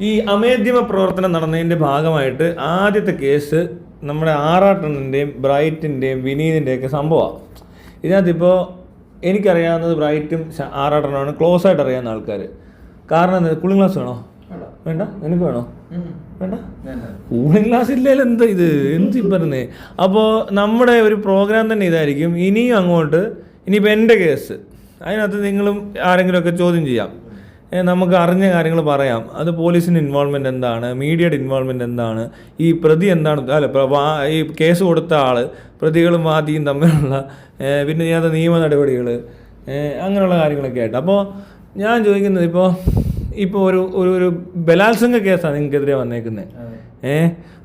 ഈ അമേദ്യമ പ്രവർത്തനം നടന്നതിൻ്റെ ഭാഗമായിട്ട് ആദ്യത്തെ കേസ് നമ്മുടെ ആറാട്ടണ്ണൻ്റെയും ബ്രൈറ്റിൻ്റെയും വിനീതിൻ്റെയൊക്കെ സംഭവമാണ്. ഇതിനകത്തിപ്പോൾ എനിക്കറിയാവുന്നത് ബ്രൈറ്റും ആറാട്ടണ്ണമാണ് ക്ലോസ് ആയിട്ട് അറിയാവുന്ന ആൾക്കാർ. കാരണം എന്താ, കൂളിംഗ് ഗ്ലാസ് വേണോ? വേണ്ട. നിനക്ക് വേണോ? വേണ്ട. കൂളിംഗ് ഗ്ലാസ് ഇല്ലെങ്കിൽ എന്താ ഇത്, എന്ത് പറഞ്ഞേ. അപ്പോൾ നമ്മുടെ ഒരു പ്രോഗ്രാം തന്നെ ഇതായിരിക്കും ഇനിയും അങ്ങോട്ട്. ഇനിയിപ്പോൾ എൻ്റെ കേസ്, അതിനകത്ത് നിങ്ങളും ആരെങ്കിലുമൊക്കെ ചോദ്യം ചെയ്യാം, നമുക്ക് അറിഞ്ഞ കാര്യങ്ങൾ പറയാം. അത് പോലീസിൻ്റെ ഇൻവോൾവ്മെൻറ്റ് എന്താണ്, മീഡിയയുടെ ഇൻവോൾവ്മെൻറ്റ് എന്താണ്, ഈ പ്രതി എന്താണ്, അല്ല ഈ കേസ് കൊടുത്ത ആൾ, പ്രതികളും വാദിയും തമ്മിലുള്ള പിന്നെ ഇതിനകത്ത് നിയമ നടപടികൾ, അങ്ങനെയുള്ള കാര്യങ്ങളൊക്കെ ആയിട്ട്. അപ്പോൾ ഞാൻ ചോദിക്കുന്നത്, ഇപ്പോൾ ഒരു ബലാത്സംഗ കേസാണ് നിങ്ങൾക്കെതിരെ വന്നേക്കുന്നത്.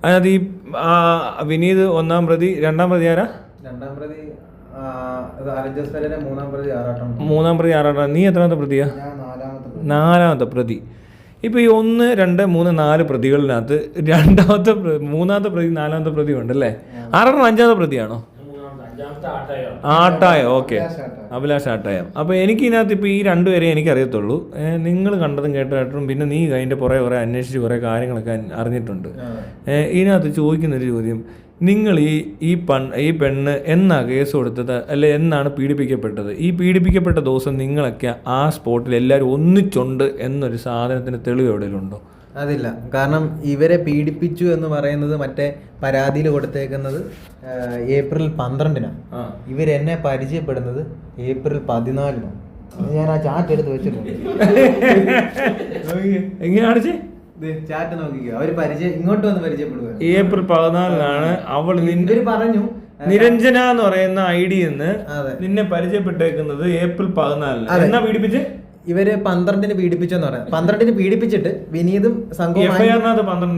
അതിനകത്ത് ഈ വിനീത് 1-ാം പ്രതി, 2-ാം പ്രതി ആരാ? 2-ാം പ്രതി 3-ാം പ്രതി ആറാട്ടം. നീ എത്രാമത്തെ പ്രതിയാ? 4-ാമത്തെ പ്രതി. ഇപ്പോൾ ഈ 1, 2, 3, 4 പ്രതികളിനകത്ത് 3-ാമത്തെ പ്രതി 4-ാമത്തെ പ്രതി ഉണ്ടല്ലേ? ആറാട്ടം 5-ാമത്തെ പ്രതിയാണോ? ആട്ടായം. ഓക്കെ, അഭിലാഷ് ആട്ടായം. അപ്പോൾ എനിക്കിതിനകത്ത് ഇപ്പോൾ ഈ 2 പേരെ എനിക്കറിയത്തുള്ളൂ. നിങ്ങൾ കണ്ടതും കേട്ടതായിട്ടും പിന്നെ നീ അതിൻ്റെ കുറേ അന്വേഷിച്ച് കുറേ കാര്യങ്ങളൊക്കെ അറിഞ്ഞിട്ടുണ്ട്. ഇതിനകത്ത് ചോദിക്കുന്നൊരു ചോദ്യം, നിങ്ങൾ ഈ പെണ്ണ് എന്നാ കേസ് കൊടുത്തത്, അല്ലെ എന്നാണ് പീഡിപ്പിക്കപ്പെട്ടത്? ഈ പീഡിപ്പിക്കപ്പെട്ട ദിവസം നിങ്ങളൊക്കെ ആ സ്പോട്ടിൽ എല്ലാവരും ഒന്നിച്ചുണ്ട് എന്നൊരു സാധനത്തിന് തെളിവ് എവിടെയെങ്കിലും ഉണ്ടോ? അതില്ല. കാരണം ഇവരെ പീഡിപ്പിച്ചു എന്ന് പറയുന്നത് മറ്റേ പരാതിയിൽ കൊടുത്തേക്കുന്നത് ഏപ്രിൽ 12-നാണ്. ഇവരെന്നെ പരിചയപ്പെടുന്നത് ഏപ്രിൽ 14-നാണ്. ഞാൻ ആ ചാറ്റ് എടുത്ത് വെച്ചിട്ടുണ്ട്. എങ്ങനെയാണ് ചാറ്റ് നോക്കിക്കോ. അവര് ഇങ്ങോട്ട് വന്ന് പരിചയപ്പെടുക ഏപ്രിൽ 14-നാണ്. ഇവര് പറഞ്ഞു നിരഞ്ജന എന്ന് പറയുന്ന ഐഡിന്ന് നിന്നെ പരിചയപ്പെട്ടേക്കുന്നത് ഏപ്രിൽ 14-ന്. എന്നാ പീഡിപ്പിച്ച്? ഇവര് 12-ന് പീഡിപ്പിച്ചെന്ന് പറയാം. 12-ന് പീഡിപ്പിച്ചിട്ട് വിനീതും സംഘവും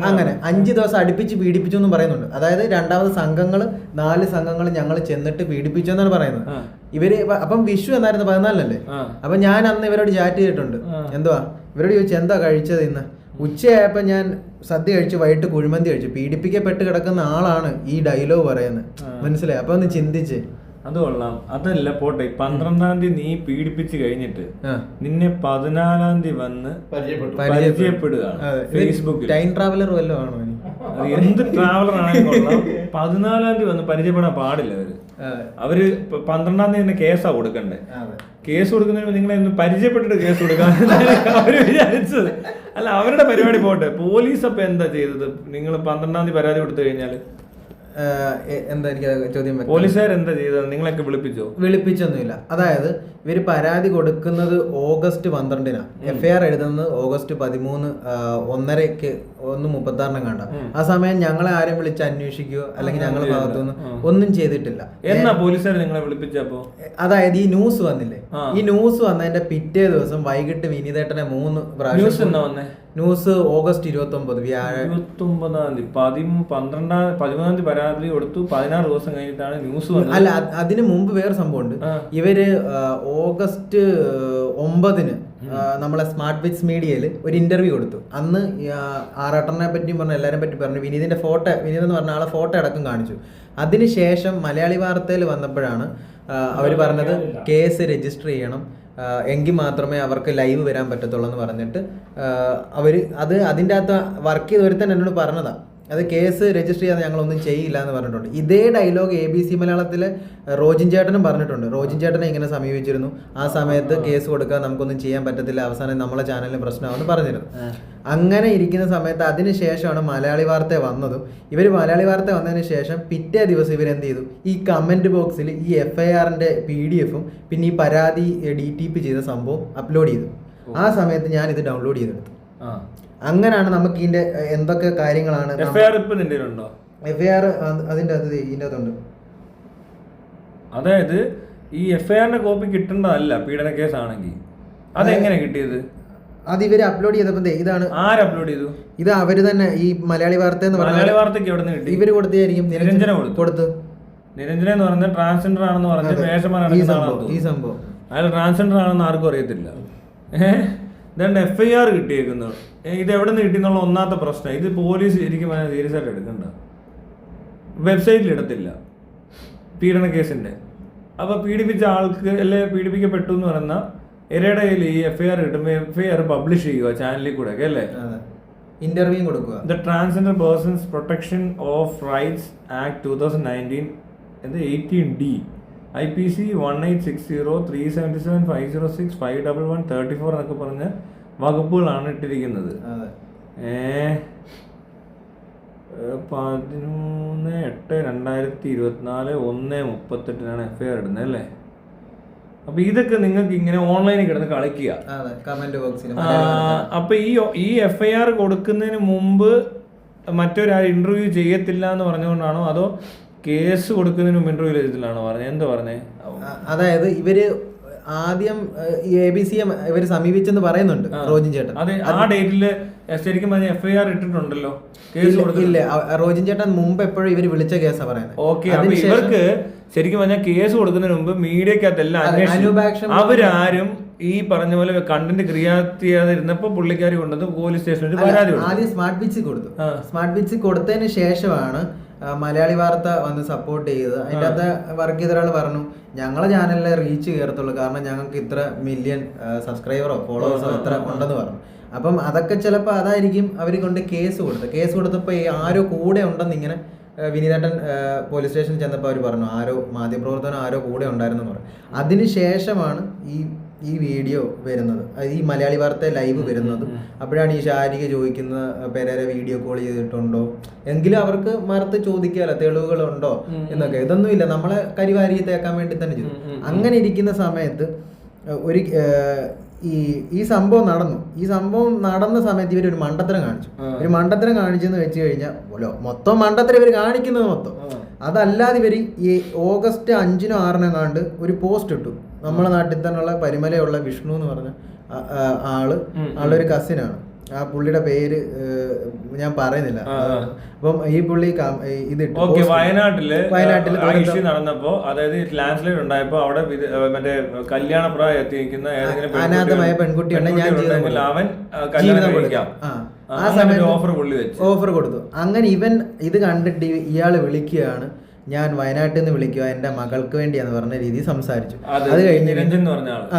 അങ്ങനെ 5 ദിവസം അടുപ്പിച്ച് പീഡിപ്പിച്ചു എന്നും പറയുന്നുണ്ട്. അതായത് 2ാമത് 4 സംഘങ്ങൾ ഞങ്ങൾ ചെന്നിട്ട് പീഡിപ്പിച്ചു എന്നാണ് പറയുന്നത്. ഇവര് അപ്പം വിഷു എന്നായിരുന്നു 14-നല്ലേ. അപ്പൊ ഞാൻ അന്ന് ഇവരോട് ചാറ്റ് ചെയ്തിട്ടുണ്ട്. എന്തുവാ ഇവരോട് ചോദിച്ചു, എന്താ കഴിച്ചത് ഇന്ന്? ഉച്ചയായപ്പോൾ ഞാൻ സദ്യ കഴിച്ചു, വൈകിട്ട് കുഴിമന്തി കഴിച്ചു. പീഡിപ്പിക്കപ്പെട്ട് കിടക്കുന്ന ആളാണ് ഈ ഡയലോഗ് പറയുന്നത്. മനസ്സിലായി? അപ്പൊ ഒന്ന് ചിന്തിച്ച്. അത് കൊള്ളാം. അതല്ല പോട്ടെ, 12-ാം തീയതി നീ പീഡിപ്പിച്ച് കഴിഞ്ഞിട്ട് നിന്നെ 14-ാം തീയതി വന്ന് പരിചയപ്പെടുകയാണ് ഫേസ്ബുക്കിൽ. ടൈം ട്രാവലർ വല്ലതും ആണോ? എന്ത് ട്രാവലർ ആണെങ്കിലും കൊള്ളാം. 14-ാം തീയതി വന്ന് പരിചയപ്പെടാൻ പാടില്ല. അവര് 12-ാം തീയതി തന്നെ കേസാ കൊടുക്കണ്ടേ. കേസ് കൊടുക്കുന്നതിന് നിങ്ങളെ പരിചയപ്പെട്ടിട്ട് കേസ് കൊടുക്കാൻ അവര് വിചാരിച്ചത്. അല്ല, അവരുടെ പരിപാടി പോട്ടെ. പോലീസ് അപ്പൊ എന്താ ചെയ്തത്? നിങ്ങൾ 12-ാം തീയതി പരാതി കൊടുത്തു കഴിഞ്ഞാല് എന്താ, എനിക്ക് ചോദ്യം. പോലീസുകാർ എന്താ ചെയ്തത്? നിങ്ങളൊക്കെ വിളിപ്പിച്ചൊന്നുമില്ല. അതായത് ഇവര് പരാതി കൊടുക്കുന്നത് ഓഗസ്റ്റ് 12-നാണ്. FIR എഴുതുന്നത് ഓഗസ്റ്റ് 13, 1:30 കണ്ട. ആ സമയം ഞങ്ങളെ ആരും വിളിച്ച് അന്വേഷിക്കുകയോ അല്ലെങ്കിൽ ഞങ്ങളുടെ ഭാഗത്തുനിന്ന് ഒന്നും ചെയ്തിട്ടില്ല. എന്നാ പോലീസുകാർ നിങ്ങളെ വിളിപ്പിച്ചപ്പോ? അതായത് ഈ ന്യൂസ് വന്നില്ലേ, ഈ ന്യൂസ് വന്നതിന്റെ പിറ്റേ ദിവസം വൈകിട്ട് വിനീതേട്ടനെ 3 പ്രാവശ്യം ന്യൂസ് ഓഗസ്റ്റ് 29 19-ാം തീയതി 13-ാം തീയതി പരാതി കൊടുത്തു. 16 ദിവസം കഴിഞ്ഞിട്ടാണ് ന്യൂസ് വന്നത്. അല്ല, അതിന് മുമ്പ് വേറെ സംഭവമുണ്ട്. ഇവര് ഓഗസ്റ്റ് 9-ന് നമ്മളെ സ്മാർട്ട് വിറ്റ്സ് മീഡിയയിൽ ഒരു ഇന്റർവ്യൂ കൊടുത്തു. അന്ന് ആറാട്ടനെ പറ്റിയും പറഞ്ഞു, എല്ലാവരും പറ്റി പറഞ്ഞു. വിനീത് എന്ന് പറഞ്ഞ ആളെ ഫോട്ടോ അടക്കം കാണിച്ചു. അതിനുശേഷം മലയാളി വാർത്തയിൽ വന്നപ്പോഴാണ് അവർ പറഞ്ഞത് കേസ് രജിസ്റ്റർ ചെയ്യണം, എങ്കിൽ മാത്രമേ അവർക്ക് ലൈവ് വരാൻ പറ്റത്തുള്ളൂ എന്ന് പറഞ്ഞിട്ട് അതിൻ്റെ അകത്ത് വർക്ക് ചെയ്ത് ഒരുത്തൻ എന്നോട് പറഞ്ഞതാണ്. അത് കേസ് രജിസ്റ്റർ ചെയ്യാതെ ഞങ്ങളൊന്നും ചെയ്യില്ല എന്ന് പറഞ്ഞിട്ടുണ്ട്. ഇതേ ഡയലോഗ് ABC മലയാളത്തിലെ റോജിൻ ചേട്ടനും പറഞ്ഞിട്ടുണ്ട്. റോജിൻ ചേട്ടനെ ഇങ്ങനെ സമീപിച്ചിരുന്നു. ആ സമയത്ത് കേസ് കൊടുക്കാൻ നമുക്കൊന്നും ചെയ്യാൻ പറ്റത്തില്ല, അവസാനം നമ്മളെ ചാനലിന് പ്രശ്നമാണെന്ന് പറഞ്ഞിരുന്നു. അങ്ങനെ ഇരിക്കുന്ന സമയത്ത് അതിനുശേഷമാണ് മലയാളി വാർത്ത വന്നതും. ഇവർ മലയാളി വാർത്ത വന്നതിന് ശേഷം പിറ്റേ ദിവസം ഇവരെന്ത് ചെയ്തു, ഈ കമൻറ്റ് ബോക്സിൽ ഈ FIRന്റെ PDF-ഉം പിന്നെ ഈ പരാതി DTP ചെയ്ത സംഭവം അപ്ലോഡ് ചെയ്തു. ആ സമയത്ത് ഞാൻ ഇത് ഡൗൺലോഡ് ചെയ്തെടുത്തു. അങ്ങനെയാണ് നമുക്ക് ഇതിന്റെ എന്തൊക്കെ കാര്യങ്ങളാണ്. FIR അതിന്റെ ഇതിന്റെ അതുണ്ട്. അതായത് ഈ FIRന്റെ കോപ്പി കിട്ടേണ്ടതല്ല പീഡന കേസാണെങ്കിൽ. അതെങ്ങനെ കിട്ടിയത്? അത് ഇവര് അപ്ലോഡ് ചെയ്തപ്പോ ഇതാണ്. ആര് അപ്ലോഡ് ചെയ്തു? ഇത് അവര് തന്നെ. ഈ മലയാളി വാർത്ത എന്ന് പറഞ്ഞാൽ മലയാളി വാർത്തക്ക് എവിടെ നിന്ന് കിട്ടി? ഇവര് കൊടുത്തായിരിക്കും. നിരഞ്ജന കൊടുത്തു. നിരഞ്ജന എന്ന് പറഞ്ഞ ട്രാൻസ്ജെൻഡർ ആണെന്ന് പറഞ്ഞ ഈ സംഭവം അയാൾ ട്രാൻസ്ജെൻഡർ ആണെന്ന് ആർക്കും അറിയത്തില്ല. ഇതുകൊണ്ട് FIR കിട്ടിയേക്കുന്നത്. ഇത് എവിടെ നിന്ന് കിട്ടിയെന്നുള്ള ഒന്നാമത്തെ പ്രശ്നം. ഇത് പോലീസ് ശരിക്കും സീരിയസ് ആയിട്ട് എടുക്കണ്ട. വെബ്സൈറ്റിൽ ഇടത്തില്ല പീഡന കേസിന്റെ. അപ്പൊ പീഡിപ്പിച്ച ആൾക്ക് അല്ലെ പീഡിപ്പിക്കപ്പെട്ടു എന്ന് പറയുന്ന ഇരയുടെ കയ്യിൽ ഈ FIR കിട്ടുമ്പോൾ FIR പബ്ലിഷ് ചെയ്യുക ചാനലിൽ കൂടെ ഒക്കെ അല്ലേ. ഇന്റർവ്യൂ കൊടുക്കുക. The transgender persons protection of rights act 2019 18D IPC 1860 377 506 511 34 എന്നൊക്കെ പറഞ്ഞ വകുപ്പുകളാണ് ഇട്ടിരിക്കുന്നത്. 13/8/2024 1:38 FIR ഇടുന്നത് അല്ലേ? അപ്പൊ ഇതൊക്കെ നിങ്ങൾക്ക് ഇങ്ങനെ ഓൺലൈനിൽ കിടന്ന് കളിക്കുക. അപ്പൊ ഈ FIR കൊടുക്കുന്നതിന് മുമ്പ് മറ്റൊരാൾ ഇന്റർവ്യൂ ചെയ്യത്തില്ല എന്ന് പറഞ്ഞുകൊണ്ടാണോ അതോ കേസ് കൊടുക്കുന്നതിന് മുമ്പ് ഇന്റർവ്യൂ ചെയ്തില്ലാണോ പറഞ്ഞത്? എന്താ പറഞ്ഞേ? അതായത് ഇവര് ആദ്യം ABC ഇവര് സമീപിച്ചെന്ന് പറയുന്നുണ്ട് റോജിൻ ചേട്ടൻ. അതെ, ആ ഡേറ്റില് ശരിക്കും പറഞ്ഞ FIR ഇട്ടിട്ടുണ്ടല്ലോ. ഇല്ല, റോജിൻ ചേട്ടൻ മുമ്പ് എപ്പോഴും ഇവര് വിളിച്ച കേസാ പറയുന്നത്. ഓക്കെ, അപ്പൊ ഇവർക്ക് ശരിക്കും പറഞ്ഞാൽ കേസ് കൊടുക്കുന്നതിന് മുമ്പ് മീഡിയക്കകത്തെല്ലാം അവരാരും ഈ പറഞ്ഞ പോലെ കണ്ടന്റ് ക്രിയേറ്റ് ചെയ്യാതിരുന്നപ്പോ പുള്ളിക്കാരി കൊണ്ടത് പോലീസ് സ്റ്റേഷനിൽ പരാതി ആദ്യം സ്മാർട്ട് ബിറ്റ്സ് കൊടുത്തു. സ്മാർട്ട് ബിറ്റ്സ് കൊടുത്തതിന് ശേഷമാണ് മലയാളി വാർത്ത വന്ന് സപ്പോർട്ട് ചെയ്തത്. അതിൻ്റെ അകത്ത് വർക്ക് ചെയ്ത ഒരാൾ പറഞ്ഞു, ഞങ്ങളെ ചാനലിലെ റീച്ച് കയറത്തുള്ളൂ, കാരണം ഞങ്ങൾക്ക് ഇത്ര മില്യൺ സബ്സ്ക്രൈബറോ ഫോളോവേഴ്സോ ഇത്ര ഉണ്ടെന്ന് പറഞ്ഞു. അപ്പം അതൊക്കെ ചിലപ്പോൾ അതായിരിക്കും അവർ കൊണ്ട് കേസ് കൊടുത്തപ്പോൾ ആരോ കൂടെ ഉണ്ടെന്ന് ഇങ്ങനെ വിനീതേട്ടൻ പോലീസ് സ്റ്റേഷനിൽ ചെന്നപ്പോൾ അവർ പറഞ്ഞു ആരോ മാധ്യമപ്രവർത്തനം ആരോ കൂടെ ഉണ്ടായിരുന്നു പറഞ്ഞു. അതിനുശേഷമാണ് ഈ വീഡിയോ വരുന്നത്, ഈ മലയാളി വാർത്ത ലൈവ് വരുന്നത്. അപ്പോഴാണ് ഈ ശാരിക ചോദിക്കുന്നത് പെരേരെ വീഡിയോ കോൾ ചെയ്തിട്ടുണ്ടോ, എങ്കിലും അവർക്ക് മറുത്ത് ചോദിക്കാമല്ലോ തെളിവുകളുണ്ടോ എന്നൊക്കെ. ഇതൊന്നുമില്ല, നമ്മളെ കരിവാരി തേക്കാൻ വേണ്ടി തന്നെ ചെയ്തു. അങ്ങനെ ഇരിക്കുന്ന സമയത്ത് ഈ സംഭവം നടന്ന സമയത്ത് ഇവരൊരു മണ്ടത്തരം കാണിച്ചെന്ന് വെച്ച് കഴിഞ്ഞാൽ മൊത്തം മണ്ടത്തരം ഇവർ കാണിക്കുന്നത് മൊത്തം. അതല്ലാതെ ഇവർ ഈ ഓഗസ്റ്റ് 5-നോ 6-നോ കണ്ട് ഒരു പോസ്റ്റ് ഇട്ടു. നമ്മളെ നാട്ടിൽ തന്നെയുള്ള പരിമലയുള്ള വിഷ്ണു എന്ന് പറഞ്ഞ ആളുടെ ഒരു കസിനാണ്. ആ പുള്ളിയുടെ പേര് ഞാൻ പറയുന്നില്ല. അപ്പം ഈ പുള്ളി ഇതിട്ടു വയനാട്ടില് ഇഷ്യൂ നടന്നപ്പോ, അതായത് ലാൻഡ് ഉണ്ടായപ്പോ അവിടെ മറ്റേ കല്യാണപ്രായം എത്തി നിൽക്കുന്ന അനാഥമായ പെൺകുട്ടിയുണ്ടെങ്കിൽ അവൻ ആ സമയത്ത് ഓഫർ കൊടുത്തു. അങ്ങനെ ഇവൻ ഇത് കണ്ടിട്ട് ഇയാള് വിളിക്കുകയാണ്, ഞാൻ വയനാട്ടിൽ നിന്ന് വിളിക്കുക, എന്റെ മകൾക്ക് വേണ്ടിയാന്ന് പറഞ്ഞ രീതിയിൽ സംസാരിച്ചു. അത് കഴിഞ്ഞ്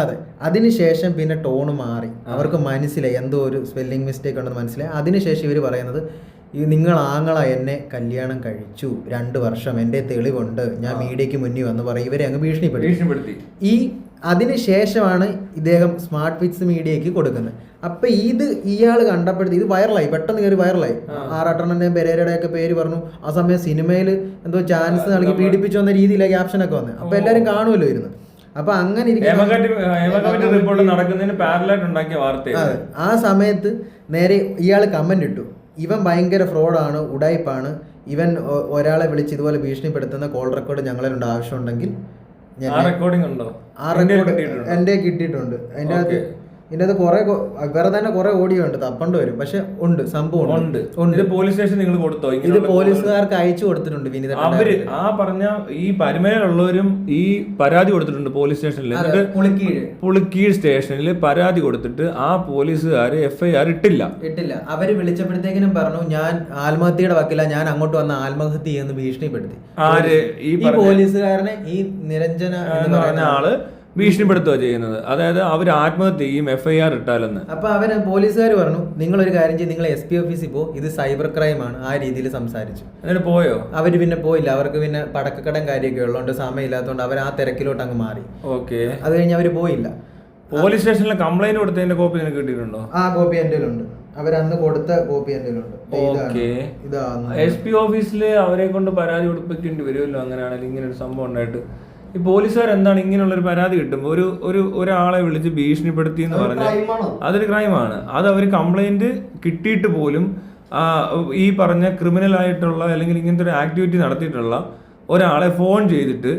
അതെ, അതിനുശേഷം പിന്നെ ടോണ് മാറി. അവർക്ക് മനസ്സിലായി എന്തോ ഒരു സ്പെല്ലിംഗ് മിസ്റ്റേക്ക് ഉണ്ടെന്ന് മനസ്സിലായി. അതിനുശേഷം ഇവർ പറയുന്നത്, നിങ്ങൾ ആങ്ങള എന്നെ കല്യാണം കഴിച്ചു 2 വർഷം, എൻ്റെ തെളിവുണ്ട്, ഞാൻ മീഡിയക്ക് മുന്നിൽ വന്ന് പറയും. ഇവരെ അങ്ങ് ഭീഷണിപ്പെടുത്തി. അതിനുശേഷമാണ് ഇദ്ദേഹം സ്മാർട്ട് ഫിറ്റ്സ് മീഡിയക്ക് കൊടുക്കുന്നത്. അപ്പൊ ഇയാൾ കണ്ടപ്പോഴത്തെ ഇത് വൈറലായി, പെട്ടെന്ന് കയറി വൈറലായി. ആറാട്ടണ്ണന്റെയും പെരേരയുടെ ഒക്കെ പേര് പറഞ്ഞു. ആ സമയം സിനിമയിൽ എന്തോ ചാൻസ് നൽകി പീഡിപ്പിച്ചു വന്ന രീതിയിലാണ് ക്യാപ്ഷനൊക്കെ വന്നത്. അപ്പൊ എല്ലാരും കാണുമല്ലോ ഇരുന്ന്. അപ്പൊ അങ്ങനെ ആ സമയത്ത് നേരെ ഇയാൾ കമന്റ് ഇട്ടു, ഇവൻ ഭയങ്കര ഫ്രോഡാണ്, ഉടായിപ്പാണ്, ഇവൻ ഒരാളെ വിളിച്ച് ഇതുപോലെ ഭീഷണിപ്പെടുത്തുന്ന കോൾ റെക്കോർഡ് ഞങ്ങളുണ്ട്, ആവശ്യമുണ്ടെങ്കിൽ എന്റെ കിട്ടിയിട്ടുണ്ട്. ഇതിന്റെ അത് കുറെ വേറെ തന്നെ കുറെ ഓഡിയോ ഉണ്ട്, തപ്പണ്ട് വരും. പക്ഷെ ഉണ്ട്, സംഭവം ഉണ്ട്. പോലീസ് സ്റ്റേഷൻ നിങ്ങൾ കൊടുത്തോ? ഇത് പോലീസുകാർക്ക് അയച്ചു കൊടുത്തിട്ടുണ്ട്. അവര് ആ പറഞ്ഞ ഈ പരിമേലുള്ളവരും ഈ പരാതി കൊടുത്തിട്ടുണ്ട് പോലീസ് സ്റ്റേഷനിൽ. പുളിക്കീഴ് സ്റ്റേഷനിൽ പരാതി കൊടുത്തിട്ട് ആ പോലീസുകാര് FIR ഇട്ടില്ല. അവര് വിളിച്ചപ്പോഴത്തേക്കിനും പറഞ്ഞു, ഞാൻ ആത്മഹത്യയുടെ വക്കില്ല, ഞാൻ അങ്ങോട്ട് വന്ന ആത്മഹത്യ ചെയ്യുന്ന ഭീഷണിപ്പെടുത്തി. ആര്? ഈ പോലീസുകാരനെ ഈ നിരഞ്ജന എന്ന് പറഞ്ഞ ആള് ഭീഷണിപ്പെടുത്തുക ചെയ്യുന്നത്. അതായത് അവർ ആത്മഹത്യ ചെയ്യും FIR ഇട്ടാലെന്ന്. അപ്പൊ അവര് പോലീസുകാർ പറഞ്ഞു, നിങ്ങളൊരു കാര്യം ചെയ്യും, നിങ്ങൾ SP ഓഫീസിൽ പോ, ഇത് സൈബർ ക്രൈം ആണ്. ആ രീതിയിൽ സംസാരിച്ചു. എന്നിട്ട് പോയോ? അവര് പിന്നെ പോയില്ല. അവർക്ക് പിന്നെ പടക്കക്കടം കാര്യമൊക്കെ ഉള്ളതുകൊണ്ട് സമയമില്ലാത്തതുകൊണ്ട് അവർ ആ തിരക്കിലോട്ട് അങ്ങ് മാറി. ഓക്കെ, അത് കഴിഞ്ഞ് അവര് പോയില്ല. പോലീസ് സ്റ്റേഷനിൽ കംപ്ലൈന്റ് കൊടുത്തതിന്റെ കോപ്പി നിനക്ക് കിട്ടിയിട്ടുണ്ടോ? ആ കോപ്പി എൻ്റെ ഉണ്ട്. അവരന്ന് കൊടുത്ത കോപ്പി എൻ്റെ ഉണ്ട്. SP ഓഫീസിൽ അവരെ കൊണ്ട് പരാതി കൊടുപ്പിക്കേണ്ടി വരുമല്ലോ അങ്ങനെയാണെങ്കിൽ, ഇങ്ങനെ ഒരു സംഭവം ഉണ്ടായിട്ട്. ഈ പോലീസുകാർ എന്താണ് ഇങ്ങനെയുള്ളൊരു പരാതി കിട്ടുമ്പോൾ ഒരാളെ വിളിച്ച് ഭീഷണിപ്പെടുത്തി എന്ന് പറഞ്ഞാൽ അതൊരു ക്രൈമാണ്. അത് അവർ കംപ്ലൈന്റ് കിട്ടിയിട്ട് പോലും ഈ പറഞ്ഞ ക്രിമിനൽ ആയിട്ടുള്ള അല്ലെങ്കിൽ ഇങ്ങനത്തെ ഒരു ആക്ടിവിറ്റി നടത്തിയിട്ടുള്ള ഒരാളെ ഫോൺ ചെയ്തിട്ട്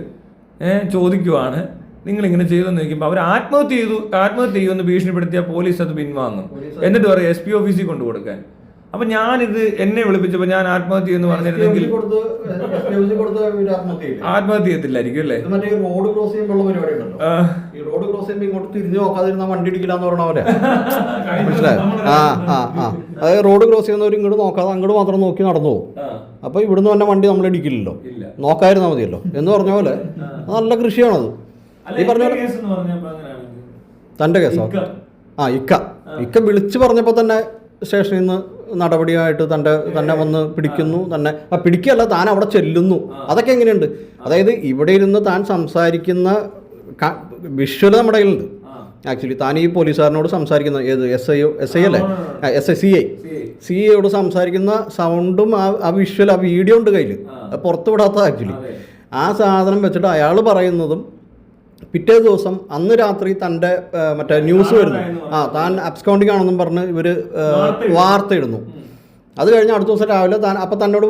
ചോദിക്കുവാണ്, നിങ്ങളിങ്ങനെ ചെയ്തെന്ന് ചോദിക്കുമ്പോൾ അവർ ആത്മഹത്യ ചെയ്യുമെന്ന് ഭീഷണിപ്പെടുത്തിയാൽ പോലീസ് അത് പിൻവാങ്ങും. എന്നിട്ട് പറയും SP ഓഫീസിൽ കൊണ്ടു കൊടുക്കാൻ. അപ്പൊ ഞാനിത് എന്നെ വിളിപ്പിച്ചപ്പോ ഞാൻ ആത്മഹത്യ എന്ന് പറഞ്ഞിരുന്നെങ്കിൽ ആത്മഹത്യ ചെയ്യത്തില്ലായിരിക്കും അല്ലേ? റോഡ് ക്രോസ് ചെയ്യുമ്പോൾ ഈ റോഡ് ക്രോസ് ചെയ്യുമ്പോൾ ഇങ്ങോട്ട് തിരിഞ്ഞു നോക്കാതിരുന്ന വണ്ടി ഇടിക്കില്ലാന്ന് പറഞ്ഞവരെ മനസ്സിലായോ? അതായത് റോഡ് ക്രോസ് ചെയ്യുന്നവർ ഇങ്ങോട്ട് നോക്കാതെ അങ്ങോട്ട് മാത്രം നോക്കി നടന്നു പോകും. അപ്പൊ ഇവിടുന്ന് തന്നെ വണ്ടി നമ്മൾ ഇടിക്കില്ലല്ലോ, നോക്കാതിരുന്നാൽ മതിയല്ലോ എന്ന് പറഞ്ഞ പോലെ നല്ല കൃഷിയാണത്. ഈ പറഞ്ഞ തന്റെ കേസോ? ഇക്ക വിളിച്ചു പറഞ്ഞപ്പോ തന്നെ സ്റ്റേഷനിൽ നിന്ന് നടപടിയായിട്ട് തന്നെ വന്ന് പിടിക്കുന്നു, തന്നെ പിടിക്കുകയല്ല, താൻ അവിടെ ചെല്ലുന്നു. അതൊക്കെ എങ്ങനെയുണ്ട്? അതായത് ഇവിടെ ഇരുന്ന് താൻ സംസാരിക്കുന്ന വിഷ്വൽ നമ്മുടെ കയ്യിലുണ്ട്. ആക്ച്വലി താൻ ഈ പോലീസുകാരനോട് സംസാരിക്കുന്ന ഏത് എസ് ഐ അല്ലേ, സി ഐയോട് സംസാരിക്കുന്ന സൗണ്ടും ആ വിഷ്വൽ, ആ വീഡിയോ ഉണ്ട് കയ്യിൽ, അത് പുറത്ത് വിടാത്ത. ആക്ച്വലി ആ സാധനം വെച്ചിട്ട് അയാൾ പറയുന്നതും പിറ്റേ ദിവസം അന്ന് രാത്രി തൻ്റെ മറ്റേ ന്യൂസ് വരുന്നു, താൻ അബ്സ്കൗണ്ടിങ് ആണെന്നും പറഞ്ഞ് ഇവർ വാർത്ത ഇടുന്നു. അത് കഴിഞ്ഞ് അടുത്ത ദിവസം രാവിലെ അപ്പം തന്നോട്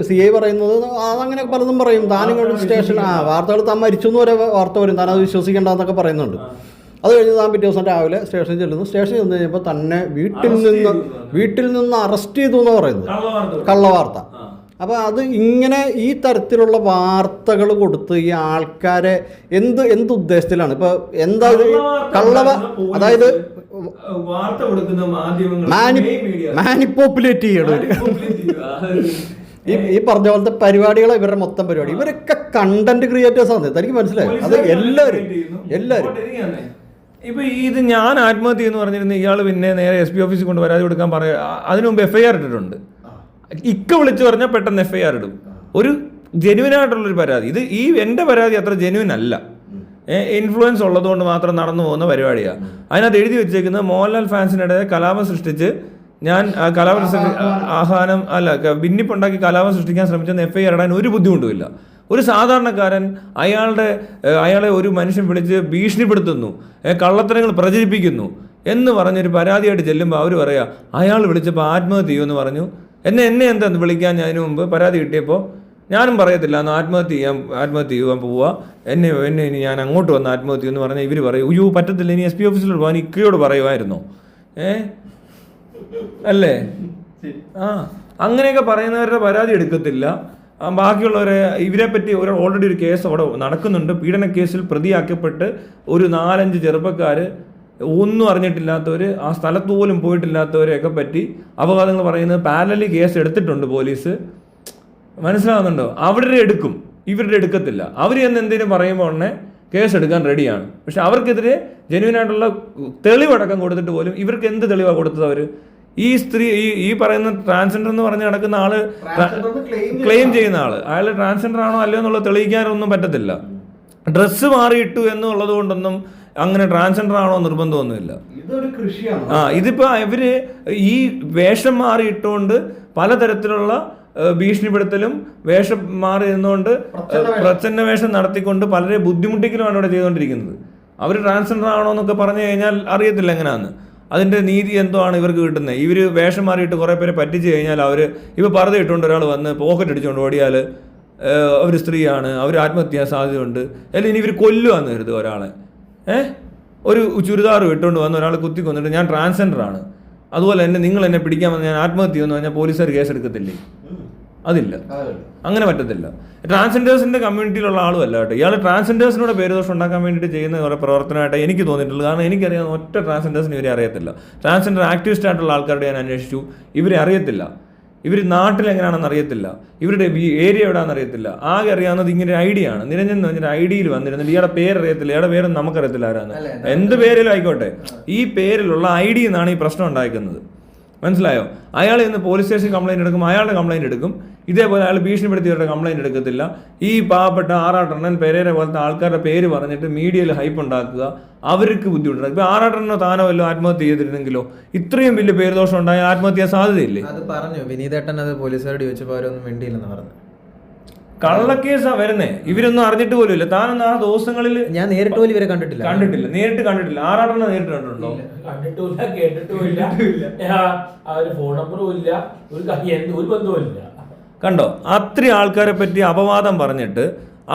സി ഐ പറയുന്നത് അതങ്ങനെ പലതും പറയും. താനിങ്ങോട്ട് സ്റ്റേഷൻ വാർത്തകൾ താൻ മരിച്ചു എന്ന് വരെ വാർത്ത വരും, താൻ അത് വിശ്വസിക്കേണ്ടെന്നൊക്കെ പറയുന്നുണ്ട്. അത് കഴിഞ്ഞ് താൻ പിറ്റേ ദിവസം രാവിലെ സ്റ്റേഷനിൽ ചെല്ലുന്നു. സ്റ്റേഷനിൽ ചെന്ന് കഴിഞ്ഞപ്പോൾ തന്നെ വീട്ടിൽ നിന്ന് അറസ്റ്റ് ചെയ്തു എന്ന് പറയുന്നത് കള്ളവാർത്ത. അപ്പോൾ അത് ഇങ്ങനെ ഈ തരത്തിലുള്ള വാർത്തകൾ കൊടുത്ത് ഈ ആൾക്കാരെ എന്ത് ഉദ്ദേശത്തിലാണ് ഇപ്പോൾ എന്താ അതായത് മാനിപ്പുലേറ്റ് ചെയ്യണം ഈ പറഞ്ഞ പോലത്തെ പരിപാടികളെ ഇവരുടെ മൊത്തം പരിപാടി. ഇവരൊക്കെ കണ്ടന്റ് ക്രിയേറ്റേഴ്സ് ആണ്, തനിക്ക് മനസ്സിലായി. അത് എല്ലാവരും ഇപ്പൊ ഇത് ഞാൻ ആത്മഹത്യ എന്ന് പറഞ്ഞിരുന്ന ഇയാൾ പിന്നെ നേരെ SP ഓഫീസിൽ കൊണ്ട് പരാതി കൊടുക്കാൻ പറയാം. അതിനു മുമ്പ് FIR ഇട്ടിട്ടുണ്ട്. വിളിച്ചു പറഞ്ഞാൽ പെട്ടെന്ന് FIR ഇടും. ഒരു ജെന്യുവൻ ആയിട്ടുള്ളൊരു പരാതി. എൻ്റെ പരാതി അത്ര ജെന്യുവൻ അല്ല, ഇൻഫ്ലുവൻസ് ഉള്ളതുകൊണ്ട് മാത്രം നടന്നു പോകുന്ന പരിപാടിയാണ്. അതിനകത്ത് എഴുതി വെച്ചേക്കുന്നത് മോഹൻലാൽ ഫാൻസിനിടെ കലാപം സൃഷ്ടിച്ച് ഞാൻ ഭിന്നിപ്പുണ്ടാക്കി കലാപം സൃഷ്ടിക്കാൻ ശ്രമിച്ചെന്ന് FIR ഇടാൻ ഒരു ബുദ്ധിമുട്ടുമില്ല. ഒരു സാധാരണക്കാരൻ അയാളെ ഒരു മനുഷ്യൻ വിളിച്ച് ഭീഷണിപ്പെടുത്തുന്നു, കള്ളത്തരങ്ങൾ പ്രചരിപ്പിക്കുന്നു എന്ന് പറഞ്ഞൊരു പരാതിയായിട്ട് ചെല്ലുമ്പോൾ അവർ പറയാ അയാൾ വിളിച്ചപ്പോൾ ആത്മഹത്യ ചെയ്യുമെന്ന് പറഞ്ഞു. എന്നെ എന്താ വിളിക്കാൻ ഞാൻ അതിനു മുമ്പ് പരാതി കിട്ടിയപ്പോൾ ഞാനും പറയത്തില്ല അന്ന് ആത്മഹത്യ ചെയ്യുവാൻ പോവുക, എന്നെ ഇനി ഞാൻ അങ്ങോട്ട് വന്ന് ആത്മഹത്യ എന്ന് പറഞ്ഞാൽ ഇവർ പറയും അയ്യോ പറ്റത്തില്ല, ഇനി SP ഓഫീസിലോട്ട് പോകാൻ ഇക്കയോട് പറയുമായിരുന്നോ അല്ലേ? അങ്ങനെയൊക്കെ പറയുന്നവരുടെ പരാതി എടുക്കത്തില്ല. ബാക്കിയുള്ളവരെ ഇവരെ പറ്റി ഓൾറെഡി ഒരു കേസ് അവിടെ നടക്കുന്നുണ്ട്. പീഡന കേസിൽ പ്രതിയാക്കപ്പെട്ട് ഒരു 4-5 ചെറുപ്പക്കാർ, ഒന്നും അറിഞ്ഞിട്ടില്ലാത്തവർ, ആ സ്ഥലത്ത് പോലും പോയിട്ടില്ലാത്തവരെയൊക്കെ പറ്റി അപവാദങ്ങൾ പറയുന്നത് പാരലലി കേസ് എടുത്തിട്ടുണ്ട് പോലീസ്. മനസ്സിലാവുന്നുണ്ടോ? അവരുടെ എടുക്കും, ഇവരുടെ എടുക്കത്തില്ല. അവർ എന്ന് എന്തെങ്കിലും പറയുമ്പോൾ ഉടനെ കേസ് എടുക്കാൻ റെഡിയാണ്. പക്ഷെ അവർക്കെതിരെ ജെന്യുവനായിട്ടുള്ള തെളിവടക്കം കൊടുത്തിട്ട് പോലും ഇവർക്ക് എന്ത് തെളിവാണ് കൊടുത്തത്? അവർ ഈ സ്ത്രീ ഈ പറയുന്ന ട്രാൻസ്ജെൻഡർ എന്ന് പറഞ്ഞ് നടക്കുന്ന ആള്, ക്ലെയിം ചെയ്യുന്ന ആള്, അയാൾ ട്രാൻസ്ജെൻഡർ ആണോ അല്ലയോ എന്നുള്ളത് തെളിയിക്കാനൊന്നും പറ്റത്തില്ല. ഡ്രസ്സ് മാറിയിട്ടു എന്നുള്ളത് കൊണ്ടൊന്നും അങ്ങനെ ട്രാൻസ്ജെൻഡർ ആണോ നിർബന്ധമൊന്നുമില്ല. ഇതിപ്പോ ഇവര് ഈ വേഷം മാറിയിട്ടുകൊണ്ട് പലതരത്തിലുള്ള ഭീഷണിപ്പെടുത്തലും വേഷം മാറി നിന്നുകൊണ്ട് പ്രച്ഛന്ന വേഷം നടത്തിക്കൊണ്ട് പലരെ ബുദ്ധിമുട്ടിക്കലുമാണ് ഇവിടെ ചെയ്തുകൊണ്ടിരിക്കുന്നത്. അവർ ട്രാൻസ്ജെൻഡർ ആണോ എന്നൊക്കെ പറഞ്ഞു കഴിഞ്ഞാൽ അറിയത്തില്ല എങ്ങനെയാന്ന്. അതിൻ്റെ നീതി എന്തോ ആണ് ഇവർക്ക് കിട്ടുന്നത്. ഇവർ വേഷം മാറിയിട്ട് കുറേ പേരെ പറ്റിച്ച് കഴിഞ്ഞാൽ ഇപ്പോൾ പർദ്ദ ഇട്ടുകൊണ്ട് ഒരാൾ വന്ന് പോക്കറ്റ് അടിച്ചുകൊണ്ട് ഓടിയാൽ അവർ സ്ത്രീയാണ്, അവർ ആത്മഹത്യാ സാധ്യതയുണ്ട്. അല്ലെങ്കിൽ ഇനി ഇവർ കൊല്ലുവാന്ന് കരുതുക ഒരാളെ. ഒരു ചുരിദാർ ഇട്ടുകൊണ്ട് വന്ന് ഒരാൾ കുത്തി കൊന്നിട്ട് ഞാൻ ട്രാൻസ്ജെൻഡർ ആണ്, അതുപോലെ നിങ്ങൾ എന്നെ പിടിക്കാൻ വന്ന് ഞാൻ ആത്മഹത്യ എന്ന് പറഞ്ഞാൽ പോലീസുകാർ കേസെടുക്കത്തില്ലേ? അതില്ല, അങ്ങനെ പറ്റത്തില്ല. ട്രാൻസ്ജെൻഡേഴ്സിൻ്റെ കമ്മ്യൂണിറ്റിയിലുള്ള ആളും അല്ല കേട്ടോ. ഇയാൾ ട്രാൻസ്ജെൻഡേഴ്സിനോട് പേരുദോഷം ഉണ്ടാക്കാൻ വേണ്ടിയിട്ട് ചെയ്യുന്ന കുറേ പ്രവർത്തനമായിട്ട് എനിക്ക് തോന്നിയിട്ടുള്ളത്. കാരണം എനിക്കറിയാവുന്ന ഒറ്റ ട്രാൻസ്ജെൻഡേഴ്സിന് ഇവരെ അറിയത്തില്ല. ട്രാൻസ്ജെൻഡർ ആക്ടിവിസ്റ്റ് ആയിട്ടുള്ള ആൾക്കാരുടെ ഞാൻ അന്വേഷിച്ചു, ഇവരെ അറിയത്തില്ല. ഇവർ നാട്ടിലെങ്ങനെയാണെന്ന് അറിയത്തില്ല, ഇവരുടെ ഏരിയ എവിടെയാണെന്ന് അറിയത്തില്ല. ആകെ അറിയാവുന്നത് ഇങ്ങനെ ID ആണ്. നിരഞ്ജൻ എന്ന് പറഞ്ഞൊരു ID വന്നിരുന്നിട്ട് ഇയാളുടെ പേരറിയത്തില്ല, ഇയാളുടെ പേരൊന്നും നമുക്കറിയത്തില്ല ആരാണ്. എന്ത് പേരിലും ആയിക്കോട്ടെ, ഈ പേരിലുള്ള ID എന്നാണ് ഈ പ്രശ്നം ഉണ്ടാക്കുന്നത്. മനസ്സിലായോ? അയാൾ ഇന്ന് പോലീസ് സ്റ്റേഷൻ കംപ്ലൈൻറ്റ് എടുക്കും, അയാളുടെ കംപ്ലൈൻറ്റ് എടുക്കും. ഇതേപോലെ അയാൾ ഭീഷണിപ്പെടുത്തിയവരുടെ കംപ്ലൈൻറ്റ് എടുക്കത്തില്ല. ഈ പാവപ്പെട്ട ആറാട്ടണ്ണൻ പെരേര പോലത്തെ ആൾക്കാരുടെ പേര് പറഞ്ഞിട്ട് മീഡിയയിൽ ഹൈപ്പ് ഉണ്ടാക്കുക, അവർക്ക് ബുദ്ധിമുട്ടുണ്ട്. ഇപ്പൊ ആറാട്ടണ്ണനോ താനോ വല്ലോ ആത്മഹത്യ ചെയ്തിരുന്നെങ്കിലോ ഇത്രയും വലിയ പേരുദോഷം ഉണ്ടായ ആത്മഹത്യ സാധ്യതയില്ലേ? അത് പറഞ്ഞു വിനീതേട്ടൻ, അത് പോലീസുകാരോട് ചോദിച്ചപ്പോൾ അവരൊന്നും വേണ്ടിയില്ലെന്ന് പറഞ്ഞു. കള്ളക്കേസാ വരുന്നേ, ഇവരൊന്നും അറിഞ്ഞിട്ട് പോലും ഇല്ല. താനൊന്നും ആ ദിവസങ്ങളിൽ ഞാൻ നേരിട്ട് പോലും ഇവരെ കണ്ടിട്ടില്ല. നേരിട്ട് കണ്ടിട്ടില്ല. ആറാട്ടണ്ണ നേരിട്ട് കണ്ടിട്ടുണ്ടോ? കണ്ടിട്ടില്ല, കേട്ടിട്ടുമില്ല. ഫോൺ നമ്പറും ഇല്ല, ഒരു ബന്ധവും ഇല്ല. കണ്ടോ? അത്രയും ആൾക്കാരെ പറ്റി അപവാദം പറഞ്ഞിട്ട്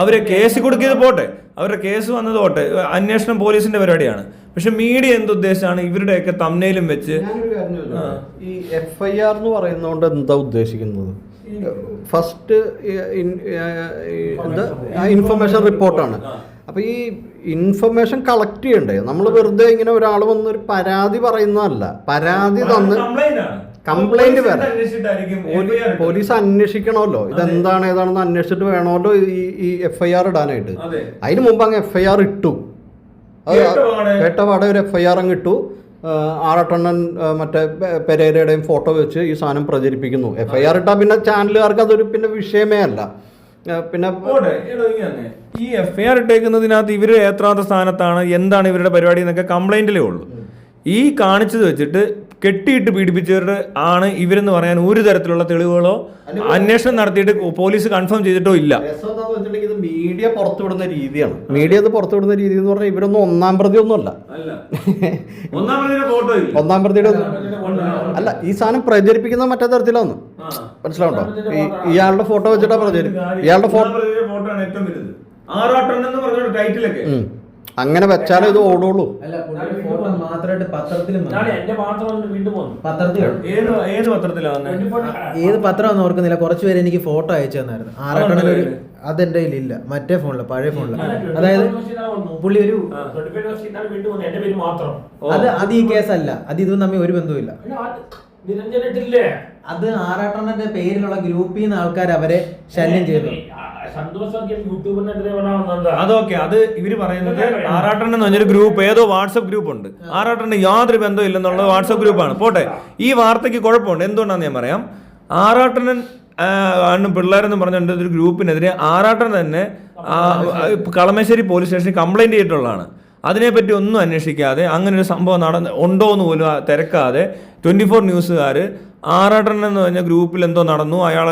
അവരെ കേസ് കൊടുക്കിയത് പോട്ടെ, അവരുടെ കേസ് വന്നത് പോട്ടെ, അന്വേഷണം പോലീസിന്റെ പരിപാടിയാണ്. പക്ഷെ മീഡിയ എന്തുദ്ദേശമാണ് ഇവരുടെയൊക്കെ തംബ്നെയിലും വെച്ച് ഈ FIR എന്ന് പറയുന്നതുകൊണ്ട് എന്താ ഉദ്ദേശിക്കുന്നത്? ഫസ്റ്റ് എന്താ ഇൻഫർമേഷൻ റിപ്പോർട്ടാണ്. അപ്പോൾ ഈ ഇൻഫർമേഷൻ കളക്ട് ചെയ്യണ്ടേ? നമ്മൾ വെറുതെ ഇങ്ങനെ ഒരാൾ വന്നൊരു പരാതി പറയുന്നതല്ല. പരാതി തന്ന് കംപ്ലൈന്റ് വരെ പോലീസ് അന്വേഷിക്കണമല്ലോ, ഇതെന്താണ് ഏതാണെന്ന് അന്വേഷിച്ചിട്ട് വേണമല്ലോ ഈ FIR ഇടാനായിട്ട്. അതിന് മുമ്പ് അങ്ങ് FIR ഇട്ടു, കേട്ടപാടെ ഒരു FIR അങ്ങ് ഇട്ടു. ആറട്ടണ്ണൻ മറ്റേ പെരേരയുടെയും ഫോട്ടോ വെച്ച് ഈ സാധനം പ്രചരിപ്പിക്കുന്നു. FIR ഇട്ടാൽ പിന്നെ ചാനലുകാർക്ക് അതൊരു പിന്നെ വിഷയമേ അല്ല. പിന്നെ ഈ FIR ഇട്ടേക്കുന്നതിനകത്ത് ഇവർ എത്രാമത്തെ സ്ഥാനത്താണ്, എന്താണ് ഇവരുടെ പരിപാടി എന്നൊക്കെ കംപ്ലൈന്റിലേ ഉള്ളൂ. ഈ കാണിച്ചത് വെച്ചിട്ട് കെട്ടിയിട്ട് പീഡിപ്പിച്ചവരുടെ ആണ് ഇവരെന്ന് പറയാൻ ഒരു തരത്തിലുള്ള തെളിവുകളോ അന്വേഷണം നടത്തിയിട്ട് പോലീസ് കൺഫേം ചെയ്തിട്ടോ ഇല്ല. രസം എന്താണെന്ന് വെച്ചിട്ടുണ്ടെങ്കിൽ ഇത് മീഡിയ പുറത്തുവിടുന്ന രീതിയാണ്. മീഡിയ ഇത് പുറത്തുവിടുന്ന രീതി എന്ന് പറഞ്ഞാൽ ഇവരൊന്നും ഒന്നാം പ്രതി ഒന്നും അല്ല. ഒന്നാം പ്രതിയുടെ അല്ല, ഈ സാധനം പ്രചരിപ്പിക്കുന്ന മറ്റേ തരത്തിലാണ്. മനസ്സിലാവുണ്ടോ? ഇയാളുടെ ഫോട്ടോ വെച്ചിട്ടാ പ്രചരിപ്പിക്കും. ഇയാളുടെ ഫോട്ടോ അങ്ങനെ വെച്ചാലേ ഇത് ഓടുള്ളൂ. ഏത് പത്രമാണെന്ന് ഓർക്കുന്നില്ല. കുറച്ച് പേര് എനിക്ക് ഫോട്ടോ അയച്ചു തന്നായിരുന്നു. ആറാട്ടണ്ണൻ അതെന്റെ കയ്യിലില്ല, മറ്റേ ഫോണില്, പഴയ ഫോണില്. അതായത് പുള്ളി ഒരു അത് ഈ കേസല്ല, അത് ഇതും തമ്മിൽ ഒരു ബന്ധവുമില്ല. അത് ആറാട്ടണ്ണന്റെ പേരിലുള്ള ഗ്രൂപ്പിൽ നിന്ന് ആൾക്കാർ അവരെ ശല്യം ചെയ്തു. അതൊക്കെ അത് ഇവര് പറയുന്നത് ആറാട്ടണ്ണൻ എന്ന് പറഞ്ഞൊരു ഗ്രൂപ്പ്, ഏതോ വാട്സപ്പ് ഗ്രൂപ്പ് ഉണ്ട്. ആറാട്ടണ്ണൻ യാതൊരു ബന്ധവും ഇല്ലെന്നുള്ളത് വാട്സപ്പ് ഗ്രൂപ്പാണ്. പോട്ടെ, ഈ വാർത്തയ്ക്ക് കുഴപ്പമുണ്ട്. എന്തുകൊണ്ടാന്ന് ഞാൻ പറയാം. ആറാട്ടണ്ണൻ ആണ് പിള്ളേരെന്ന് പറഞ്ഞിട്ട് ഒരു ഗ്രൂപ്പിനെതിരെ ആറാട്ടൻ തന്നെ കളമശ്ശേരി പോലീസ് സ്റ്റേഷനിൽ കംപ്ലൈന്റ് ചെയ്തിട്ടുള്ളതാണ്. അതിനെപ്പറ്റി ഒന്നും അന്വേഷിക്കാതെ അങ്ങനെ ഒരു സംഭവം ഉണ്ടോ എന്ന് പോലും തിരക്കാതെ 24 ന്യൂസുകാർ ആറാട്ടൻ എന്ന് പറഞ്ഞ ഗ്രൂപ്പിൽ എന്തോ നടന്നു, അയാൾ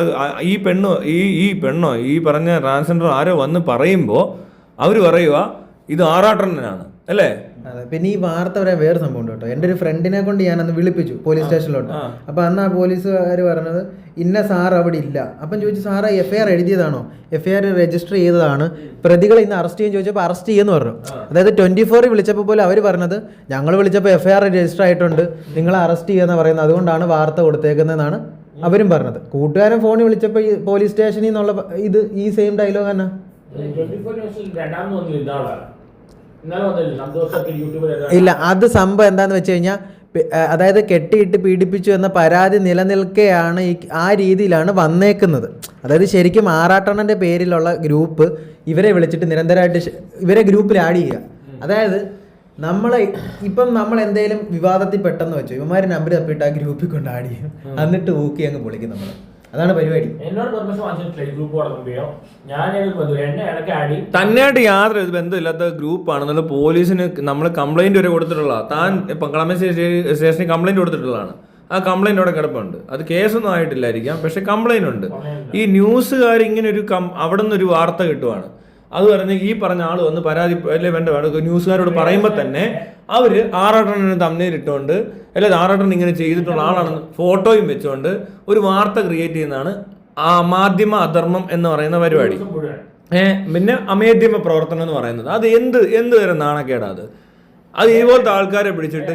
ഈ പെണ്ണോ ഈ പറഞ്ഞ ട്രാൻസ്ജെൻഡർ ആരോ വന്ന് പറയുമ്പോൾ അവർ പറയുക ഇത് ആറാട്ടണ്ണനാണ് അല്ലേ. അതെ. പിന്നെ ഈ വാർത്ത പറയാൻ വേറെ സംഭവം ഉണ്ട് കേട്ടോ. എൻ്റെ ഒരു ഫ്രണ്ടിനെ കൊണ്ട് ഞാൻ അന്ന് വിളിപ്പിച്ചു പോലീസ് സ്റ്റേഷനിലോട്ട്. അപ്പം അന്ന് ആ പോലീസുകാർ പറഞ്ഞത് ഇന്ന സാർ അവിടെ ഇല്ല. അപ്പം ചോദിച്ചു, സാറ് FIR എഴുതിയതാണോ? FIR രജിസ്റ്റർ ചെയ്തതാണ്, പ്രതികളെ ഇന്ന് അറസ്റ്റ് ചെയ്യാൻ ചോദിച്ചപ്പോൾ അറസ്റ്റ് ചെയ്യുമെന്ന് പറഞ്ഞു. അതായത് 24 വിളിച്ചപ്പോൾ പോലും അവർ പറഞ്ഞത് ഞങ്ങൾ വിളിച്ചപ്പോൾ FIR രജിസ്റ്റർ ആയിട്ടുണ്ട്, നിങ്ങളെ അറസ്റ്റ് ചെയ്യുമെന്ന് പറയുന്നത്, അതുകൊണ്ടാണ് വാർത്ത കൊടുത്തേക്കുന്നതെന്നാണ് അവരും പറഞ്ഞത്. കൂട്ടുകാരൻ ഫോണിൽ വിളിച്ചപ്പോൾ ഈ പോലീസ് സ്റ്റേഷനിൽ നിന്നുള്ള ഇത് ഈ സെയിം ഡയലോഗ് തന്നെ. ഇല്ല, അത് സംഭവം എന്താന്ന് വെച്ച് കഴിഞ്ഞാൽ, അതായത് കെട്ടിയിട്ട് പീഡിപ്പിച്ചു എന്ന പരാതി നിലനിൽക്കെയാണ് ആ രീതിയിലാണ് വന്നേക്കുന്നത്. അതായത് ശരിക്കും ആറാട്ടണ്ണന്റെ പേരിലുള്ള ഗ്രൂപ്പ് ഇവരെ വിളിച്ചിട്ട് നിരന്തരമായിട്ട് ഇവരെ ഗ്രൂപ്പിൽ ആഡ് ചെയ്യുക. അതായത് നമ്മൾ എന്തെങ്കിലും വിവാദത്തിൽ പെട്ടെന്ന് വെച്ചു, ഇവന്മാര് നമ്പർ തപ്പിയിട്ട് ആ ഗ്രൂപ്പിൽ കൊണ്ട് ആഡ് ചെയ്യും, എന്നിട്ട് ഊക്കി അങ്ങ് പൊളിക്കും നമ്മൾ. അതാണ് പരിപാടി. തന്നെയായിട്ട് യാതൊരു ബന്ധമില്ലാത്ത ഗ്രൂപ്പാണെന്നുള്ള പോലീസിന് നമ്മൾ കംപ്ലൈന്റ് വരെ കൊടുത്തിട്ടുള്ള, താൻ ഇപ്പം കളമശ്ശേരി സ്റ്റേഷനിൽ കംപ്ലൈന്റ് കൊടുത്തിട്ടുള്ളതാണ്. ആ കംപ്ലൈന്റ് അവിടെ കിടപ്പുണ്ട്. അത് കേസൊന്നും ആയിട്ടില്ലായിരിക്കാം, പക്ഷെ കംപ്ലൈന്റ് ഉണ്ട്. ഈ ന്യൂസുകാർ ഇങ്ങനെ ഒരു അവിടെ നിന്നൊരു വാർത്ത കിട്ടുവാണ്, അത് പറഞ്ഞ് ഈ പറഞ്ഞ ആൾ വന്ന് പരാതി അല്ലെ വേണ്ട ന്യൂസുകാരോട് പറയുമ്പോൾ തന്നെ അവര് ആറാട്ടണ്ണന് തമ്മിലിട്ടുകൊണ്ട് അല്ലെ ആറാട്ടണ്ണൻ ഇങ്ങനെ ചെയ്തിട്ടുള്ള ആളാണെന്ന് ഫോട്ടോയും വെച്ചുകൊണ്ട് ഒരു വാർത്ത ക്രിയേറ്റ് ചെയ്യുന്നതാണ് ആ മാധ്യമ അധർമ്മം എന്ന് പറയുന്ന പരിപാടി. പിന്നെ അമേധ്യമ പ്രവർത്തനം എന്ന് പറയുന്നത് അത് എന്ത് തരം നാണക്കേടാ അത്. അത് ഇതുപോലത്തെ ആൾക്കാരെ പിടിച്ചിട്ട്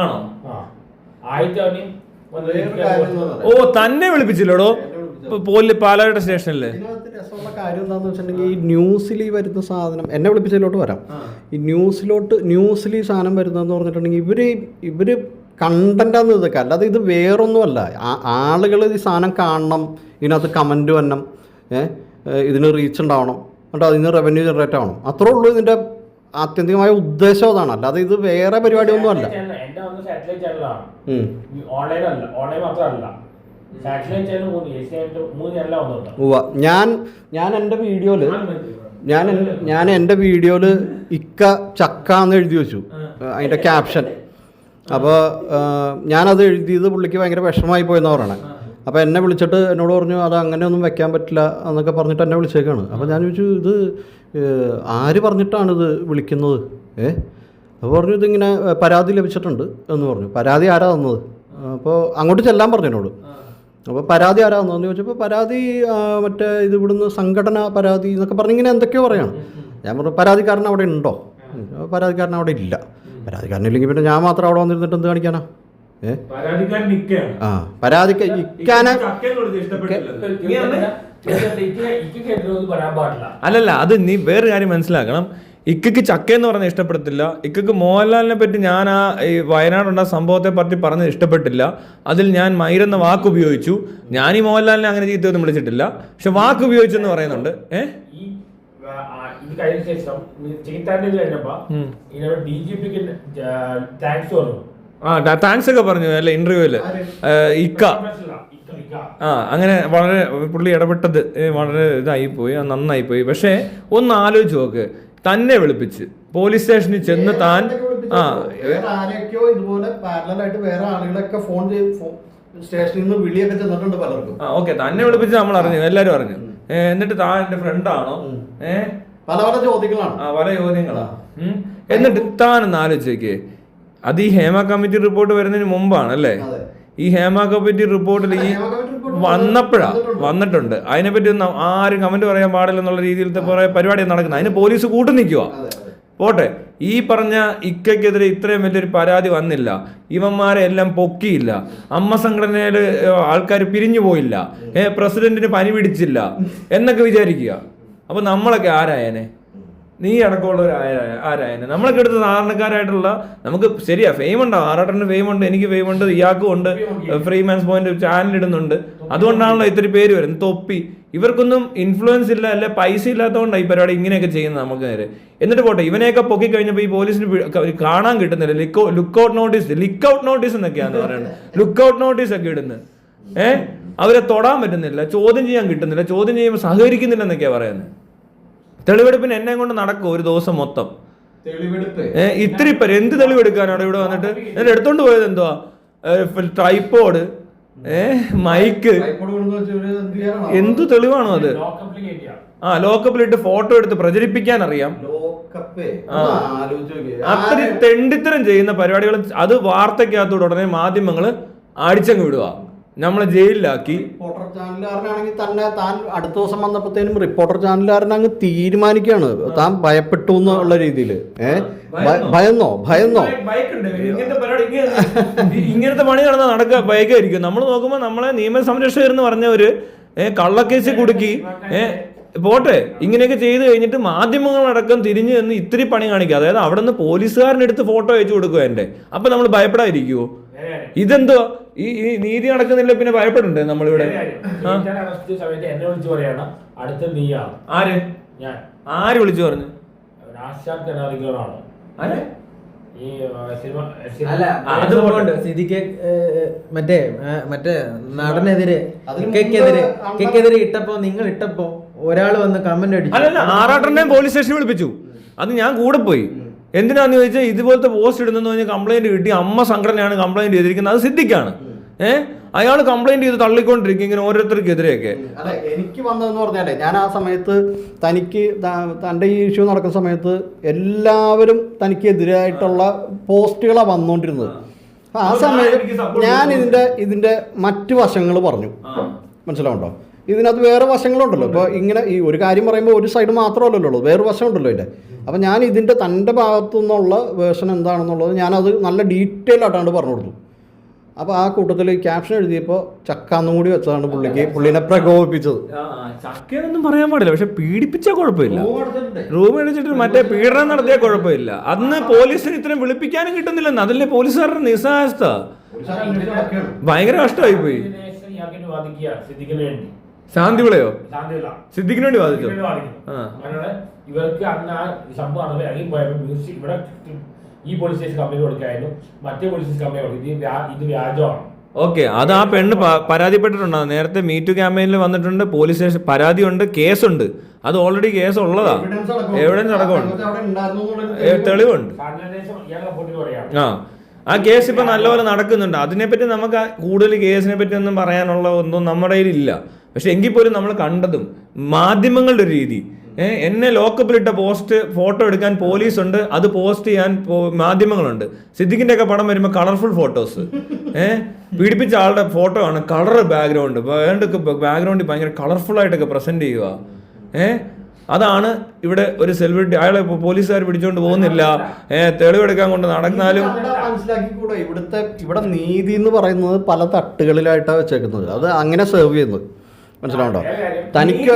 ആണോ തന്നെ വിളിപ്പിച്ചില്ലടോ പാലായുടെ സ്റ്റേഷനില്. രസമുള്ള കാര്യം എന്താണെന്ന് വെച്ചിട്ടുണ്ടെങ്കിൽ, ഈ ന്യൂസിൽ ഈ വരുന്ന സാധനം, എന്നെ വിളിപ്പിച്ചതിലോട്ട് വരാം. ഈ ന്യൂസിൽ ഈ സാധനം വരുന്നതെന്ന് പറഞ്ഞിട്ടുണ്ടെങ്കിൽ ഇവര് കണ്ടന്റാന്ന് ഇതൊക്കെ, അല്ലാതെ ഇത് വേറൊന്നുമല്ല. ആളുകൾ ഈ സാധനം കാണണം, ഇതിനകത്ത് കമൻറ്റ് വരണം, ഇതിന് റീച്ച് ഉണ്ടാവണം, എന്നിട്ട് അതിന് റവന്യൂ ജനറേറ്റ് ആവണം. അത്രേ ഉള്ളൂ ഇതിൻ്റെ ആത്യന്തികമായ ഉദ്ദേശം. അതാണ്, അല്ലാതെ ഇത് വേറെ പരിപാടിയൊന്നും അല്ല. ഞാൻ എൻ്റെ വീഡിയോയില് ഇക്ക ചക്ക എന്ന് എഴുതി വെച്ചു അതിൻ്റെ ക്യാപ്ഷൻ. അപ്പോൾ ഞാനത് എഴുതിയത് പുള്ളിക്ക് ഭയങ്കര വിഷമമായി പോയെന്ന് പറയണേ. അപ്പോൾ എന്നെ വിളിച്ചിട്ട് എന്നോട് പറഞ്ഞു അത് അങ്ങനെയൊന്നും വെക്കാൻ പറ്റില്ല എന്നൊക്കെ പറഞ്ഞിട്ട് എന്നെ വിളിച്ചേക്കാണ്. അപ്പോൾ ഞാൻ ചോദിച്ചു, ഇത് ആര് പറഞ്ഞിട്ടാണിത് വിളിക്കുന്നത്? അപ്പോൾ പറഞ്ഞു ഇതിങ്ങനെ പരാതി ലഭിച്ചിട്ടുണ്ട് എന്ന് പറഞ്ഞു. പരാതി ആരാ തന്നത്? അപ്പോൾ അങ്ങോട്ട് ചെല്ലാൻ പറഞ്ഞു എന്നോട്. അപ്പോൾ പരാതി ആരാ തന്നതെന്ന് ചോദിച്ചപ്പോൾ പരാതി മറ്റേ ഇത് ഇവിടുന്ന് സംഘടന പരാതി എന്നൊക്കെ പറഞ്ഞ് ഇങ്ങനെ എന്തൊക്കെയോ പറയാണ്. ഞാൻ പറഞ്ഞു പരാതിക്കാരൻ അവിടെ ഉണ്ടോ? പരാതിക്കാരൻ അവിടെ ഇല്ല. പരാതിക്കാരനില്ലെങ്കിൽ പിന്നെ ഞാൻ മാത്രം അവിടെ വന്നിരുന്നിട്ട് എന്ത് കാണിക്കാനാ? അല്ലല്ല, അത് നീ വേറെ കാര്യം മനസ്സിലാക്കണം. ഇക്കയ്ക്ക് ചക്ക എന്ന് പറഞ്ഞാൽ ഇഷ്ടപ്പെടത്തില്ല. ഇക്കയ്ക്ക് മോഹൻലാലിനെ പറ്റി ഞാൻ ഈ വയനാടുണ്ടായ സംഭവത്തെ പറ്റി പറഞ്ഞത് ഇഷ്ടപ്പെട്ടില്ല. അതിൽ ഞാൻ മൈരെന്ന വാക്ക് ഉപയോഗിച്ചു. ഞാൻ ഈ മോഹൻലാലിനെ അങ്ങനെ ചീത്തയൊന്നും വിളിച്ചിട്ടില്ല, പക്ഷെ വാക്ക് ഉപയോഗിച്ചെന്ന് പറയുന്നുണ്ട്. ഇത് കഴിഞ്ഞ ശേഷം ചീത്താൻ്റെ കഴിഞ്ഞപ്പോ ഇതിനോട് DGP-ക്ക് താങ്ക്സ് പറഞ്ഞു. താങ്ക്സ് ഒക്കെ പറഞ്ഞു അല്ലെ ഇന്റർവ്യൂവില്. ഇക്ക അങ്ങനെ വളരെ പുള്ളി ഇടപെട്ടത് വളരെ ഇതായിപ്പോയി, നന്നായിപ്പോയി. പക്ഷേ ഒന്ന് ആലോചിച്ച് നോക്ക്, തന്നെ വിളിപ്പിച്ച് പോലീസ് സ്റ്റേഷനിൽ ചെന്ന് താൻ ആരൊക്കെയോ ഇതുപോലെ പാരലായിട്ട് വേറെ ആളുകളൊക്കെ ഫോൺ ചെയ്ത് സ്റ്റേഷനിൽ നിന്ന് വിളിയൊക്കെ ചെന്നിട്ടുണ്ട് പലർക്കും. ഓക്കെ, തന്നെ വിളിപ്പിച്ച് നമ്മൾ അറിഞ്ഞു, എല്ലാരും അറിഞ്ഞു. എന്നിട്ട് താൻ എന്റെ ഫ്രണ്ടാണോ പല പല ചോദ്യങ്ങളാണ്, പല ചോദ്യങ്ങളാ. എന്നിട്ട് താനൊന്ന് ആലോചിച്ചേക്ക്, അത് ഈ ഹേമ കമ്മിറ്റി റിപ്പോർട്ട് വരുന്നതിന് മുമ്പാണ് അല്ലേ? ഈ ഹേമ കമ്മിറ്റി റിപ്പോർട്ടിൽ ഈ വന്നിട്ടുണ്ട്. അതിനെപ്പറ്റി ഒന്നും ആരും കമന്റ് പറയാൻ പാടില്ല എന്നുള്ള രീതിയിലത്തെ പരിപാടിയാണ് നടക്കുന്നത്. അതിന് പോലീസ് കൂട്ടു നിൽക്കുക. പോട്ടെ, ഈ പറഞ്ഞ ഇക്കെതിരെ ഇത്രയും വലിയൊരു പരാതി വന്നില്ല, ഇവന്മാരെ എല്ലാം പൊക്കിയില്ല, അമ്മ സംഘടനയിൽ ആൾക്കാർ പിരിഞ്ഞു പോയില്ല, പ്രസിഡന്റിന് പനി പിടിച്ചില്ല എന്നൊക്കെ വിചാരിക്കുക. അപ്പൊ നമ്മളൊക്കെ ആരായനെ? നീ അടക്കമുള്ളവർ ആരായനെ? നമ്മളൊക്കെ എടുത്ത് സാധാരണക്കാരായിട്ടുള്ള, നമുക്ക് ശരിയാ ഫെയിം ഉണ്ടാവും, ആറാട്ടന് ഫെയിം ഉണ്ട്, എനിക്ക് ഫെയിം ഉണ്ട്, ഇയാൾക്കും ഉണ്ട്, ഫ്രീ മാൻസ് പോയിന്റ് ചാനൽ ഇടുന്നുണ്ട്, അതുകൊണ്ടാണല്ലോ ഇത്തിരി പേര് വരുന്നത്. തൊപ്പി ഇവർക്കൊന്നും ഇൻഫ്ലുവൻസ് ഇല്ല, അല്ലെ പൈസ ഇല്ലാത്തതുകൊണ്ടാണ് ഈ പരിപാടി ഇങ്ങനെയൊക്കെ ചെയ്യുന്നത് നമുക്ക് നേരെ. എന്നിട്ട് പോട്ടെ, ഇവനെയൊക്കെ പൊക്കി കഴിഞ്ഞപ്പോൾ ഈ പോലീസിന് കാണാൻ കിട്ടുന്നില്ല. ലുക്കൗട്ട് നോട്ടീസ് എന്നൊക്കെയാന്ന് പറയുന്നത്. ലുക്കൗട്ട് നോട്ടീസ് ഒക്കെ ഇടുന്നത്. അവരെ തൊടാൻ പറ്റുന്നില്ല, ചോദ്യം ചെയ്യാൻ കിട്ടുന്നില്ല, ചോദ്യം ചെയ്യുമ്പോൾ സഹകരിക്കുന്നില്ല എന്നൊക്കെയാ പറയുന്നത്. തെളിവെടുപ്പിന് എന്നെ കൊണ്ട് നടക്കും ഒരു ദിവസം മൊത്തം. ഇത്തിരി പേര് എന്ത് തെളിവെടുക്കാനാണ് ഇവിടെ വന്നിട്ട്? എന്നിട്ട് എടുത്തോണ്ട് പോയത് എന്തുവാ? ട്രൈപോഡ്, മൈക്ക്, എന്തു തെളിവാണോ അത്? ലോക്കപ്പിലിട്ട് ഫോട്ടോ എടുത്ത് പ്രചരിപ്പിക്കാൻ അറിയാം. അത്രയും തെണ്ടിത്തരം ചെയ്യുന്ന പരിപാടികൾ അത് വാർത്തക്കകത്തോട് ഉടനെ മാധ്യമങ്ങള് അടിച്ചങ്ങ് വിടുക, നമ്മളെ ജയിലിലാക്കി. റിപ്പോർട്ടർ ചാനലുകാരനാണെങ്കിൽ തന്നെ താൻ അടുത്ത ദിവസം വന്നപ്പോഴത്തേനും റിപ്പോർട്ടർ ചാനലുകാരൻ അങ്ങ് തീരുമാനിക്കുകയാണ് താൻ ഭയപ്പെട്ടു എന്നുള്ള രീതിയിൽ. ഭയന്നോ ഇങ്ങനത്തെ പണി നടന്നാൽ നടക്കുക ഭയക്കായിരിക്കും. നമ്മൾ നോക്കുമ്പോൾ നമ്മളെ നിയമസംരക്ഷകർ എന്ന് പറഞ്ഞവര് കള്ളക്കേസ് കുടുക്കി പോട്ടെ, ഇങ്ങനെയൊക്കെ ചെയ്ത് കഴിഞ്ഞിട്ട് മാധ്യമങ്ങളടക്കം തിരിഞ്ഞു നിന്ന് ഇത്തിരി പണി കാണിക്കുക. അതായത് അവിടെ നിന്ന് പോലീസുകാരനെടുത്ത് ഫോട്ടോ അയച്ചു കൊടുക്കുക എൻ്റെ. അപ്പൊ നമ്മൾ ഭയപ്പെടാതിരിക്കുവോ? ഇതെന്തോ ഈ നീതി നടക്കുന്നില്ല, പിന്നെ ഭയപ്പെടണ്ടേ നമ്മളിവിടെ? ആര് വിളിച്ചു പറഞ്ഞു? മറ്റേ നടനെതിരെ ഇട്ടപ്പോ നിങ്ങൾ ഇട്ടപ്പോ ഒരാൾ വന്ന് കമന്റ് അടിച്ചു. അല്ലല്ല, ആറാട്ടനെ പോലീസ് സ്റ്റേഷനിൽ വിളിപ്പിച്ചു. അത് ഞാൻ കൂടെ പോയി. എന്തിനാന്ന് ചോദിച്ചാൽ ഇതുപോലത്തെ പോസ്റ്റ് ഇടുന്നെന്ന് പറഞ്ഞാൽ കംപ്ലൈന്റ് കിട്ടി, അമ്മ സംഘടനയാണ് കംപ്ലൈന്റ് ചെയ്തിരിക്കുന്നത്, അത് സിദ്ദിഖാണ്. അയാൾ കംപ്ലൈന്റ് ചെയ്ത് തള്ളിക്കൊണ്ടിരിക്കും ഇങ്ങനെ ഓരോരുത്തർക്കെതിരെയൊക്കെ. അതെ, എനിക്ക് വന്നതെന്ന് പറഞ്ഞാലേ, ഞാൻ ആ സമയത്ത് തൻ്റെ ഈ ഇഷ്യൂ നടക്കുന്ന സമയത്ത് എല്ലാവരും തനിക്കെതിരായിട്ടുള്ള പോസ്റ്റുകളാണ് വന്നുകൊണ്ടിരുന്നത്. ആ സമയത്ത് ഞാൻ ഇതിന്റെ മറ്റു വശങ്ങൾ പറഞ്ഞു. മനസ്സിലാവുണ്ടോ? ഇതിനകത്ത് വേറെ വശങ്ങളുണ്ടല്ലോ. ഇപ്പോൾ ഇങ്ങനെ ഈ ഒരു കാര്യം പറയുമ്പോൾ ഒരു സൈഡ് മാത്രമല്ലല്ലോ, വേറെ വശമുണ്ടല്ലോ ഇതിൻ്റെ. അപ്പം ഞാൻ ഇതിൻ്റെ തൻ്റെ ഭാഗത്തു നിന്നുള്ള വേർഷൻ എന്താണെന്നുള്ളത് ഞാനത് നല്ല ഡീറ്റെയിൽ ആയിട്ടാണ് പറഞ്ഞു കൊടുത്തു. അപ്പോൾ ആ കൂട്ടത്തിൽ ക്യാപ്ഷൻ എഴുതിയപ്പോൾ ചക്കാന്നും കൂടി വെച്ചതാണ് പുള്ളിനെ പ്രകോപിപ്പിച്ചത്. ചക്കയൊന്നും പറയാൻ പാടില്ല, പക്ഷെ പീഡിപ്പിച്ചാൽ കുഴപ്പമില്ല. റൂം അടിച്ചിട്ട് മറ്റേ പീഡനം നടത്തിയാൽ കുഴപ്പമില്ല. അന്ന് പോലീസിന് ഇത്രയും വിളിപ്പിക്കാനും കിട്ടുന്നില്ലെന്ന്. അതല്ലേ പോലീസുകാരുടെ നിസ്സഹായത. ഭയങ്കര കഷ്ടമായി പോയി. ശാന്തി വിളയോ സിദ്ദിഖിന് വേണ്ടി വാദിച്ചോ? ഇവർക്ക് അന്ന് ആ സംഭവം ഇറങ്ങിപ്പോയപ്പോൾ മ്യൂസിക് ഇവിടെ ഈ പോലീസ് സ്റ്റേഷൻ കമ്പനി കൊടുക്കായിരുന്നു, മറ്റേ പോലീസ് സ്റ്റേഷൻ കമ്പനി കൊടുക്കും. ഇത് വ്യാജമാണ്. ഓക്കെ, അത് ആ പെണ്ണ് പരാതിപ്പെട്ടിട്ടുണ്ടോ? നേരത്തെ മീറ്റു ക്യാമ്പയിനിൽ വന്നിട്ടുണ്ട്, പോലീസ് സ്റ്റേഷൻ പരാതിയുണ്ട്, കേസുണ്ട്. അത് ഓൾറെഡി കേസ് ഉള്ളതാ, എവിഡൻസ് അടക്കമുണ്ട്, തെളിവുണ്ട്. ആ കേസ് ഇപ്പൊ നല്ലപോലെ നടക്കുന്നുണ്ട്. അതിനെപ്പറ്റി നമുക്ക് കൂടുതൽ കേസിനെ പറ്റി ഒന്നും പറയാനുള്ള ഒന്നും നമ്മുടെ കയ്യിലില്ല. പക്ഷെ എങ്കിൽ പോലും നമ്മൾ കണ്ടതും മാധ്യമങ്ങളുടെ ഒരു രീതി, എന്നെ ലോക്കപ്പിലിട്ട പോസ്റ്റ് ഫോട്ടോ എടുക്കാൻ പോലീസുണ്ട്, അത് പോസ്റ്റ് ചെയ്യാൻ മാധ്യമങ്ങളുണ്ട്. സിദ്ദിഖിന്റെ ഒക്കെ പടം വരുമ്പോൾ കളർഫുൾ ഫോട്ടോസ്, പീഡിപ്പിച്ച ആളുടെ ഫോട്ടോ ആണ്, കളർ ബാക്ക്ഗ്രൗണ്ട്, ബാക്ക്ഗ്രൗണ്ടിൽ ഭയങ്കര കളർഫുൾ ആയിട്ടൊക്കെ പ്രസന്റ് ചെയ്യുക. അതാണ് ഇവിടെ ഒരു സെലിബ്രിറ്റി. അയാളെ പോലീസുകാർ പിടിച്ചോണ്ട് പോകുന്നില്ല, തെളിവെടുക്കാൻ കൊണ്ട് നടന്നാലും. മനസ്സിലാക്കിക്കൂടെ, ഇവിടെ നീതി എന്ന് പറയുന്നത് പല തട്ടുകളിലായിട്ടാണ് വെച്ചേക്കുന്നത്. അത് അങ്ങനെ സെർവ് ചെയ്യുന്നത് മനസ്സിലാവുണ്ടോ? തനിക്ക്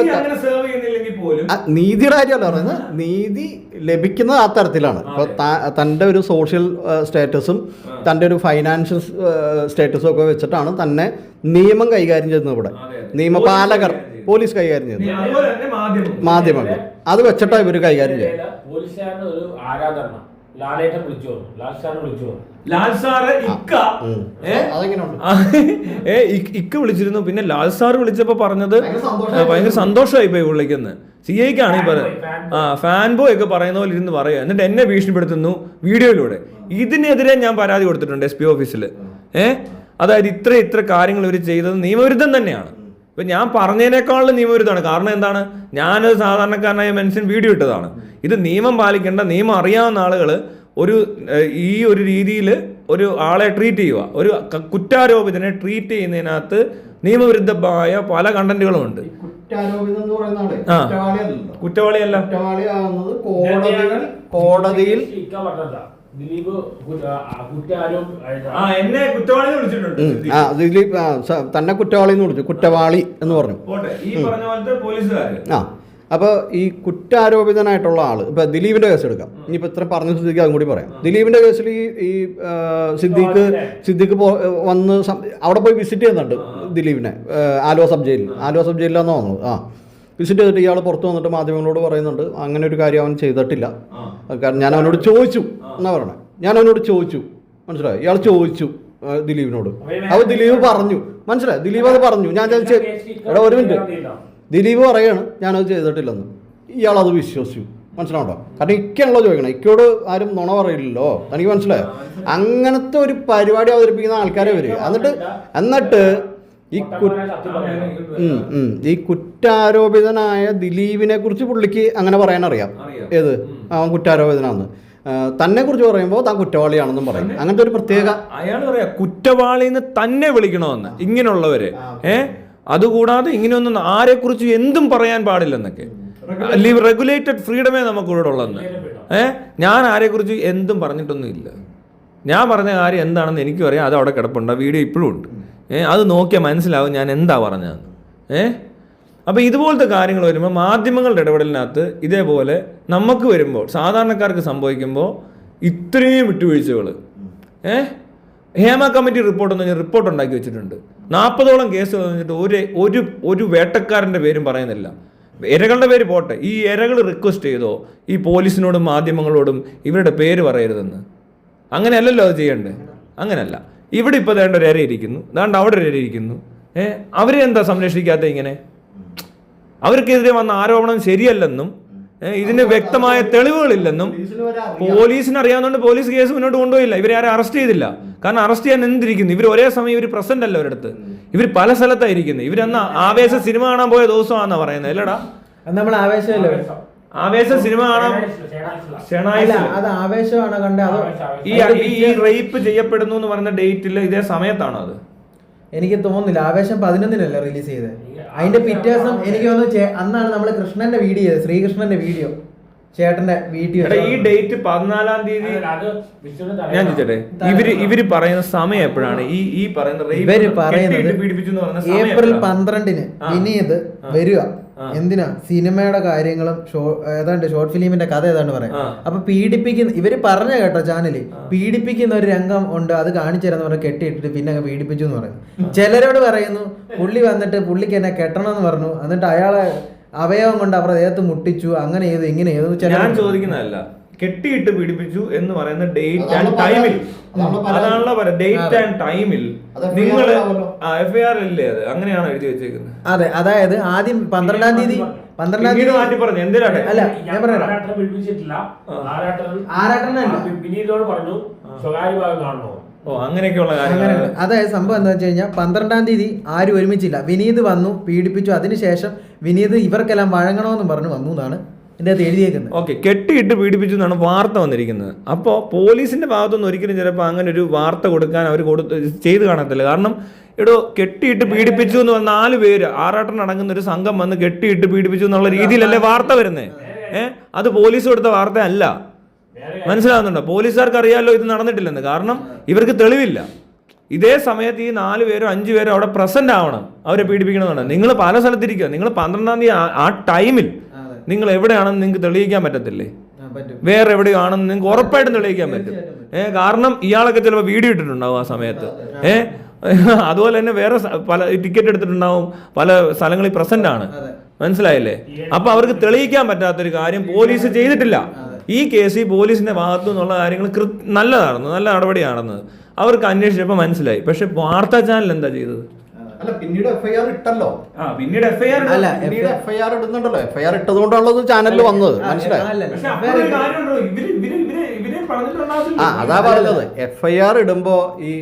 നീതിയുടെ കാര്യമല്ല പറയുന്നത്, നീതി ലഭിക്കുന്നത് ആ തരത്തിലാണ്. ഇപ്പൊ തൻ്റെ ഒരു സോഷ്യൽ സ്റ്റേറ്റസും തൻ്റെ ഒരു ഫൈനാൻഷ്യൽ സ്റ്റേറ്റസും ഒക്കെ വെച്ചിട്ടാണ് തന്നെ നിയമം കൈകാര്യം ചെയ്യുന്നത്. ഇവിടെ നിയമപാലകർ പോലീസ് കൈകാര്യം ചെയ്യുന്നത്, അതുപോലെ തന്നെ മാധ്യമങ്ങൾ. അത് വെച്ചിട്ടാണ് ഇവർ കൈകാര്യം ചെയ്യുന്നത്. പോലീസുകാരന് ഒരു ആരാധന, ലാലേട്ടൻ വിളിച്ചു വന്നു, ലാൽ സാറിനെ വിളിച്ചു വന്നു. ലാൽ സാറ് ഇക്ക വിളിച്ചിരുന്നു. പിന്നെ ലാൽ സാർ വിളിച്ചപ്പോ പറഞ്ഞത് ഭയങ്കര സന്തോഷമായി പോയി പുള്ളിക്കെന്ന്. CIക്കാണ് ഈ പറയുന്നത്. ഫാൻ ബോയ് ഒക്കെ പറയുന്ന പോലെ ഇരുന്ന് പറയുക, എന്നിട്ട് എന്നെ ഭീഷണിപ്പെടുത്തുന്നു വീഡിയോയിലൂടെ. ഇതിനെതിരെ ഞാൻ പരാതി കൊടുത്തിട്ടുണ്ട് SP ഓഫീസിൽ. അതായത് ഇത്ര കാര്യങ്ങൾ ഇവർ ചെയ്തത് നിയമവിരുദ്ധം തന്നെയാണ്. ഇപ്പൊ ഞാൻ പറഞ്ഞതിനേക്കാളും നിയമവിരുദ്ധമാണ്. കാരണം എന്താണ്, ഞാനൊരു സാധാരണക്കാരനായ മനുഷ്യൻ വീഡിയോ ഇട്ടതാണ്. ഇത് നിയമം പാലിക്കേണ്ട, നിയമം അറിയാവുന്ന ആളുകൾ ഈ ഒരു രീതിയിൽ ഒരു ആളെ ട്രീറ്റ് ചെയ്യുക, ഒരു കുറ്റാരോപിതനെ ട്രീറ്റ് ചെയ്യുന്നതിനകത്ത് നിയമവിരുദ്ധമായ പല കണ്ടന്റുകളും ഉണ്ട്. കുറ്റവാളിയല്ല, കോടതിയിൽ എന്നെ കുറ്റവാളി വിളിച്ചിട്ടുണ്ട്. ദിലീപ് തന്നെ കുറ്റവാളി എന്ന് വിളിച്ചു, കുറ്റവാളി എന്ന് പറഞ്ഞു. ഈ പറഞ്ഞ പോലത്തെ പോലീസുകാർ. അപ്പോൾ ഈ കുറ്റാരോപിതനായിട്ടുള്ള ആൾ, ഇപ്പോൾ ദിലീപിൻ്റെ കേസ് എടുക്കാം. ഇനിയിപ്പോൾ ഇത്ര പറഞ്ഞ സ്ഥിതിക്ക് അതും കൂടി പറയാം. ദിലീപിൻ്റെ കേസിൽ ഈ സിദ്ദീഖ് വന്ന് അവിടെ പോയി വിസിറ്റ് ചെയ്യുന്നുണ്ട് ദിലീപിനെ, ആലുവ സബ് ജയിലിലാണെന്ന് തോന്നുന്നു. വിസിറ്റ് ചെയ്തിട്ട് ഇയാൾ പുറത്ത് വന്നിട്ട് മാധ്യമങ്ങളോട് പറയുന്നുണ്ട് അങ്ങനെ ഒരു കാര്യം അവൻ ചെയ്തിട്ടില്ല. കാരണം ഞാൻ അവനോട് ചോദിച്ചു എന്നാ പറയണേ, ഞാൻ അവനോട് ചോദിച്ചു, മനസ്സിലായി, ഇയാൾ ചോദിച്ചു ദിലീപിനോട്. അപ്പോൾ ദിലീപ് പറഞ്ഞു, മനസ്സിലായി, ദിലീപ് അത് പറഞ്ഞു. ഞാൻ എടാ ഒരു മിനിറ്റ്, ദിലീപ് പറയാണ് ഞാനത് ചെയ്തിട്ടില്ലെന്ന്. ഇയാളത് വിശ്വസിച്ചു, മനസ്സിലാവണ്ടോ? കാരണം ഇക്കാണല്ലോ ചോദിക്കണം, ഇക്കോട് ആരും നുണ പറയില്ലല്ലോ, തനിക്ക് മനസ്സിലായോ? അങ്ങനത്തെ ഒരു പരിപാടി അവതരിപ്പിക്കുന്ന ആൾക്കാരെ വരിക. എന്നിട്ട് ഈ കുറ്റാരോപിതനായ ദിലീപിനെ കുറിച്ച് പുള്ളിക്ക് അങ്ങനെ പറയാനറിയാം. ഏത് അവൻ കുറ്റാരോപിതനാണെന്ന്. തന്നെ കുറിച്ച് പറയുമ്പോൾ താൻ കുറ്റവാളിയാണെന്നും പറയും. അങ്ങനത്തെ ഒരു പ്രത്യേക അയാൾ പറയാ കുറ്റവാളിന്ന് തന്നെ വിളിക്കണമെന്ന് ഇങ്ങനെയുള്ളവര്. അതുകൂടാതെ ഇങ്ങനെയൊന്നും ആരെക്കുറിച്ച് എന്തും പറയാൻ പാടില്ലെന്നൊക്കെ. റെഗുലേറ്റഡ് ഫ്രീഡമേ നമുക്ക് ഇവിടെ ഉള്ളതെന്ന്. ഞാൻ ആരെക്കുറിച്ച് എന്തും പറഞ്ഞിട്ടൊന്നും ഇല്ല. ഞാൻ പറഞ്ഞ കാര്യം എന്താണെന്ന് എനിക്കും അറിയാം. അത് അവിടെ കിടപ്പുണ്ട്, വീഡിയോ ഇപ്പോഴും ഉണ്ട്. അത് നോക്കിയാൽ മനസ്സിലാവും ഞാൻ എന്താ പറഞ്ഞതെന്ന്. അപ്പോൾ ഇതുപോലത്തെ കാര്യങ്ങൾ വരുമ്പോൾ മാധ്യമങ്ങളുടെ ഇടപെടലിനകത്ത് ഇതേപോലെ നമുക്ക് വരുമ്പോൾ, സാധാരണക്കാർക്ക് സംഭവിക്കുമ്പോൾ ഇത്രയും വിട്ടുവീഴ്ചകൾ. ഹേമ കമ്മിറ്റി റിപ്പോർട്ടെന്ന് പറഞ്ഞാൽ റിപ്പോർട്ട് ഉണ്ടാക്കി വെച്ചിട്ടുണ്ട്. 40ഓളം കേസുകൾ വന്നിട്ട് ഒരു വേട്ടക്കാരൻ്റെ പേരും പറയുന്നില്ല. ഇരകളുടെ പേര് പോട്ടെ, ഈ ഇരകൾ റിക്വസ്റ്റ് ചെയ്തോ ഈ പോലീസിനോടും മാധ്യമങ്ങളോടും ഇവരുടെ പേര് പറയരുതെന്ന്? അങ്ങനെയല്ലല്ലോ അത് ചെയ്യണ്ടേ. അങ്ങനെയല്ല. ഇവിടെ ഇപ്പോൾ വേണ്ട ഒരു ഇര ഇരിക്കുന്നു, ദാണ്ട് അവിടെ ഒരു ഇര ഇരിക്കുന്നു. അവരെ എന്താ സംരക്ഷിക്കാത്ത? ഇങ്ങനെ അവർക്കെതിരെ വന്ന ആരോപണം ശരിയല്ലെന്നും ഇതിന് വ്യക്തമായ തെളിവുകളില്ലെന്നും പോലീസിന് അറിയാവുന്നതുകൊണ്ട് പോലീസ് കേസ് മുന്നോട്ട് കൊണ്ടുപോയില്ല. ഇവരെ ആരും അറസ്റ്റ് ചെയ്തില്ല. കാരണം അറസ്റ്റ് ചെയ്യാൻ എന്തിരിക്കുന്നു? ഇവർ ഒരേ സമയം ഇവർ പ്രസന്റ് അല്ല ഒരിടത്ത്, ഇവർ പല സ്ഥലത്തായിരിക്കുന്നത്. ഇവരെന്നാ ആവേശ സിനിമ കാണാൻ പോയ ദിവസമാണെന്നാ പറയുന്നത്, അല്ലടാ? നമ്മൾ ആവേശമല്ലേ, ആവേശ സിനിമ കാണാൻ അത് ആവേശമാണ് കണ്ടത്. ഈ റേപ്പ് ചെയ്യപ്പെടുന്നു എന്ന് പറഞ്ഞ ഡേറ്റിൽ ഇതേ സമയത്താണോ അത്? എനിക്ക് തോന്നുന്നില്ല. ആവേശം 11-നല്ലേ റിലീസ് ചെയ്തത്. അതിന്റെ പിറ്റേ ദിവസം എനിക്ക് തോന്നുന്നു അന്നാണ് നമ്മൾ കൃഷ്ണന്റെ വീഡിയോ ചെയ്തത്, ശ്രീകൃഷ്ണന്റെ വീഡിയോ, ചേട്ടന്റെ വീഡിയോ. ഈ ഡേറ്റ് 14-ാം തീയതി. ഞാൻ ചോദിച്ചട്ടെ, ഇവര് പറയുന്ന സമയം എപ്പോഴാണ്? ഈ പറയുന്നത് ഏപ്രിൽ 12-ന് വിനീത് വരിക. എന്തിനാ? സിനിമയുടെ കാര്യങ്ങളും ഏതാണ്ട് ഷോർട്ട് ഫിലിമിന്റെ കഥ ഏതാണ്ട് പറയാം. അപ്പൊ പീഡിപ്പിക്കുന്ന ഇവര് പറഞ്ഞ കേട്ടോ ചാനല്, പീഡിപ്പിക്കുന്ന ഒരു രംഗം ഉണ്ട്, അത് കാണിച്ചു തരാന്ന് പറഞ്ഞാൽ കെട്ടിയിട്ടിട്ട് പിന്നെ അങ്ങ് പീഡിപ്പിച്ചു എന്ന് പറയുന്നു. ചിലരോട് പറയുന്നു പുള്ളി വന്നിട്ട് പുള്ളിക്ക് എന്നെ കെട്ടണം എന്ന് പറഞ്ഞു, എന്നിട്ട് അയാളെ അവയവം കൊണ്ട് അവരുടെ ദേഹത്ത് മുട്ടിച്ചു, അങ്ങനെ ചെയ്തു ഇങ്ങനെ ചെയ്തു. ഞാൻ ചോദിക്കുന്നതല്ല, കെട്ടിയിട്ട് പീഡിപ്പിച്ചു എന്ന് പറയുന്ന ഡേറ്റ് ആൻഡ് ടൈമിൽ, അതാണല്ലോ പറയുന്നത്. ഡേറ്റ് ആൻഡ് ടൈമിൽ നിങ്ങൾ FIR ഇല്ലേ? അത് അങ്ങനെയാണോ എഴുതി വെച്ചേക്കുന്നത്? അതെ, അതായത് ആദ്യം 12-ാം തീയതി മാറ്റി പറഞ്ഞു. എന്തിനാണ്? അല്ല ഞാൻ പറയാം, വിനീതോട് പറഞ്ഞു സ്വകാര്യ ഭാഗം കാണണോ. അങ്ങനെയൊക്കെയുള്ള കാര്യങ്ങൾ. അതായത് സംഭവം എന്താ വെച്ച് കഴിഞ്ഞാൽ 12-ാം തീയതി ആരും ഒരുമിച്ചില്ല. വിനീത് വന്നു, പീഡിപ്പിച്ചു. അതിനുശേഷം വിനീത് ഇവർക്കെല്ലാം വഴങ്ങണമെന്ന് പറഞ്ഞു വന്നു എന്നാണ് ഇതിൻ്റെ അകത്ത് എഴുതിയേക്കുന്നത്. ഓക്കെ, കെട്ടിയിട്ട് പീഡിപ്പിച്ചു എന്നാണ് വാർത്ത വന്നിരിക്കുന്നത്. അപ്പോൾ പോലീസിന്റെ ഭാഗത്തുനിന്ന് ഒരിക്കലും ചിലപ്പോൾ അങ്ങനെ ഒരു വാർത്ത കൊടുക്കാൻ അവർ ചെയ്ത് കാണത്തില്ല. കാരണം കെട്ടിയിട്ട് പീഡിപ്പിച്ചു എന്ന് പറഞ്ഞ 4 പേര് ആറാട്ടൻ അടങ്ങുന്ന ഒരു സംഘം വന്ന് കെട്ടിയിട്ട് പീഡിപ്പിച്ചു എന്നുള്ള രീതിയിലല്ലേ വാർത്ത വരുന്നത്. അത് പോലീസ് കൊടുത്ത വാർത്ത അല്ല. മനസ്സിലാവുന്നുണ്ടോ? പോലീസുകാർക്ക് അറിയാമല്ലോ ഇത് നടന്നിട്ടില്ലെന്ന്. കാരണം ഇവർക്ക് തെളിവില്ല. ഇതേ സമയത്ത് ഈ 4 പേരോ 5 പേരോ അവിടെ പ്രസന്റ് ആവണം അവരെ പീഡിപ്പിക്കണമെന്നാണ്. നിങ്ങൾ പല സ്ഥലത്തിരിക്കുക. നിങ്ങൾ 12-ാം തീയതി ആ ടൈമിൽ നിങ്ങൾ എവിടെയാണെന്ന് നിങ്ങൾക്ക് തെളിയിക്കാൻ പറ്റത്തില്ലേ? വേറെ എവിടെയാണെന്ന് നിങ്ങൾക്ക് ഉറപ്പായിട്ടും തെളിയിക്കാൻ പറ്റും. കാരണം ഇയാളൊക്കെ ചിലപ്പോൾ വീഡിയോ ഇട്ടിട്ടുണ്ടാവും ആ സമയത്ത്. അതുപോലെ തന്നെ വേറെ പല ടിക്കറ്റ് എടുത്തിട്ടുണ്ടാവും, പല സ്ഥലങ്ങളിൽ പ്രസന്റ് ആണ്. മനസ്സിലായില്ലേ? അപ്പൊ അവർക്ക് തെളിയിക്കാൻ പറ്റാത്തൊരു കാര്യം പോലീസ് ചെയ്തിട്ടില്ല. ഈ കേസിൽ പോലീസിന്റെ ഭാഗത്തു നിന്നുള്ള കാര്യങ്ങൾ നല്ലതാണെന്ന്, നല്ല നടപടിയാണെന്ന് അവർക്ക് അന്വേഷിച്ചപ്പോൾ മനസ്സിലായി. പക്ഷെ വാർത്താ ചാനൽ എന്താ ചെയ്തത്? അല്ല, പിന്നീട് FIR ഇട്ടല്ലോ. പിന്നീട് FIR FIR ഇടുന്നുണ്ടല്ലോ. FIR ഇട്ടതുകൊണ്ടാണല്ലോ ചാനലിൽ വന്നത്. മനസ്സിലായി? അതാ പറഞ്ഞത്. FIR ഇടുമ്പോ ഈ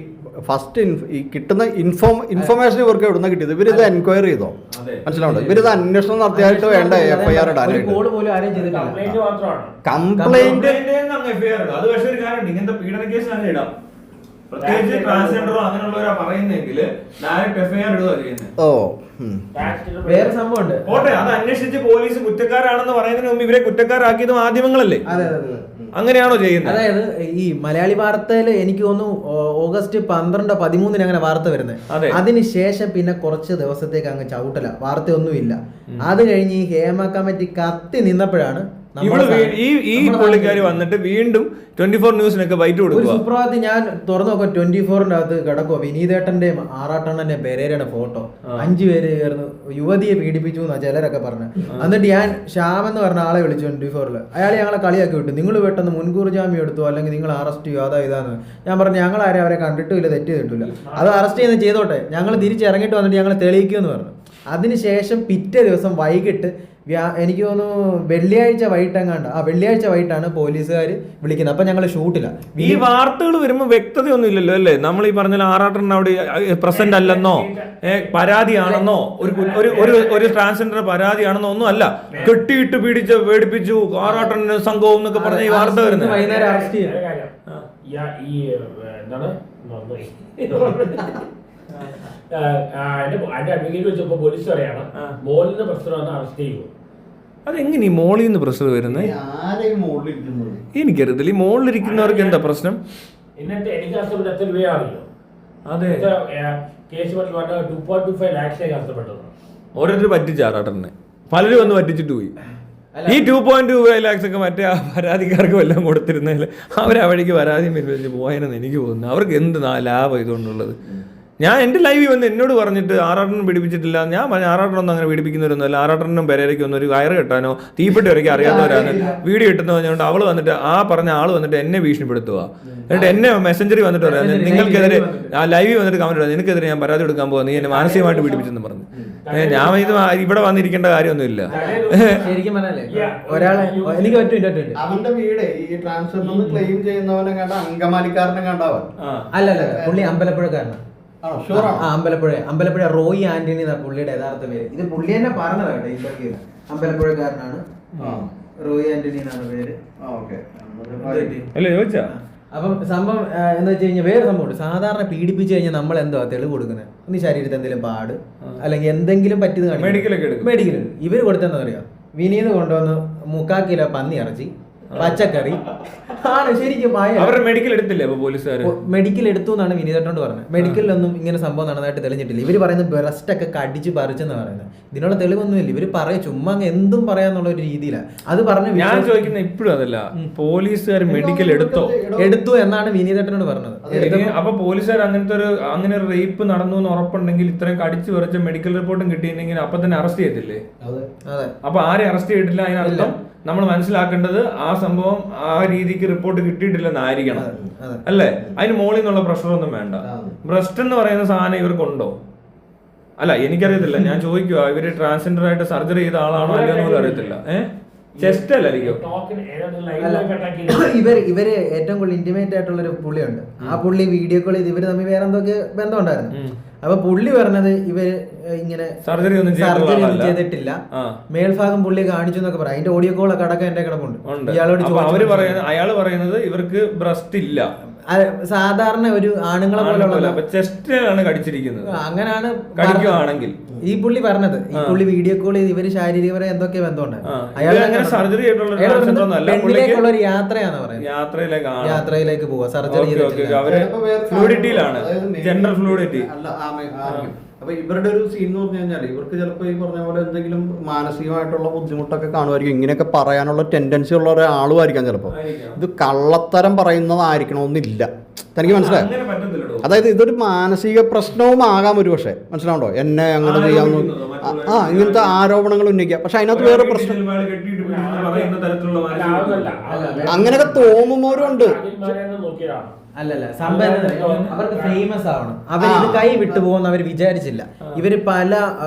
ഫസ്റ്റ് ഈ കിട്ടുന്ന ഇൻഫർമേഷൻ ഇവർക്ക് എവിടുന്ന കിട്ടിയത്? ഇവരിത് എൻക്വയറി ചെയ്തോ? മനസ്സിലാവുണ്ടോ? ഇവരിത് അന്വേഷണം നടത്തിയായിട്ട് വേണ്ട FIR ഇടാനായിട്ട്. കംപ്ലൈന്റ് അത് പക്ഷേ ഒരു കാര്യം, ഇങ്ങനത്തെ പീഡന കേസ് തന്നെ ഇടാം. പ്രത്യേകിച്ച് ട്രാൻസ്ജെൻഡറോ അങ്ങനെയുള്ളവരാ പറയുന്നെങ്കിൽ ഡയറക്റ്റ് FIR ഇടുക ചെയ്യുന്നത്. വേറെ സംഭവമുണ്ട്. ഓട്ടെ, അത് അന്വേഷിച്ച് പോലീസ് കുറ്റക്കാരാണെന്ന് പറയുന്നതിന് മുമ്പ് ഇവരെ കുറ്റക്കാരാക്കിയത് മാധ്യമങ്ങളല്ലേ? അങ്ങനെയാണോ ചെയ്യുന്നത്? അതായത് ഈ മലയാളി വാർത്തയിൽ എനിക്ക് തോന്നുന്നു ഓഗസ്റ്റ് 12-13 അങ്ങനെ വാർത്ത വരുന്നത്. അതിനുശേഷം പിന്നെ കുറച്ച് ദിവസത്തേക്ക് അങ്ങ് ചവിട്ടല, വാർത്തയൊന്നുമില്ല. അത് കഴിഞ്ഞ് ഈ ഹേമ കമ്മിറ്റി കത്തി നിന്നപ്പോഴാണ് ഈ പുള്ളിക്കാരി വന്നിട്ട് വീണ്ടും 24 ന്യൂസിനൊക്കെ ബൈറ്റ് കൊടുക്കും. സുപ്രഭാതത്തിൽ ഞാൻ തുറന്നു നോക്കാം, 24-ന്റെ അകത്ത് കിടക്കുമോ വിനീതേട്ടന്റെയും ആറാട്ടണ്ണന്റെ പെരേരയുടെ ഫോട്ടോ. 5 പേര് ചേർന്ന് യുവതിയെ പീഡിപ്പിച്ചു എന്നാ ചിലരൊക്കെ പറഞ്ഞു. എന്നിട്ട് ഞാൻ ശ്യാം എന്ന് പറഞ്ഞ ആളെ വിളിച്ചു 24-ല്. അയാളെ ഞങ്ങളെ കളിയാക്കി വിട്ടു. നിങ്ങൾ പെട്ടെന്ന് മുൻകൂർ ജാമ്യം എടുത്തു, അല്ലെങ്കിൽ നിങ്ങൾ അറസ്റ്റ് ചെയ്യും, അതാ ഇതാന്ന്. ഞാൻ പറഞ്ഞു ഞങ്ങൾ ആരും അവരെ കണ്ടിട്ടില്ല, തെറ്റ് ചെയ്തിട്ടില്ല, അത് അറസ്റ്റ് ചെയ്യുന്നത് ചെയ്തോട്ടെ, ഞങ്ങൾ തിരിച്ചിറങ്ങിയിട്ട് വന്നിട്ട് ഞങ്ങൾ തെളിയിക്കുമെന്ന് പറഞ്ഞു. അതിനുശേഷം പിറ്റേ ദിവസം വൈകിട്ട് എനിക്ക് തോന്നുന്നു വെള്ളിയാഴ്ച വൈകിട്ടാണ് പോലീസുകാർ വിളിക്കുന്നത്. അപ്പൊ ഞങ്ങൾ ഷൂട്ടില്ല. ഈ വാർത്തകൾ വരുമ്പോൾ വ്യക്തതയൊന്നും ഇല്ലല്ലോ അല്ലേ? നമ്മൾ ഈ പറഞ്ഞ ആറാട്ടൻ അവിടെ പ്രസന്റ് അല്ലെന്നോ, പരാതിയാണെന്നോ, ഒരു ട്രാൻസ്ജെൻഡർ പരാതിയാണെന്നോ ഒന്നും അല്ല. കെട്ടിയിട്ട് പേടിപ്പിച്ചു ആറാട്ടൻ സംഘവും എന്നൊക്കെ പറഞ്ഞ ഈ വാർത്ത വരുന്നത്. വൈകുന്നേരം അറസ്റ്റ് ചെയ്യാം. അഡ്വക്കേറ്റ് വെച്ചപ്പോ പോലീസ് പറയാണ് മോളിന്ന് പ്രശ്നം വന്ന് അറസ്റ്റ് ചെയ്യുമോ? അതെങ്ങനെ മോളിൽ നിന്ന് പ്രഷർ വരുന്നത്? എനിക്കറിയത്തില്ല. ഈ മോളിലിരിക്കുന്നവർക്ക് എന്താ പ്രശ്നം? എന്നിട്ട് എനിക്ക് കഷ്ടപ്പെട്ട എത്ര രൂപയാണല്ലോ. അതെ, കേസ് 2.25 lakhs കഷ്ടപ്പെട്ടത്. ഓരോരുത്തർ പറ്റിച്ചാറാട്ടനെ, പലരും വന്ന് പറ്റിച്ചിട്ട് പോയി. ഈ 2.25 lakhs ഒക്കെ മറ്റേ പരാതിക്കാർക്ക് വല്ലതും കൊടുത്തിരുന്നതിൽ അവരാ വഴിക്ക് പരാതി മേടിച്ച് പോയെന്ന് എനിക്ക് തോന്നുന്നു. അവർക്ക് എന്ത് ലാഭം ഇതുകൊണ്ടുള്ളത്? ഞാൻ എൻ്റെ ലൈവിൽ വന്ന് എന്നോട് പറഞ്ഞിട്ട് ആറാട്ടനും പിടിപ്പിച്ചിട്ടില്ല. ഞാൻ പറഞ്ഞു ആറാട്ടനൊന്നും അങ്ങനെ പിടിപ്പിക്കുന്നവരൊന്നുമല്ല. ആറാട്ടനും പെരേരയ്ക്കൊന്നും ഒരു കയറ് കെട്ടാനോ തീപ്പെട്ടി വരയ്ക്ക് അറിയാത്തവരാണ് വീഡിയോ കിട്ടുന്ന പറഞ്ഞുകൊണ്ട് അവൾ വന്നിട്ട് പറഞ്ഞ ആൾ വന്നിട്ട് എന്നെ ഭീഷണിപ്പെടുത്തുക. എന്നിട്ട് എന്നെ മെസ്സഞ്ചറിൽ വന്നിട്ട് പറയാം നിങ്ങൾക്കെതിരെ ആ ലൈവിൽ വന്നിട്ട് കമന്റ് ഇടാം, നിനക്കെതിരെ ഞാൻ പരാതി എടുക്കാൻ പോകുക, നീ എന്നെ മാനസികമായിട്ട് പീഡിപ്പിച്ചെന്ന് പറഞ്ഞു. ഞാൻ ഇത് ഇവിടെ വന്നിരിക്കേണ്ട കാര്യമൊന്നുമില്ല. ശരിക്കും ഒരാളെ എനിക്ക് അവന്റെ വീട് ഈ ട്രാൻസ്ഫർ ക്ലെയിം ചെയ്യുന്നവനെ കണ്ട അങ്കമാലിക്കാരനെ കണ്ടാവൻ അല്ലല്ല, പുള്ളി അമ്പലപ്പുഴക്കാരനാണ്. അമ്പലപ്പുഴ റോയി ആന്റണി എന്നാ പുള്ളിയുടെ യഥാർത്ഥ പേര്. ഇത് പുള്ളി തന്നെ പറഞ്ഞതാട്ടെ ഇന്റർവ്യൂ. അമ്പലപ്പുഴക്കാരനാണ്, റോയി ആന്റണി എന്നാണ് പേര്. അപ്പം സംഭവം എന്താ വെച്ച് കഴിഞ്ഞാൽ വേറെ സംഭവം സാധാരണ പീഡിപ്പിച്ചു കഴിഞ്ഞാൽ നമ്മൾ എന്തോ തെളിവ് കൊടുക്കുന്നത്? ഒന്ന് ശരീരത്തിൽ എന്തെങ്കിലും പാട് അല്ലെങ്കിൽ എന്തെങ്കിലും പറ്റിയത് മെഡിക്കൽ. ഇവര് കൊടുത്തെന്താ പറയാ, വിനീത് കൊണ്ടുവന്ന് 3/4 കിലോ പന്നി ഇറച്ചി, പച്ചക്കറി ആണ്. ശരിക്കും അവരുടെ മെഡിക്കൽ എടുത്തില്ലേ പോലീസുകാർ? മെഡിക്കൽ എടുത്തു എന്നാണ് വിനീതേട്ടനോട് പറഞ്ഞത്. മെഡിക്കലിലൊന്നും ഇങ്ങനെ സംഭവം നടന്നതായിട്ട് തെളിഞ്ഞിട്ടില്ല. ഇവര് പറയുന്നത് ബ്രസ്റ്റ് ഒക്കെ കടിച്ച് പറിച്ചെന്ന് പറയുന്നത്. ഇതിനുള്ള തെളിവൊന്നുമില്ല. ഇവര് പറയും ചുമ്മാ എന്തും പറയാന്നുള്ള ഒരു രീതിയിലാണ് അത് പറഞ്ഞു. ഞാൻ ചോദിക്കുന്നത് ഇപ്പോഴും അതല്ല, പോലീസുകാർ മെഡിക്കൽ എടുത്തു എന്നാണ് വിനീതേട്ടനോട് പറഞ്ഞത്. അപ്പൊ പോലീസുകാർ അങ്ങനെ ഒരു റേപ്പ് നടന്നു എന്ന് ഉറപ്പുണ്ടെങ്കിൽ ഇത്രയും കടിച്ചു പറിച്ച മെഡിക്കൽ റിപ്പോർട്ടും കിട്ടിയിട്ടുണ്ടെങ്കിൽ അപ്പൊ തന്നെ അറസ്റ്റ് ചെയ്തില്ലേ? അപ്പൊ ആരെ അറസ്റ്റ് ചെയ്തിട്ടില്ല? അതിനർത്ഥം നമ്മൾ മനസ്സിലാക്കേണ്ടത് ആ സംഭവം ആ രീതിക്ക് റിപ്പോർട്ട് കിട്ടിയിട്ടില്ലെന്നായിരിക്കണം അല്ലേ? അതിന് മുകളിൽ നിന്നുള്ള പ്രഷറൊന്നും വേണ്ട. ബ്രസ്റ്റ് എന്ന് പറയുന്ന സാധനം ഇവർക്കുണ്ടോ? അല്ല എനിക്കറിയത്തില്ല, ഞാൻ ചോദിക്കുക, ഇവര് ട്രാൻസ്ജെൻഡർ ആയിട്ട് സർജറി ചെയ്ത ആളാണോ അല്ലയോ പോലും അറിയത്തില്ല. ചെസ്റ്റ് അല്ലായിരിക്കും. ഇവര് ഏറ്റവും കൂടുതൽ ഇന്റിമേറ്റ് ആയിട്ടുള്ള ഒരു പുള്ളിയുണ്ട്. ആ പുള്ളി വീഡിയോ കോൾ ചെയ്ത് ഇവര് തമ്മിൽ വേറെ എന്തൊക്കെ ബന്ധം ഉണ്ടായിരുന്നു. അപ്പൊ പുള്ളി പറഞ്ഞത് ഇവര് ഇങ്ങനെ സർജറി ഒന്നും ചെയ്തിട്ടില്ല, മേൽഭാഗം പുള്ളി കാണിച്ചു എന്നൊക്കെ പറയാം. അതിന്റെ ഓഡിയോ കോളൊക്കെ അടക്കം എന്റെ കിടപ്പുണ്ട്. അയാള് പറയുന്നത് ഇവർക്ക് ബ്രസ്റ്റ് ഇല്ല, സാധാരണ ഒരു ആണുങ്ങളെ പോലെയുള്ള ചെസ്റ്റിലാണ് കടിച്ചിരിക്കുന്നത്. അങ്ങനെയാണ് കടിക്കുകയാണെങ്കിൽ ഈ പുള്ളി പറഞ്ഞത്. ഈ പുള്ളി വീഡിയോ കോൾ ചെയ്ത് ഇവര് ശാരീരികപരമായി എന്തൊക്കെ ബന്ധമുണ്ട്. സർജറി പെണ്ണിലേക്കുള്ള ഒരു യാത്രയാണ് പറയുന്നത്. യാത്രയിലേക്ക് പോവുക, സർജറി ഫ്ലൂയിഡിറ്റിയിലാണ്, ജെൻഡർ ഫ്ലൂയിഡിറ്റി. അപ്പൊ ഇവരുടെ ഒരു സീൻ എന്ന് പറഞ്ഞു കഴിഞ്ഞാൽ ഇവർക്ക് ചിലപ്പോൾ ഈ പറഞ്ഞ പോലെ എന്തെങ്കിലും മാനസികമായിട്ടുള്ള ബുദ്ധിമുട്ടൊക്കെ കാണുമായിരിക്കും. ഇങ്ങനെയൊക്കെ പറയാനുള്ള ടെൻഡൻസി ഉള്ള ഒരാളുമായിരിക്കാം ചിലപ്പോൾ. ഇത് കള്ളത്തരം പറയുന്നതായിരിക്കണമെന്നില്ല. തനിക്ക് മനസ്സിലായോ? അതായത് ഇതൊരു മാനസിക പ്രശ്നവും ആകാം ഒരു പക്ഷേ, മനസ്സിലാവുണ്ടോ? എന്നെ അങ്ങനെ ചെയ്യാമെന്ന് ഇങ്ങനത്തെ ആരോപണങ്ങൾ ഉന്നയിക്കാം. പക്ഷെ അതിനകത്ത് വേറെ പ്രശ്നം അങ്ങനെയൊക്കെ തോന്നുന്നവരുണ്ട്. അല്ലല്ല, സംഭവം അവർക്ക് ഫേമസ് ആവണം. അവർ ഇത് കൈ വിട്ടുപോകുന്ന അവർ വിചാരിച്ചില്ല. ഇവര് പല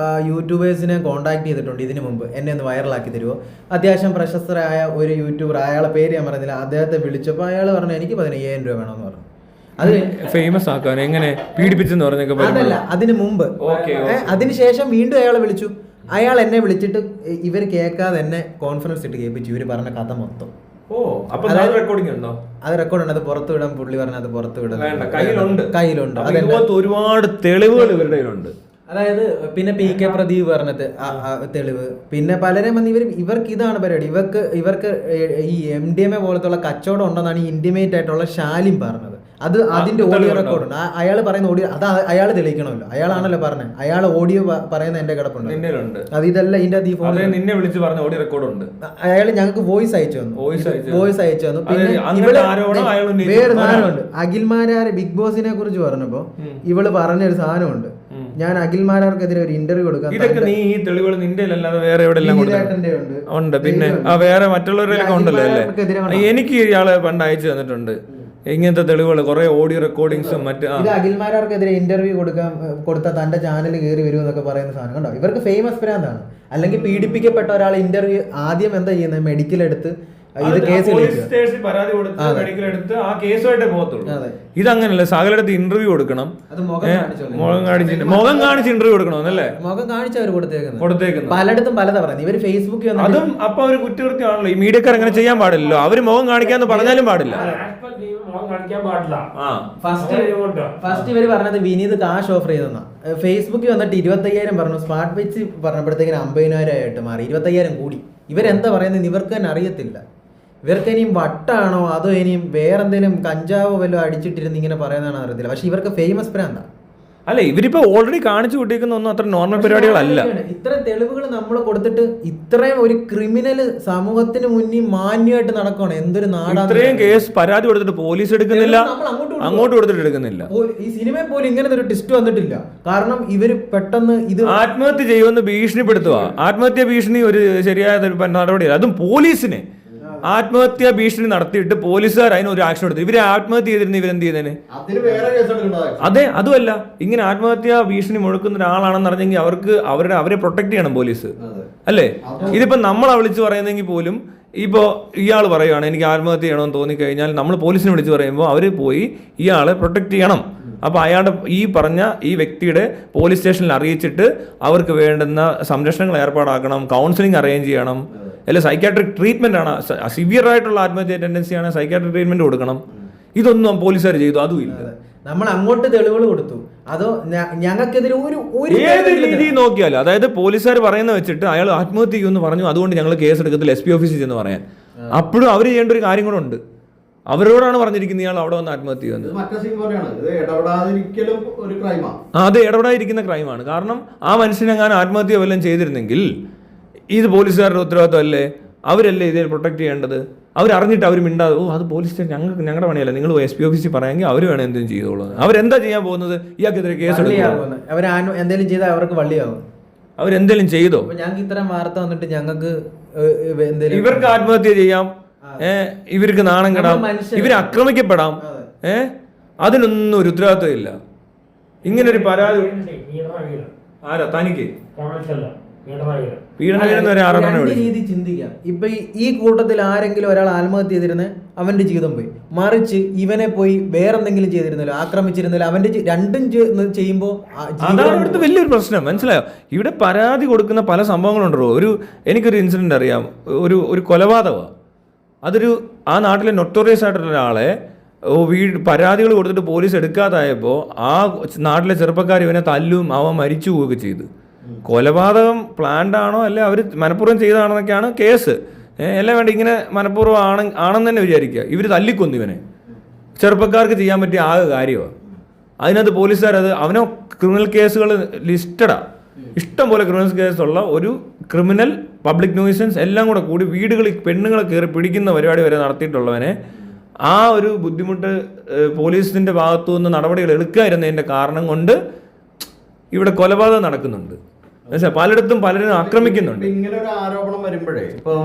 യൂട്യൂബേഴ്സിനെ കോണ്ടാക്ട് ചെയ്തിട്ടുണ്ട് ഇതിനു മുമ്പ്, എന്നെ ഒന്ന് വൈറലാക്കി തരുമോ. അത്യാവശ്യം പ്രശസ്തരായ ഒരു യൂട്യൂബർ, അയാളെ പേര് ഞാൻ പറയുന്നില്ല, അദ്ദേഹത്തെ വിളിച്ചപ്പോൾ അയാൾ പറഞ്ഞു എനിക്ക് 15,000 രൂപ വേണമെന്ന് പറഞ്ഞു. അത് ഫേമസ് ആക്കാൻ എങ്ങനെ പീഡിപ്പിച്ചെന്ന് പറഞ്ഞൊക്കെ അതല്ല, അതിന് മുമ്പ്. അതിനുശേഷം വീണ്ടും അയാളെ വിളിച്ചു. അയാൾ എന്നെ വിളിച്ചിട്ട് ഇവർ കേൾക്കാതെ എന്നെ കോൺഫറൻസ് ഇട്ട് കേൾപ്പിച്ചു, ഇവര് പറഞ്ഞ കഥ മൊത്തം. അത് റെക്കോർഡിംഗ് ഉണ്ടോ? അത് റെക്കോർഡുണ്ട്. അത് പുറത്തു വിടാൻ പുള്ളി പറഞ്ഞ അത് പുറത്തു വിടാൻ കയ്യിലുണ്ട്. അതുപോലത്തെ ഒരുപാട് തെളിവുകൾ ഇവരുടെ കയ്യിലുണ്ട്. അതായത് പിന്നെ PK പ്രദീപ് പറഞ്ഞത് തെളിവ്, പിന്നെ പലരും വന്ന് ഇവർക്ക് ഇതാണ് പരിപാടി. ഇവർക്ക് ഈ MDMA പോലത്തുള്ള കച്ചവടം ഉണ്ടെന്നാണ് ഈ ഇന്റിമേറ്റ് ആയിട്ടുള്ള ശാലിം പറഞ്ഞത്. അത് അതിന്റെ ഓഡിയോ റെക്കോർഡുണ്ട്. അയാൾ പറയുന്ന ഓഡിയോ അത് അയാൾ തെളിയിക്കണമല്ലോ, അയാളാണല്ലോ പറഞ്ഞത്. അയാൾ ഓഡിയോ പറയുന്ന എന്റെ കിടപ്പുണ്ട്. അത് ഇതെല്ലാം ഇതിന്റെ നിന്നെ വിളിച്ച് പറഞ്ഞ ഓഡിയോ റെക്കോർഡുണ്ട്. അയാൾ ഞങ്ങൾക്ക് വോയിസ് അയച്ചു തന്നു. പിന്നെ ഇവള് വേറെ സാധനമുണ്ട്. അഖിൽമാരാർ ബിഗ് ബോസിനെ കുറിച്ച് പറഞ്ഞപ്പോ ഇവള് പറഞ്ഞൊരു സാധനമുണ്ട്, ഞാൻ അഖിൽമാരാർക്കെതിരെ ഒരു ഇന്റർവ്യൂ കൊടുക്കാം. ഇതൊക്കെ നീ ഈ തെളിവുകൾ നിന്റെ അല്ലാതെ വേറെ എവിടെയെല്ലാം ഉണ്ട്. പിന്നെ വേറെ മറ്റുള്ളവരിലൊക്കെ ഉണ്ടല്ലോ അല്ലേ? എനിക്ക് ഇയാള് പണ്ട് അയച്ചു തന്നിട്ടുണ്ട് ഇങ്ങനത്തെ തെളിവുകൾ, കുറെ ഓഡിയോ റെക്കോർഡിങ്സും മറ്റു. ഇത് അഖിൽമാരാർക്കെതിരെ ഇന്റർവ്യൂ കൊടുത്ത തന്റെ ചാനൽ കയറി വരും എന്നൊക്കെ പറയുന്ന സാധനം കണ്ടോ. ഇവർക്ക് ഫേമസ് ബ്രാൻഡാണ്. അല്ലെങ്കിൽ പീഡിപ്പിക്കപ്പെട്ട ഒരാളെ ഇന്റർവ്യൂ ആദ്യം എന്താ ചെയ്യുന്നത്, മെഡിക്കൽ എടുത്ത് ഇത് കേസ് പരാതി കൊടുത്ത് മെഡിക്കൽ എടുത്ത് ആ കേസുമായിട്ടേ പോകത്തുള്ളൂ. ഇതങ്ങനല്ല, സകലയിടത്ത് ഇന്റർവ്യൂ കൊടുക്കണം, മുഖം കാണിച്ച് ഇന്റർവ്യൂ കൊടുക്കണമെന്നല്ലേ? മുഖം കാണിച്ച് അവർ കൊടുത്തേക്കുന്നു. പലയിടത്തും പലതാ പറയുന്നത്. ഇവര് ഫേസ്ബുക്കിൽ അതും അപ്പൊ ഒരു കുറ്റകൃത്യമാണല്ലോ. ഈ മീഡിയക്കാർ അങ്ങനെ ചെയ്യാൻ പാടില്ലല്ലോ. അവര് മുഖം കാണിക്കാന്ന് പറഞ്ഞാലും പാടില്ല. ഫസ്റ്റ് ഇവര് പറഞ്ഞത് വിനീത് കാശ് ഓഫർ ചെയ്തെന്നാ. ഫേസ്ബുക്കിൽ വന്നിട്ട് 25,000 പറഞ്ഞു, സ്മാർട്ട് വെച്ച് പറഞ്ഞപ്പോഴത്തേക്കിന് 50,000 ആയിട്ട് മാറി. 25,000 കൂടി. ഇവരെന്താ പറയുന്നത് ഇവർക്ക് തന്നെ അറിയത്തില്ല. ഇവർക്ക് ഇനിയും വട്ടാണോ അതോ ഇനിയും വേറെന്തെങ്കിലും കഞ്ചാവോ വല്ലതും അടിച്ചിട്ടിരുന്ന് ഇങ്ങനെ പറയുന്നതാണോ അറിയത്തില്ല. പക്ഷെ ഇവർക്ക് ഫേമസ് ബ്രാൻഡാ. അല്ല, ഇവരിപ്പോ ഓൾറെഡി കാണിച്ചു കൂട്ടിക്കുന്ന ഒന്നും അത്ര നോർമൽ പരിപാടികളല്ല. ഇത്രയും തെളിവുകൾ നമ്മൾ കൊടുത്തിട്ട് ഇത്രയും ഒരു ക്രിമിനൽ സമൂഹത്തിന് മുന്നിൽ മാന്യമായിട്ട് നടക്കണം. എന്തൊരു നാടാണ്. ഇത്രയും കേസ് പരാതി കൊടുത്തിട്ട് പോലീസ് എടുക്കുന്നില്ല, അങ്ങോട്ട് കൊടുത്തിട്ട് എടുക്കുന്നില്ല. ഈ സിനിമയിൽ പോലും ഇങ്ങനത്തെ ഒരു ട്വിസ്റ്റ് വന്നിട്ടില്ല. കാരണം ഇവര് പെട്ടെന്ന് ഇത് ആത്മഹത്യ ചെയ്യുമെന്ന് ഭീഷണിപ്പെടുത്തുക. ആത്മഹത്യ ഭീഷണി ഒരു ശരിയായ നടപടിയല്ല. അതും പോലീസിനെ ആത്മഹത്യാ ഭീഷണി നടത്തിയിട്ട് പോലീസുകാർ അതിന് ഒരു ആക്ഷൻ എടുത്തു. ഇവരെ ആത്മഹത്യ ചെയ്തിരുന്ന ഇവരെന്ത് ചെയ്തേനെ? അതെ, അതുമല്ല, ഇങ്ങനെ ആത്മഹത്യാ ഭീഷണി മുഴക്കുന്ന ഒരാളാണെന്ന് അറിഞ്ഞെങ്കിൽ അവരെ പ്രൊട്ടക്ട് ചെയ്യണം പോലീസ്, അല്ലേ? ഇതിപ്പോ നമ്മളെ വിളിച്ച് പറയുന്നെങ്കിൽ പോലും ഇപ്പോൾ ഇയാൾ പറയുകയാണ് എനിക്ക് ആത്മഹത്യ ചെയ്യണമെന്ന് തോന്നിക്കഴിഞ്ഞാൽ നമ്മൾ പോലീസിനെ വിളിച്ച് പറയുമ്പോൾ അവർ പോയി ഇയാളെ പ്രൊട്ടക്ട് ചെയ്യണം. അപ്പോൾ അയാളുടെ ഈ വ്യക്തിയുടെ പോലീസ് സ്റ്റേഷനിൽ അറിയിച്ചിട്ട് അവർക്ക് വേണ്ടുന്ന സംരക്ഷണങ്ങൾ ഏർപ്പാടാക്കണം, കൗൺസിലിംഗ് അറേഞ്ച് ചെയ്യണം, അല്ലെ സൈക്കാട്രിക് ട്രീറ്റ്മെന്റ് ആണ്. സിവിയർ ആയിട്ടുള്ള ആത്മഹത്യ ടെൻഡൻസിയാണ്, സൈക്കാട്രിക് ട്രീറ്റ്മെന്റ് കൊടുക്കണം. ഇതൊന്നും പോലീസുകാർ ചെയ്തു, അതും ഇല്ല. നമ്മൾ അങ്ങോട്ട് തെളിവുകൾ കൊടുത്തു, അതോ ഞങ്ങൾക്കെതിരെ ഒരു ഏത് രീതി നോക്കിയാലും, അതായത് പോലീസുകാർ പറയുന്ന വെച്ചിട്ട് അയാൾ ആത്മഹത്യ ചെയ്യുമെന്ന് പറഞ്ഞു, അതുകൊണ്ട് ഞങ്ങൾ കേസ് എടുക്കത്തില്ല SP ഓഫീസിൽ ചെന്ന് പറയാൻ. അപ്പോഴും അവർ ചെയ്യേണ്ട ഒരു കാര്യം കൂടെ ഉണ്ട്. അവരോടാണ് പറഞ്ഞിരിക്കുന്നത് ഇയാൾ അവിടെ വന്ന് ആത്മഹത്യ ചെയ്യുന്നത്. അത് ഇടപെടാതിരിക്കുന്ന ക്രൈമാണ്. കാരണം ആ മനുഷ്യനെങ്ങാനും ആത്മഹത്യ വല്ലതും ചെയ്തിരുന്നെങ്കിൽ ഇത് പോലീസുകാരുടെ ഉത്തരവാദിത്വം അല്ലേ? അവരല്ലേ ഇതിൽ പ്രൊട്ടക്ട് ചെയ്യേണ്ടത്? അവരറിഞ്ഞിട്ട് അവർ മിണ്ടാതെ അത് പോലീസ് സ്റ്റേഷൻ ഞങ്ങളുടെ പണിയല്ല, നിങ്ങൾ SP ഓഫീസിൽ പറയാമെങ്കിൽ അവർ വേണം എന്തും ചെയ്തോളൂ. അവരെന്താ ചെയ്യാൻ പോകുന്നത്? ഇയാൾക്കെതിരെ കേസ് എടുക്കും. അവരെന്തെങ്കിലും ചെയ്താൽ അവർക്ക് വള്ളിയാവും. അവരെന്തെങ്കിലും ചെയ്തോ? ഞങ്ങൾക്ക് ഇത്തരം വാർത്ത വന്നിട്ട് ഞങ്ങൾക്ക് ഇവർക്ക് ആത്മഹത്യ ചെയ്യാം, ഇവർക്ക് നാണം കെടാം, ഇവർ ആക്രമിക്കപ്പെടാം. അതിനൊന്നും ഒരു ഉത്തരവാദിത്വം ഇല്ല. ഇങ്ങനൊരു പരാതി ആരാ തനിക്ക് രീതി ചിന്തിക്കാം. ഇപ്പൊ ഈ കൂട്ടത്തിൽ ആരെങ്കിലും ഒരാൾ ആത്മഹത്യ ചെയ്തിരുന്ന അവന്റെ ജീവിതം പോയി. മറിച്ച് ഇവനെ പോയി വേറെന്തെങ്കിലും ചെയ്തിരുന്നല്ലോ, ആക്രമിച്ചിരുന്നല്ലോ, അവന്റെ രണ്ടും ചെയ്യുമ്പോ അതാണ് ഇവിടുത്തെ വലിയൊരു പ്രശ്നം. മനസ്സിലായോ? ഇവിടെ പരാതി കൊടുക്കുന്ന പല സംഭവങ്ങളുണ്ടോ. എനിക്കൊരു ഇൻസിഡന്റ് അറിയാം. ഒരു കൊലപാതകമാണ്. ആ നാട്ടിലെ നൊട്ടോറിയസ് ആയിട്ടുള്ള ഒരാളെ പരാതികൾ കൊടുത്തിട്ട് പോലീസ് എടുക്കാതായപ്പോൾ ആ നാട്ടിലെ ചെറുപ്പക്കാർ ഇവനെ തല്ലും, അവൻ മരിച്ചു പോവുകയൊക്കെ ചെയ്തു. കൊലപാതകം പ്ലാൻഡ് ആണോ അല്ലെ അവർ മനഃപൂർവ്വം ചെയ്തതാണെന്നൊക്കെയാണ് കേസ്. എല്ലാം വേണ്ട, ഇങ്ങനെ മനഃപൂർവ്വം ആണെന്ന് തന്നെ വിചാരിക്കുക. ഇവർ തല്ലിക്കൊന്നു ഇവനെ. ചെറുപ്പക്കാർക്ക് ചെയ്യാൻ പറ്റിയ ആകെ കാര്യമാണ്. അതിനകത്ത് പോലീസുകാർ അവനോ ക്രിമിനൽ കേസുകൾ ലിസ്റ്റഡാ, ഇഷ്ടം പോലെ ക്രിമിനൽ കേസുള്ള ഒരു ക്രിമിനൽ പബ്ലിക് ന്യൂസൻസ് എല്ലാം കൂടെ കൂടി വീടുകളിൽ പെണ്ണുങ്ങളെ കയറി പിടിക്കുന്ന പരിപാടി വരെ നടത്തിയിട്ടുള്ളവനെ ആ ഒരു ബുദ്ധിമുട്ട് പോലീസിന്റെ ഭാഗത്തു നിന്ന് നടപടികൾ എടുക്കാതിരുന്നതിന്റെ കാരണം കൊണ്ട് ഇവിടെ കൊലപാതകം നടക്കുന്നുണ്ട്. പലയിടത്തും പലരും ആക്രമിക്കുന്നുണ്ട്. ഇങ്ങനെ ഒരു ആരോപണം വരുമ്പോഴേ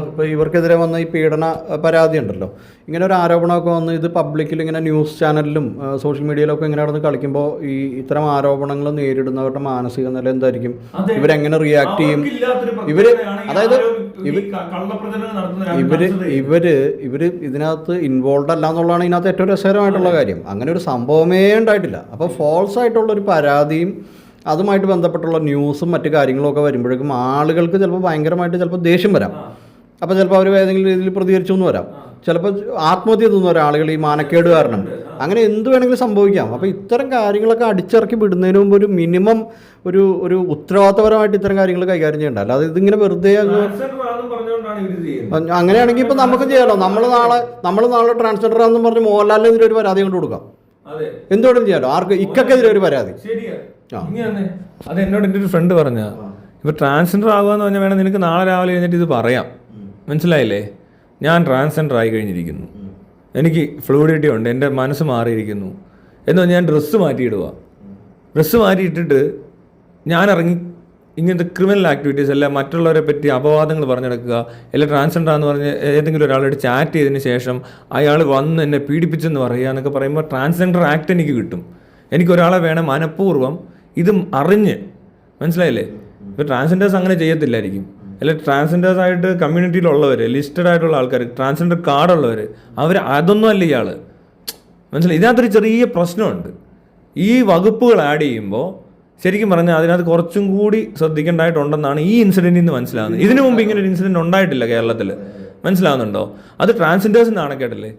ഇപ്പൊ ഇവർക്കെതിരെ വന്ന ഈ പീഡന പരാതി ഉണ്ടല്ലോ, ഇങ്ങനെ ഒരു ആരോപണമൊക്കെ വന്ന് ഇത് പബ്ലിക്കിൽ ഇങ്ങനെ ന്യൂസ് ചാനലിലും സോഷ്യൽ മീഡിയയിലൊക്കെ ഇങ്ങനെ നടന്ന് കളിക്കുമ്പോൾ ഈ ഇത്തരം ആരോപണങ്ങൾ നേരിടുന്നവരുടെ മാനസിക നില എന്തായിരിക്കും? ഇവരെങ്ങനെ റിയാക്ട് ചെയ്യും? ഇവര് ഇതിനകത്ത് ഇൻവോൾവ് അല്ല എന്നുള്ളതാണ് ഇതിനകത്ത് ഏറ്റവും രസകരമായിട്ടുള്ള കാര്യം. അങ്ങനെ ഒരു സംഭവമേ ഉണ്ടായിട്ടില്ല. അപ്പോൾ ഫോൾസ് ആയിട്ടുള്ളൊരു പരാതിയും അതുമായിട്ട് ബന്ധപ്പെട്ടുള്ള ന്യൂസും മറ്റു കാര്യങ്ങളൊക്കെ വരുമ്പോഴേക്കും ആളുകൾക്ക് ചിലപ്പോൾ ഭയങ്കരമായിട്ട് ചിലപ്പോൾ ദേഷ്യം വരാം. അപ്പോൾ ചിലപ്പോൾ അവർ ഏതെങ്കിലും രീതിയിൽ പ്രതികരിച്ചു എന്ന് വരാം. ചിലപ്പോൾ ആത്മഹത്യ തോന്നുന്ന ഒരാളുകൾ ഈ മാനക്കേട് കാരണം അങ്ങനെ എന്ത് വേണമെങ്കിലും സംഭവിക്കാം. അപ്പോൾ ഇത്തരം കാര്യങ്ങളൊക്കെ അടിച്ചിറക്കി വിടുന്നതിന് മുമ്പ് ഒരു മിനിമം ഒരു ഉത്തരവാദിത്തപരമായിട്ട് ഇത്തരം കാര്യങ്ങൾ കൈകാര്യം ചെയ്യണ്ട. അല്ലാതെ ഇതിങ്ങനെ വെറുതെ അങ്ങനെയാണെങ്കിൽ ഇപ്പം നമുക്ക് ചെയ്യാമല്ലോ. നമ്മൾ നാളെ ട്രാൻസ്ജെൻഡർ ആണെന്ന് പറഞ്ഞ് മോഹൻലാലിനെതിരെ ഒരു പരാതി കൊണ്ട് കൊടുക്കാം. എന്തുകൊണ്ടും ചെയ്യാമല്ലോ. ആർക്ക് ഇക്കെതിരെ ഒരു പരാതി. അത് എന്നോട് എൻ്റെ ഒരു ഫ്രണ്ട് പറഞ്ഞ ഇപ്പൊ ട്രാൻസ്ജെൻഡർ ആകുകയെന്ന് പറഞ്ഞാൽ വേണം നിനക്ക് നാളെ രാവിലെ എഴുന്നേറ്റ് ഇത് പറയാം. മനസ്സിലായില്ലേ? ഞാൻ ട്രാൻസ്ജെൻഡർ ആയി കഴിഞ്ഞിരിക്കുന്നു, എനിക്ക് ഫ്ലൂയിഡിറ്റി ഉണ്ട്, എൻ്റെ മനസ്സ് മാറിയിരിക്കുന്നു എന്ന് പറഞ്ഞാൽ ഞാൻ ഡ്രസ്സ് മാറ്റിയിടുക. ഡ്രസ്സ് മാറ്റിയിട്ടിട്ട് ഞാൻ ഇറങ്ങി ഇങ്ങനത്തെ ക്രിമിനൽ ആക്ടിവിറ്റീസ് അല്ല മറ്റുള്ളവരെ പറ്റി അപവാദങ്ങൾ പറഞ്ഞെടുക്കുക, അല്ല ട്രാൻസ്ജെൻഡർ എന്ന് പറഞ്ഞ് ഏതെങ്കിലും ഒരാളോട് ചാറ്റ് ചെയ്തതിന് ശേഷം അയാൾ വന്ന് എന്നെ പീഡിപ്പിച്ചെന്ന് പറയുക എന്നൊക്കെ പറയുമ്പോൾ ട്രാൻസ്ജെൻഡർ ആക്ട് എനിക്ക് കിട്ടും. എനിക്കൊരാളെ വേണം മനഃപൂർവ്വം ഇതും അറിഞ്ഞ്. മനസ്സിലായില്ലേ? ഇപ്പോൾ ട്രാൻസ്ജെൻഡേഴ്സ് അങ്ങനെ ചെയ്യത്തില്ലായിരിക്കും. അല്ലെ ട്രാൻസ്ജെൻഡേഴ്സ് ആയിട്ട് കമ്മ്യൂണിറ്റിയിലുള്ളവർ, ലിസ്റ്റഡ് ആയിട്ടുള്ള ആൾക്കാർ, ട്രാൻസ്ജെൻഡർ കാർഡുള്ളവർ, അവർ അതൊന്നും അല്ല ഇയാൾ. മനസ്സിലായി? ഇതിനകത്തൊരു ചെറിയ പ്രശ്നമുണ്ട്. ഈ വകുപ്പുകൾ ആഡ് ചെയ്യുമ്പോൾ ശരിക്കും പറഞ്ഞാൽ അതിനകത്ത് കുറച്ചും കൂടി ശ്രദ്ധിക്കേണ്ടതായിട്ടുണ്ടെന്നാണ് ഈ ഇൻസിഡൻറ്റിൽ നിന്ന് മനസ്സിലാകുന്നത്. ഇതിനു മുമ്പ് ഇങ്ങനെ ഒരു ഇൻസിഡൻറ്റ് ഉണ്ടായിട്ടില്ല കേരളത്തിൽ. മനസ്സിലാകുന്നുണ്ടോ? അത് ട്രാൻസ്ജെൻഡേഴ്സിൻ്റെ നാണക്കേടല്ലേ?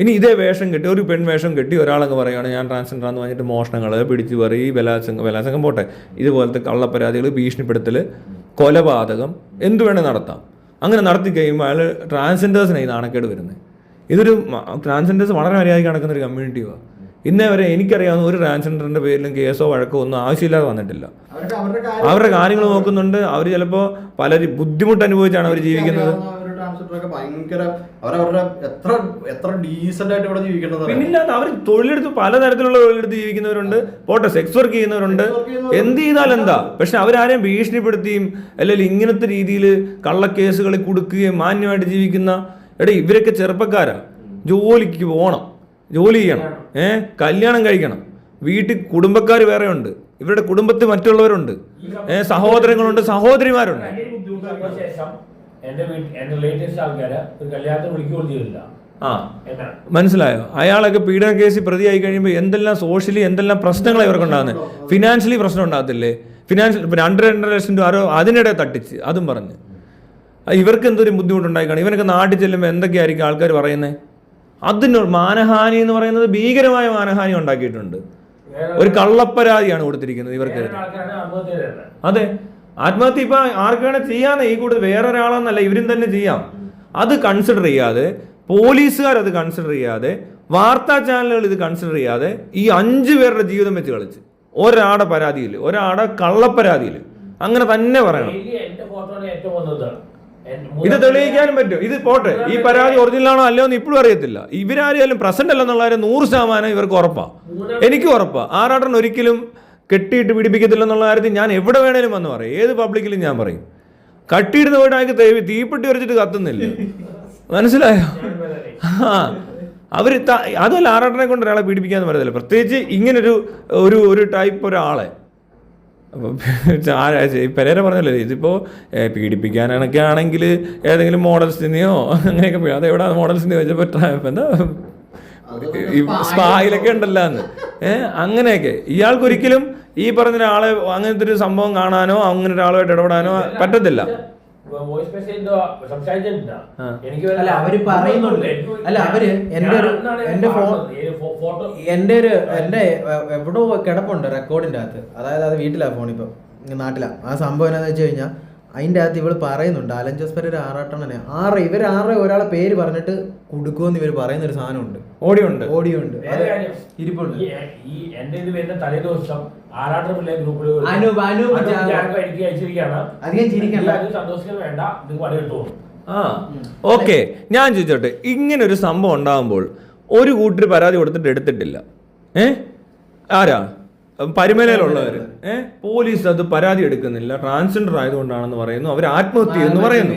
ഇനി ഇതേ വേഷം കെട്ടി ഒരു പെൺവേഷം കെട്ടി ഒരാളങ്ങ് പറയുകയാണ് ഞാൻ ട്രാൻസ്ജെൻഡർ എന്ന് പറഞ്ഞിട്ട് മോഷണങ്ങൾ, പിടിച്ചു പറി, ബലാത്സംഗം പോട്ടെ, ഇതുപോലത്തെ കള്ളപ്പരാതികൾ, ഭീഷണിപ്പെടുത്തൽ, കൊലപാതകം എന്തു വേണേൽ നടത്താം. അങ്ങനെ നടത്തി കഴിയുമ്പോൾ അയാൾ ട്രാൻസ്ജെൻഡേഴ്സിനാണ് ഈ നാണക്കേട് വരുന്നത്. ഇതൊരു ട്രാൻസ്ജെൻഡേഴ്സ് വളരെ മര്യാദയ്ക്ക് നടക്കുന്ന ഒരു കമ്മ്യൂണിറ്റിയാണ്. ഇന്നേ വരെ എനിക്കറിയാവുന്ന ഒരു ട്രാൻസ്ജെൻഡറിൻ്റെ പേരിലും കേസോ വഴക്കോ ഒന്നും ആവശ്യമില്ലാതെ വന്നിട്ടില്ല. അവരുടെ കാര്യങ്ങൾ നോക്കുന്നുണ്ട്. അവർ ചിലപ്പോൾ പലരും ബുദ്ധിമുട്ട് അനുഭവിച്ചാണ് അവർ ജീവിക്കുന്നത്. പിന്നില്ലാത്ത അവർ തൊഴിലെടുത്ത് പലതരത്തിലുള്ള തൊഴിലെടുത്ത് ജീവിക്കുന്നവരുണ്ട്, പോട്ടെ സെക്സ് വർക്ക് ചെയ്യുന്നവരുണ്ട്, എന്ത് ചെയ്താലും എന്താ. പക്ഷെ അവരാരെയും ഭീഷണിപ്പെടുത്തിയും അല്ലെങ്കിൽ ഇങ്ങനത്തെ രീതിയിൽ കള്ളക്കേസുകളിൽ കൊടുക്കുകയും മാന്യമായിട്ട് ജീവിക്കുന്ന ഇവരൊക്കെ ചെറുപ്പക്കാരാ. ജോലിക്ക് പോകണം, ജോലി ചെയ്യണം, കല്യാണം കഴിക്കണം, വീട്ടിൽ കുടുംബക്കാർ വേറെ ഉണ്ട്, ഇവരുടെ കുടുംബത്തിൽ മറ്റുള്ളവരുണ്ട്, സഹോദരങ്ങളുണ്ട്, സഹോദരിമാരുണ്ട്. മനസ്സിലായോ? അയാളൊക്കെ പീഡന കേസിൽ പ്രതിയായി കഴിയുമ്പോൾ എന്തെല്ലാം സോഷ്യലി എന്തെല്ലാം പ്രശ്നങ്ങളാണ് ഇവർക്ക് ഉണ്ടാകുന്നത്. ഫിനാൻഷ്യലി പ്രശ്നം ഉണ്ടാകത്തില്ലേ? ഫിനാൻഷ്യൽ 2.5 ലക്ഷം രൂപ ആരോ അതിനിടെ തട്ടിച്ച് അതും പറഞ്ഞ് ഇവർക്ക് എന്തൊരു ബുദ്ധിമുട്ടുണ്ടായി കാണും. ഇവനൊക്കെ നാട്ടിൽ ചെല്ലുമ്പോൾ എന്തൊക്കെയായിരിക്കും ആൾക്കാർ പറയുന്നത്? അതിനൊരു മാനഹാനി എന്ന് പറയുന്നത് ഭീകരമായ മാനഹാനി ഉണ്ടാക്കിയിട്ടുണ്ട്. ഒരു കള്ളപ്പരാതിയാണ് കൊടുത്തിരിക്കുന്നത് ഇവർക്ക്. അതെ, ആത്മഹത്യ ഇപ്പൊ ആർക്കാണ് ചെയ്യാന്ന് ഈ കൂടുതൽ വേറൊരാളെന്നല്ല, ഇവരും തന്നെ ചെയ്യാം. അത് കൺസിഡർ ചെയ്യാതെ, പോലീസുകാർ അത് കൺസിഡർ ചെയ്യാതെ, വാർത്താ ചാനലുകൾ ഇത് കൺസിഡർ ചെയ്യാതെ ഈ 5 പേരുടെ ജീവിതം വെച്ച് കളിച്ച് ഒരാടെ പരാതിയിൽ, ഒരാടെ കള്ളപ്പരാതിയിൽ അങ്ങനെ തന്നെ പറയണം. ഇത് തെളിയിക്കാനും പറ്റും. ഇത് പോട്ടെ, ഈ പരാതി ഒറിജിനലാണോ അല്ലയോ എന്ന് ഇപ്പോഴും അറിയത്തില്ല. ഇവരാരും പ്രസന്റ് അല്ലെന്നുള്ള കാര്യം 100% ഇവർക്ക് ഉറപ്പാ. എനിക്കും ഉറപ്പാ. ആറാട്ടൻ ഒരിക്കലും കെട്ടിയിട്ട് പിടിപ്പിക്കത്തില്ലെന്നുള്ള കാര്യത്തിൽ ഞാൻ എവിടെ വേണേലും വന്ന് പറയും. ഏത് പബ്ലിക്കിലും ഞാൻ പറയും. കട്ടിയിടുന്ന വീടാക്കി തീപ്പെട്ടി ഉരച്ചിട്ട് കത്തുന്നില്ല. മനസ്സിലായോ? അവർ അതുമല്ല, ആറാട്ടനെ കൊണ്ട് ഒരാളെ പീഡിപ്പിക്കാന്ന് പറയത്തില്ല. പ്രത്യേകിച്ച് ഇങ്ങനൊരു ഒരു ടൈപ്പ് ഒരാളെ. അപ്പം പെരേര പറഞ്ഞല്ലോ, ഇതിപ്പോൾ പീഡിപ്പിക്കാനൊക്കെ ആണെങ്കിൽ ഏതെങ്കിലും മോഡൽസിനെയോ അങ്ങനെയൊക്കെ പോയി. അതെവിടെ മോഡൽസിനെ വെച്ചപ്പോൾ എന്താ സ്പായിലൊക്കെ ഉണ്ടല്ലോ എന്ന് അങ്ങനെയൊക്കെ. ഇയാൾക്കൊരിക്കലും ഈ പറഞ്ഞ ഒരാളെ അങ്ങനത്തെ ഒരു സംഭവം കാണാനോ അങ്ങനെ ഒരാളുമായിട്ട് ഇടപെടാനോ പറ്റത്തില്ല. എന്റെ എവിടോ കിടപ്പുണ്ട് റെക്കോർഡിന്റെ അകത്ത്. അതായത് അത് വീട്ടിലാ, ഫോണിപ്പം നാട്ടിലാ. ആ സംഭവം എന്താണെന്ന് വെച്ച് കഴിഞ്ഞാൽ അതിൻ്റെ അകത്ത് ഇവള് പറയുന്നുണ്ട്, അലൻ ജോസ് പെരേര ആറാട്ടണ്ണനെ ഇവരാറ് ഒരാളെ പേര് പറഞ്ഞിട്ട് കൊടുക്കുമെന്ന് ഇവർ പറയുന്ന ഒരു സാധനമുണ്ട്. ഓഡിയോ ഉണ്ട് ഇരിപ്പുണ്ട്. ഓക്കെ, ഞാൻ ചോദിച്ചോട്ടെ, ഇങ്ങനൊരു സംഭവം ഉണ്ടാകുമ്പോൾ ഒരു കൂട്ടർ പരാതി കൊടുത്തിട്ട് എടുത്തിട്ടില്ല. ആരാ? പരിമലയിലുള്ളവർ. പോലീസ് അത് പരാതി എടുക്കുന്നില്ല, ട്രാൻസ്ജെൻഡർ ആയതുകൊണ്ടാണെന്ന് പറയുന്നു, അവർ ആത്മഹത്യ എന്ന് പറയുന്നു.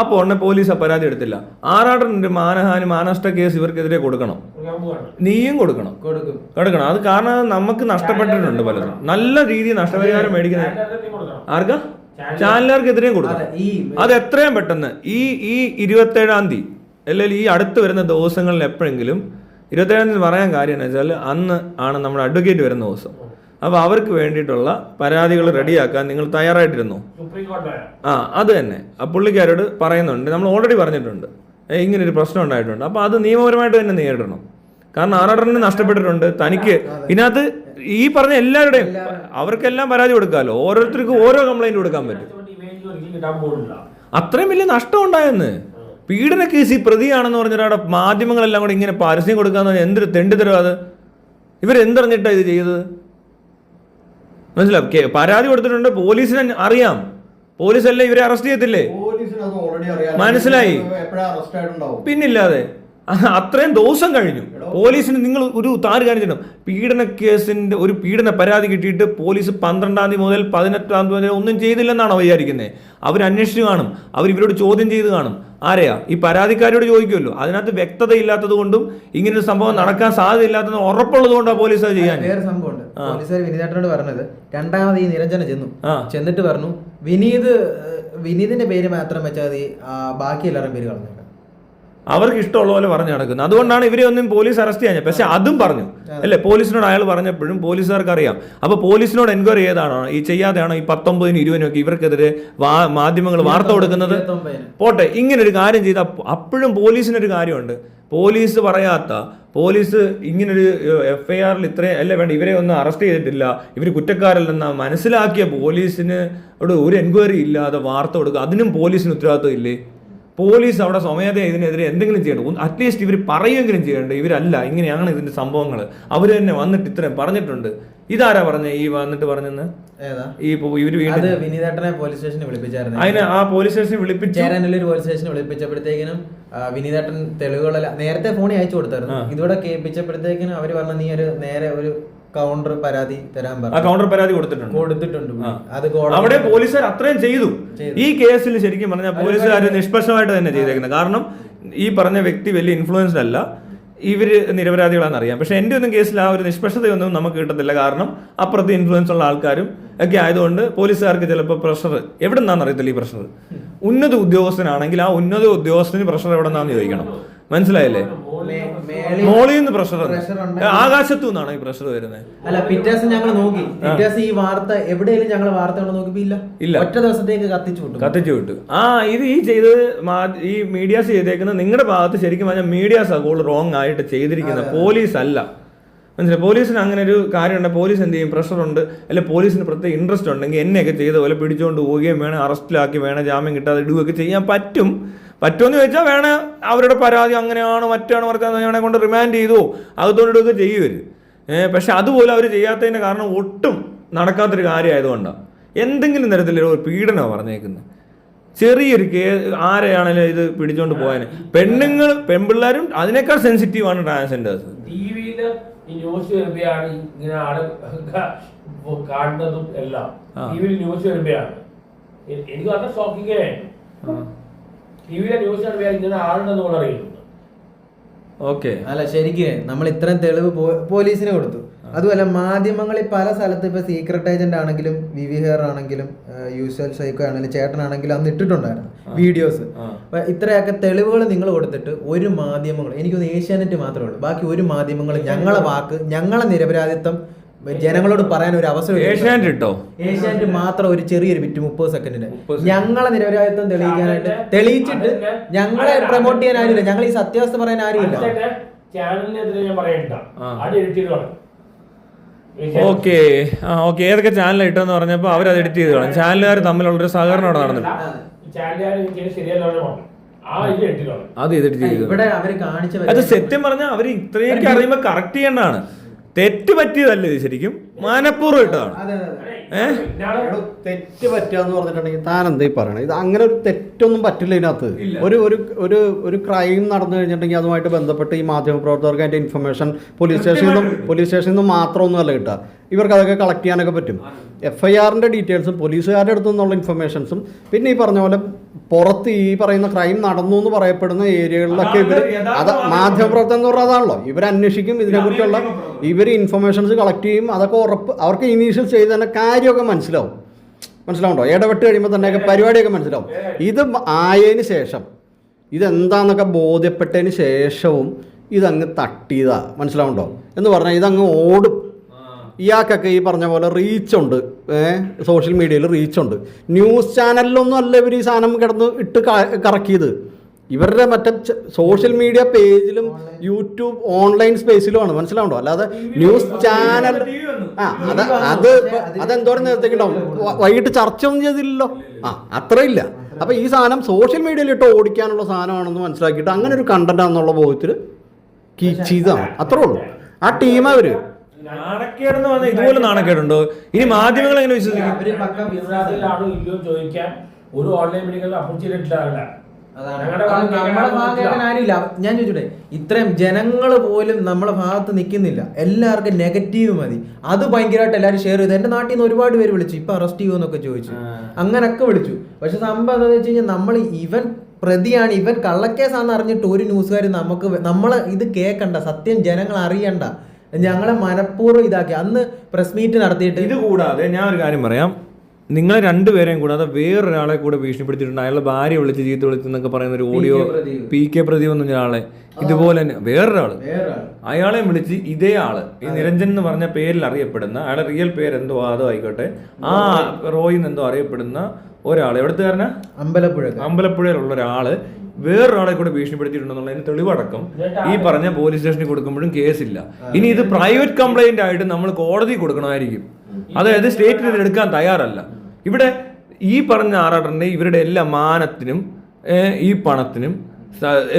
അപ്പോൾ ഉടനെ പോലീസ് ആ പരാതി എടുത്തില്ല. ആറാട്ടൻ്റെ മാനഹാനി മാനനഷ്ട കേസ് ഇവർക്കെതിരെ കൊടുക്കണം, നീയും കൊടുക്കണം. അത് കാരണം നമുക്ക് നഷ്ടപ്പെട്ടിട്ടുണ്ട് പലതും. നല്ല രീതിയിൽ നഷ്ടപരിഹാരം മേടിക്കുന്നത് ആർക്കാ? ചാനലുകാർക്കെതിരെയും കൊടുക്കണം. അത് എത്രയും പെട്ടെന്ന് ഈ 27-ാം തീയതി അല്ലെങ്കിൽ ഈ അടുത്ത് വരുന്ന ദിവസങ്ങളിൽ എപ്പോഴെങ്കിലും 27-ാം തീയതി പറയാൻ കാര്യം എന്ന് വെച്ചാൽ അന്ന് ആണ് നമ്മുടെ അഡ്വക്കേറ്റ് വരുന്ന ദിവസം. അപ്പോൾ അവർക്ക് വേണ്ടിയിട്ടുള്ള പരാതികൾ റെഡിയാക്കാൻ നിങ്ങൾ തയ്യാറായിട്ടിരുന്നു. അത് തന്നെ ആ പുള്ളിക്കാരോട് പറയുന്നുണ്ട്, നമ്മൾ ഓൾറെഡി പറഞ്ഞിട്ടുണ്ട് ഇങ്ങനൊരു പ്രശ്നം ഉണ്ടായിട്ടുണ്ട്. അപ്പോൾ അത് നിയമപരമായിട്ട് തന്നെ നേരിടണം. കാരണം ആറാട്ടന് നഷ്ടപ്പെട്ടിട്ടുണ്ട്. തനിക്ക് ഇതിനകത്ത് ഈ പറഞ്ഞ എല്ലാവരുടെയും അവർക്കെല്ലാം പരാതി കൊടുക്കാമല്ലോ, ഓരോരുത്തർക്കും ഓരോ കംപ്ലൈന്റ് കൊടുക്കാൻ പറ്റും. അത്രയും വലിയ നഷ്ടം ഉണ്ടായെന്ന്. പീഡന കേസ് ഈ പ്രതിയാണെന്ന് പറഞ്ഞിട്ട് മാധ്യമങ്ങളെല്ലാം കൂടെ ഇങ്ങനെ പരസ്യം കൊടുക്കാന്ന് പറഞ്ഞാൽ എന്തൊരു തെണ്ടിത്തരം അത്. ഇവരെന്തറിഞ്ഞിട്ടാണ് ഇത് ചെയ്തത്? മനസ്സിലാവും. പരാതി കൊടുത്തിട്ടുണ്ട്, പോലീസിന് അറിയാം, പോലീസല്ലേ ഇവരെ അറസ്റ്റ് ചെയ്യത്തില്ലേ? മനസ്സിലായി. പിന്നില്ലാതെ അത്രയും ദിവസം കഴിഞ്ഞു. പോലീസിന് നിങ്ങൾ ഒരു താര് കാണിച്ചിട്ടും പീഡന കേസിന്റെ ഒരു പീഡന പരാതി കിട്ടിയിട്ട് പോലീസ് 12-ാം തീയതി മുതൽ 18-ാം തീയതി വരെ ഒന്നും ചെയ്തില്ലെന്നാണോ വിചാരിക്കുന്നത്? അവർ അന്വേഷിച്ചു കാണും, അവർ ഇവരോട് ചോദ്യം ചെയ്ത് കാണും. ആരെയാ? ഈ പരാതിക്കാരോട് ചോദിക്കുമല്ലോ. അതിനകത്ത് വ്യക്തത ഇല്ലാത്തത് കൊണ്ടും ഇങ്ങനൊരു സംഭവം നടക്കാൻ സാധ്യത ഇല്ലാത്തത് ഉറപ്പുള്ളത് കൊണ്ടാണ് പോലീസ് അത് ചെയ്യാൻ. വേറെ സംഭവമുണ്ട്. പോലീസുകാർ വിനീതേട്ടനോട് പറഞ്ഞത്, രണ്ടാമത് ഈ നിരഞ്ജന ചെന്നിട്ട് പറഞ്ഞു വിനീതിന്റെ പേര് മാത്രം വെച്ചാൽ മതി, ബാക്കി എല്ലാവരും പേര് കളഞ്ഞു. അവർക്ക് ഇഷ്ടമുള്ള പോലെ പറഞ്ഞു നടക്കുന്നത്. അതുകൊണ്ടാണ് ഇവരെ ഒന്നും പോലീസ് അറസ്റ്റ് ചെയ്യാൻ. പക്ഷെ അതും പറഞ്ഞു അല്ലേ, പോലീസിനോട് അയാൾ പറഞ്ഞപ്പോഴും പോലീസുകാർക്ക് അറിയാം. അപ്പോൾ പോലീസിനോട് എൻക്വയറി ചെയ്താണോ ഈ ചെയ്യാതെയാണോ ഈ 19-നും 20-നും ഒക്കെ ഇവർക്കെതിരെ മാധ്യമങ്ങൾ വാർത്ത കൊടുക്കുന്നത്? പോട്ടെ, ഇങ്ങനൊരു കാര്യം ചെയ്ത അപ്പോഴും പോലീസിനൊരു കാര്യമുണ്ട്. പോലീസ് പറയാത്ത, പോലീസ് ഇങ്ങനൊരു FIR-ൽ ഇത്രയും അല്ലേ വേണ്ട, ഇവരെ ഒന്നും അറസ്റ്റ് ചെയ്തിട്ടില്ല, ഇവർ കുറ്റക്കാരല്ലെന്ന മനസ്സിലാക്കിയ പോലീസിന് അവിടെ ഒരു എൻക്വയറി ഇല്ലാതെ വാർത്ത കൊടുക്കുക, അതിനും പോലീസിന് ഉത്തരവാദിത്വം ഇല്ലേ? പോലീസ് അവിടെ സ്വമേധയാ ഇതിനെതിരെ എന്തെങ്കിലും ചെയ്യണം. അറ്റ്ലീസ്റ്റ് ഇവർ പറയുമെങ്കിലും ചെയ്യേണ്ടത്. ഇവരല്ല, ഇങ്ങനെയാണ് ഇതിന്റെ സംഭവങ്ങൾ. അവർ തന്നെ വന്നിട്ട് ഇത്രയും പറഞ്ഞിട്ടുണ്ട്. ഇതാരാ പറഞ്ഞ ഈ വന്നിട്ട് പറഞ്ഞെന്ന്? ഇവര് വിനീതേട്ടനെ പോലീസ് സ്റ്റേഷനിൽ വിളിപ്പിച്ചായിരുന്നു. അതിന് ആ പോലീസ് സ്റ്റേഷനിൽ ചേരാനല്ലൂർ പോലീസ് സ്റ്റേഷനിൽ വിളിപ്പിച്ചപ്പോഴത്തേക്കിനും വിനീതേട്ടൻ തെളിവുകളെല്ലാം നേരത്തെ ഫോണിൽ അയച്ചു കൊടുത്തായിരുന്നു. ഇതോടെ കേൾപ്പിച്ചപ്പോഴത്തേക്കിനും അവര് പറഞ്ഞ നീ നേരെ ഒരു കൗണ്ടർ പരാതി തരാൻ പറഞ്ഞു. കൗണ്ടർ പരാതി കൊടുത്തിട്ടുണ്ട്. അത് അവിടെ പോലീസുകാർ അത്രയും ചെയ്തു. ഈ കേസിൽ ശരിക്കും പറഞ്ഞാൽ പോലീസുകാർ നിഷ്പക്ഷമായിട്ട് തന്നെ ചെയ്തേക്കുന്നത്. കാരണം ഈ പറഞ്ഞ വ്യക്തി വലിയ ഇൻഫ്ലുവൻസ്ഡ് അല്ല, ഇവര് നിരപരാധികളാണെന്ന് അറിയാം. പക്ഷെ എൻ്റെ ഒന്നും കേസിൽ ആ ഒരു നിഷ്പക്ഷതയൊന്നും നമുക്ക് കിട്ടത്തില്ല. കാരണം അപ്പുറത്ത് ഇൻഫ്ലുവൻസ് ഉള്ള ആൾക്കാരും ഒക്കെ ആയതുകൊണ്ട് പോലീസുകാർക്ക് ചിലപ്പോൾ പ്രഷർ എവിടെ നിന്നാണെന്ന് അറിയത്തില്ല. ഈ പ്രഷർ ഉന്നത ഉദ്യോഗസ്ഥനാണെങ്കിൽ ആ ഉന്നത ഉദ്യോഗസ്ഥന് പ്രഷർ എവിടെ നിന്നാന്ന് ചോദിക്കണം. മനസ്സിലായില്ലേ? മോളിൽ നിന്ന് പ്രഷർ, ആകാശത്തു നിന്നാണ് ഈ പ്രഷർ വരുന്നത്. അല്ല, പിറ്റേസം ഞങ്ങൾ നോക്കി, പിറ്റേസം ഈ വാർത്ത എവിടെയെങ്കിലും ഞങ്ങൾ വാർത്ത നോക്കിയില്ല, ഒറ്റ ദിവസത്തേക്ക് കത്തിച്ചു വിട്ടു. ഇത് ഈ ചെയ്തത് ഈ മീഡിയാസ് ചെയ്തേക്കുന്നത് നിങ്ങളുടെ ഭാഗത്ത് ശരിക്കും പറഞ്ഞാൽ മീഡിയാസ് കൂടുതൽ റോങ് ആയിട്ട് ചെയ്തിരിക്കുന്നത്, പോലീസ് അല്ല. മനസ്സിലായി? പോലീസിന് അങ്ങനെ ഒരു കാര്യമുണ്ട്. പോലീസ് എന്ത് ചെയ്യും? പ്രഷറുണ്ട്, അല്ലെ പോലീസിന് പ്രത്യേക ഇൻട്രസ്റ്റ് ഉണ്ടെങ്കിൽ എന്നെയൊക്കെ ചെയ്ത പോലെ പിടിച്ചുകൊണ്ട് പോവുകയും വേണം, അറസ്റ്റിലാക്കി വേണം, ജാമ്യം കിട്ടാതെ ഇടുകയൊക്കെ ചെയ്യാൻ പറ്റുമെന്ന് ചോദിച്ചാൽ വേണേ അവരുടെ പരാതി അങ്ങനെയാണ് മറ്റാണ് മറിച്ചാൽ വേണേ കൊണ്ട് റിമാൻഡ് ചെയ്തു അകത്തോണ്ടിടുകയൊക്കെ ചെയ്യുവര്. പക്ഷെ അതുപോലെ അവർ ചെയ്യാത്തതിൻ്റെ കാരണം ഒട്ടും നടക്കാത്തൊരു കാര്യമായതുകൊണ്ടാണ്. എന്തെങ്കിലും തരത്തിലൊരു പീഡനമാണ് പറഞ്ഞേക്കുന്നത്. ചെറിയൊരു ആരെയാണെങ്കിലും ഇത് പിടിച്ചോണ്ട് പോകാൻ പെൺപിള്ളേരും അതിനേക്കാൾ സെൻസിറ്റീവാണ് ട്രാൻസ്ജെൻഡേഴ്സ്. ന്യൂസ് വരുമ്പോഴാണ് ഇങ്ങനെ ആള് കാണുന്നതും എല്ലാം ടിവിയിൽ ന്യൂസ് വരുമ്പോഴാണ് എനിക്ക് നല്ല ഷോക്കിംഗ് ആയിരുന്നു. ടിവിയിലെ ന്യൂസ് വരുമ്പോഴാണ് ഇങ്ങനെ ആളുണ്ടെന്ന് നമ്മൾ അറിയുന്നത്. ഓക്കെ, അല്ല ശരിക്കും നമ്മൾ ഇത്രയും തെളിവ് പോലീസിന് കൊടുത്തു. അതുപോലെ മാധ്യമങ്ങളിൽ പല സ്ഥലത്ത് ഇപ്പൊ സീക്രട്ട് ഏജന്റ് ആണെങ്കിലും വിവിഹർ ആണെങ്കിലും യൂസ്വൽ സൈക്കോ ആണെങ്കിലും ചേട്ടനാണെങ്കിലും അന്ന് ഇട്ടിട്ടുണ്ടായിരുന്നു വീഡിയോസ്. ഇത്രയൊക്കെ തെളിവുകൾ നിങ്ങൾ കൊടുത്തിട്ട് ഒരു മാധ്യമങ്ങൾ, എനിക്കൊന്ന് ഏഷ്യാനെറ്റ് മാത്രമേ ഉള്ളൂ, ബാക്കി ഒരു മാധ്യമങ്ങൾ ഞങ്ങളെ നിരപരാധിത്വം ജനങ്ങളോട് പറയാൻ ഒരു അവസരം. ഏഷ്യാനെറ്റ് മാത്രം ഒരു ചെറിയൊരു ബിറ്റ് 30 സെക്കൻഡിന് ഞങ്ങളെ നിരപരാധിത്വം തെളിയിച്ചിട്ട് ഞങ്ങളെ പ്രൊമോട്ട് ചെയ്യാൻ ആരുമില്ല, ഞങ്ങൾ ഈ സത്യാവസ്ഥ പറയാൻ ആരുമില്ല. ഓക്കെ ഏതൊക്കെ ചാനൽ ഇട്ടെന്ന് പറഞ്ഞപ്പോൾ അവരത് എഡിറ്റ് ചെയ്ത് കാണും. ചാനലുകാർ തമ്മിലുള്ളൊരു സഹകരണം അവിടെ നടന്നില്ല. അത് എഡിറ്റ് ചെയ്തു. അത് സത്യം പറഞ്ഞാൽ അവർ ഇത്രയൊക്കെ അറിയുമ്പോൾ കറക്റ്റ് ചെയ്യേണ്ടതാണ്. തെറ്റ് പറ്റിയതല്ല ഇത്, ശരിക്കും മനഃപൂർവ്വം ഇട്ടതാണ്. എടോ, തെറ്റ് പറ്റുകയെന്ന് പറഞ്ഞിട്ടുണ്ടെങ്കിൽ താൻ എന്താ ഈ പറയണത്? ഇത് അങ്ങനെ ഒരു തെറ്റൊന്നും പറ്റില്ല ഇതിനകത്ത്. ഒരു ക്രൈം നടന്നു കഴിഞ്ഞിട്ടുണ്ടെങ്കിൽ അതുമായിട്ട് ബന്ധപ്പെട്ട് ഈ മാധ്യമപ്രവർത്തകർക്ക് അതിൻ്റെ ഇൻഫർമേഷൻ പോലീസ് സ്റ്റേഷനിൽ നിന്നും മാത്രമൊന്നുമല്ല കിട്ടുക. ഇവർക്ക് അതൊക്കെ കളക്ട് ചെയ്യാനൊക്കെ പറ്റും. FIRന്റെ ഡീറ്റെയിൽസും പോലീസുകാരുടെ അടുത്തു നിന്നുള്ള ഇൻഫർമേഷൻസും പിന്നെ ഈ പറഞ്ഞ പോലെ പുറത്ത് ഈ പറയുന്ന ക്രൈം നടന്നു എന്ന് പറയപ്പെടുന്ന ഏരിയകളിലൊക്കെ അത് മാധ്യമപ്രവർത്തനം എന്ന് പറഞ്ഞാൽ അതാണല്ലോ. ഇവർ അന്വേഷിക്കും, ഇതിനെക്കുറിച്ചുള്ള ഇവർ ഇൻഫർമേഷൻസ് കളക്ട് ചെയ്യും. അതൊക്കെ അവർക്ക് ഇനീഷ്യൽ ചെയ്ത് തന്നെ കാര്യമൊക്കെ മനസ്സിലാവുണ്ടോ? ഇടപെട്ട് കഴിയുമ്പോൾ തന്നെയൊക്കെ പരിപാടിയൊക്കെ മനസ്സിലാവും. ഇത് ആയതിന് ശേഷം ഇതെന്താന്നൊക്കെ ബോധ്യപ്പെട്ടതിന് ശേഷവും ഇതങ്ങ് തട്ടിയതാ, മനസ്സിലാവുണ്ടോ എന്ന് പറഞ്ഞാൽ ഇതങ്ങ് ഓടും. ഇയാൾക്കൊക്കെ ഈ പറഞ്ഞ പോലെ റീച്ചുണ്ട്, സോഷ്യൽ മീഡിയയിൽ റീച്ചുണ്ട്. ന്യൂസ് ചാനലിലൊന്നും അല്ല ഇവർ ഈ സാധനം കിടന്ന് ഇട്ട് കറക്കിയത്. ഇവരുടെ മറ്റേ സോഷ്യൽ മീഡിയ പേജിലും യൂട്യൂബ് ഓൺലൈൻ സ്പേസിലുമാണ്, മനസ്സിലാവുണ്ടോ? അല്ലാതെ ന്യൂസ് ചാനൽ അതെന്തോരം നേരത്തേക്ക് ഉണ്ടാവും. വൈകിട്ട് ചർച്ച ഒന്നും ചെയ്തില്ലല്ലോ, അത്രയില്ല. അപ്പം ഈ സാധനം സോഷ്യൽ മീഡിയയിലിട്ട് ഓടിക്കാനുള്ള സാധനമാണെന്ന് മനസ്സിലാക്കിയിട്ട് അങ്ങനെ ഒരു കണ്ടന്റ് ആണെന്നുള്ള ബോധത്തിൽ ചെയ്താണ്. അത്രേ ഉള്ളൂ. ആ ടീം അവര് നാണക്കേടെന്ന് പറഞ്ഞാൽ ഇതുപോലെ നാണക്കേടുണ്ടോ? ഇനി മാധ്യമങ്ങൾ എങ്ങനെ വിശ്വസിക്കും? ചോദിക്കാൻ ഒരു ഓൺലൈൻ മീഡിയകളിൽ അപ്രോച്ച് ചെയ്തിട്ടില്ല. ആരുമില്ല. ഞാൻ ചോദിച്ചോട്ടെ, ഇത്രയും ജനങ്ങൾ പോലും നമ്മളെ ഭാഗത്ത് നിൽക്കുന്നില്ല, എല്ലാവർക്കും നെഗറ്റീവ് മതി. അത് ഭയങ്കരമായിട്ട് എല്ലാവരും ഷെയർ ചെയ്തു. എന്റെ നാട്ടിൽ നിന്ന് ഒരുപാട് പേര് വിളിച്ചു, ഇപ്പൊ അറസ്റ്റ് ചെയ്യുമെന്നൊക്കെ ചോദിച്ചു, അങ്ങനൊക്കെ വിളിച്ചു. പക്ഷെ സംഭവം എന്താണെന്ന് വെച്ച് കഴിഞ്ഞാൽ നമ്മൾ ഇവൻ പ്രതിയാണ്, ഇവൻ കള്ളക്കേസാണെന്ന് അറിഞ്ഞിട്ട് ഒരു ന്യൂസുകാർ നമ്മളെ ഇത് കേൾക്കണ്ട, സത്യം ജനങ്ങൾ അറിയണ്ട, ഞങ്ങളെ മനഃപൂർവ്വം ഇതാക്കി അന്ന് പ്രസ് മീറ്റ് നടത്തിയിട്ട്. ഇത് കൂടാതെ ഞാൻ ഒരു കാര്യം പറയാം, നിങ്ങളെ രണ്ടുപേരെയും കൂടാതെ വേറൊരാളെ കൂടെ ഭീഷണിപ്പെടുത്തിയിട്ടുണ്ട്. അയാളുടെ ഭാര്യ വിളിച്ച് ചീത്ത വിളിച്ചെന്നൊക്കെ പറയുന്ന ഒരു ഓഡിയോ, PK പ്രദീപ് എന്ന് പറഞ്ഞ ആളെ, ഇതുപോലെ തന്നെ വേറൊരാള് അയാളെയും വിളിച്ച് ഇതേ ആള്, ഈ നിരഞ്ജൻ എന്ന് പറഞ്ഞ പേരിൽ അറിയപ്പെടുന്ന, അയാളുടെ റിയൽ പേര് എന്തോ അതോ ആയിക്കോട്ടെ, ആ റോയിൽ എന്തോ അറിയപ്പെടുന്ന ഒരാൾ, എവിടത്തുകാരനാ, അമ്പലപ്പുഴയിലുള്ള ഒരാള് വേറൊരാളെ കൂടെ ഭീഷണിപ്പെടുത്തിയിട്ടുണ്ടെന്നുള്ളതിന് തെളിവടക്കം ഈ പറഞ്ഞ പോലീസ് സ്റ്റേഷനിൽ കൊടുക്കുമ്പോഴും കേസില്ല. ഇനി ഇത് പ്രൈവറ്റ് കംപ്ലൈന്റ് ആയിട്ട് നമ്മൾ കോടതി കൊടുക്കണമായിരിക്കും. അതായത് സ്റ്റേറ്റിന് ഇത് എടുക്കാൻ തയ്യാറല്ല. ഇവിടെ ഈ പറഞ്ഞ ആറാട്ടറിന്റെ ഇവരുടെ എല്ലാ മാനത്തിനും ഈ പണത്തിനും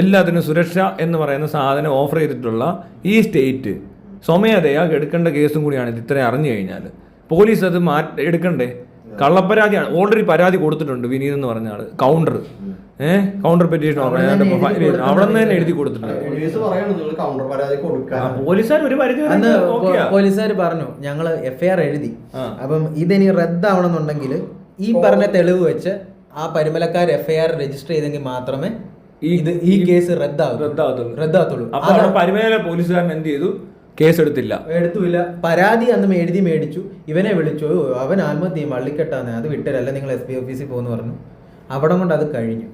എല്ലാത്തിനും സുരക്ഷ എന്ന് പറയുന്ന സാധനം ഓഫർ ചെയ്തിട്ടുള്ള ഈ സ്റ്റേറ്റ് സ്വമേധയാ എടുക്കേണ്ട കേസും കൂടിയാണ് ഇത്. ഇത്രയും അറിഞ്ഞു കഴിഞ്ഞാൽ പോലീസ് അത് എടുക്കണ്ടേ? കള്ളപ്പരാതിയാണ്. ഓൾറെഡി പരാതി കൊടുത്തിട്ടുണ്ട് വിനീത് എന്ന് പറഞ്ഞ ആള്, കൗണ്ടർ പെറ്റീഷൻ അവിടെ നിന്ന് തന്നെ എഴുതി കൊടുത്തിട്ടുണ്ട്. പോലീസുകാർ പറഞ്ഞു ഞങ്ങള് FIR എഴുതി, അപ്പം ഇതിനി റദ്ദാവണമെന്നുണ്ടെങ്കിൽ ഈ പറഞ്ഞ തെളിവ് വെച്ച് ആ പരിമലക്കാർ FIR രജിസ്റ്റർ ചെയ്തെങ്കിൽ മാത്രമേ ഈ കേസ് റദ്ദാവത്തുള്ളൂ. അപ്പൊ പരിമല പോലീസുകാരൻ എന്ത് ചെയ്തു? കേസ് എടുത്തില്ല. പരാതി അന്ന് എഴുതി മേടിച്ചു. ഇവനെ വിളിച്ചു, അവൻ ആത്മഹത്യ വള്ളിക്കെട്ടാന്ന്, അത് വിട്ടരല്ല, നിങ്ങൾ SP ഓഫീസിൽ പോകുന്നു പറഞ്ഞു. അവിടെ കൊണ്ട് അത് കഴിഞ്ഞു.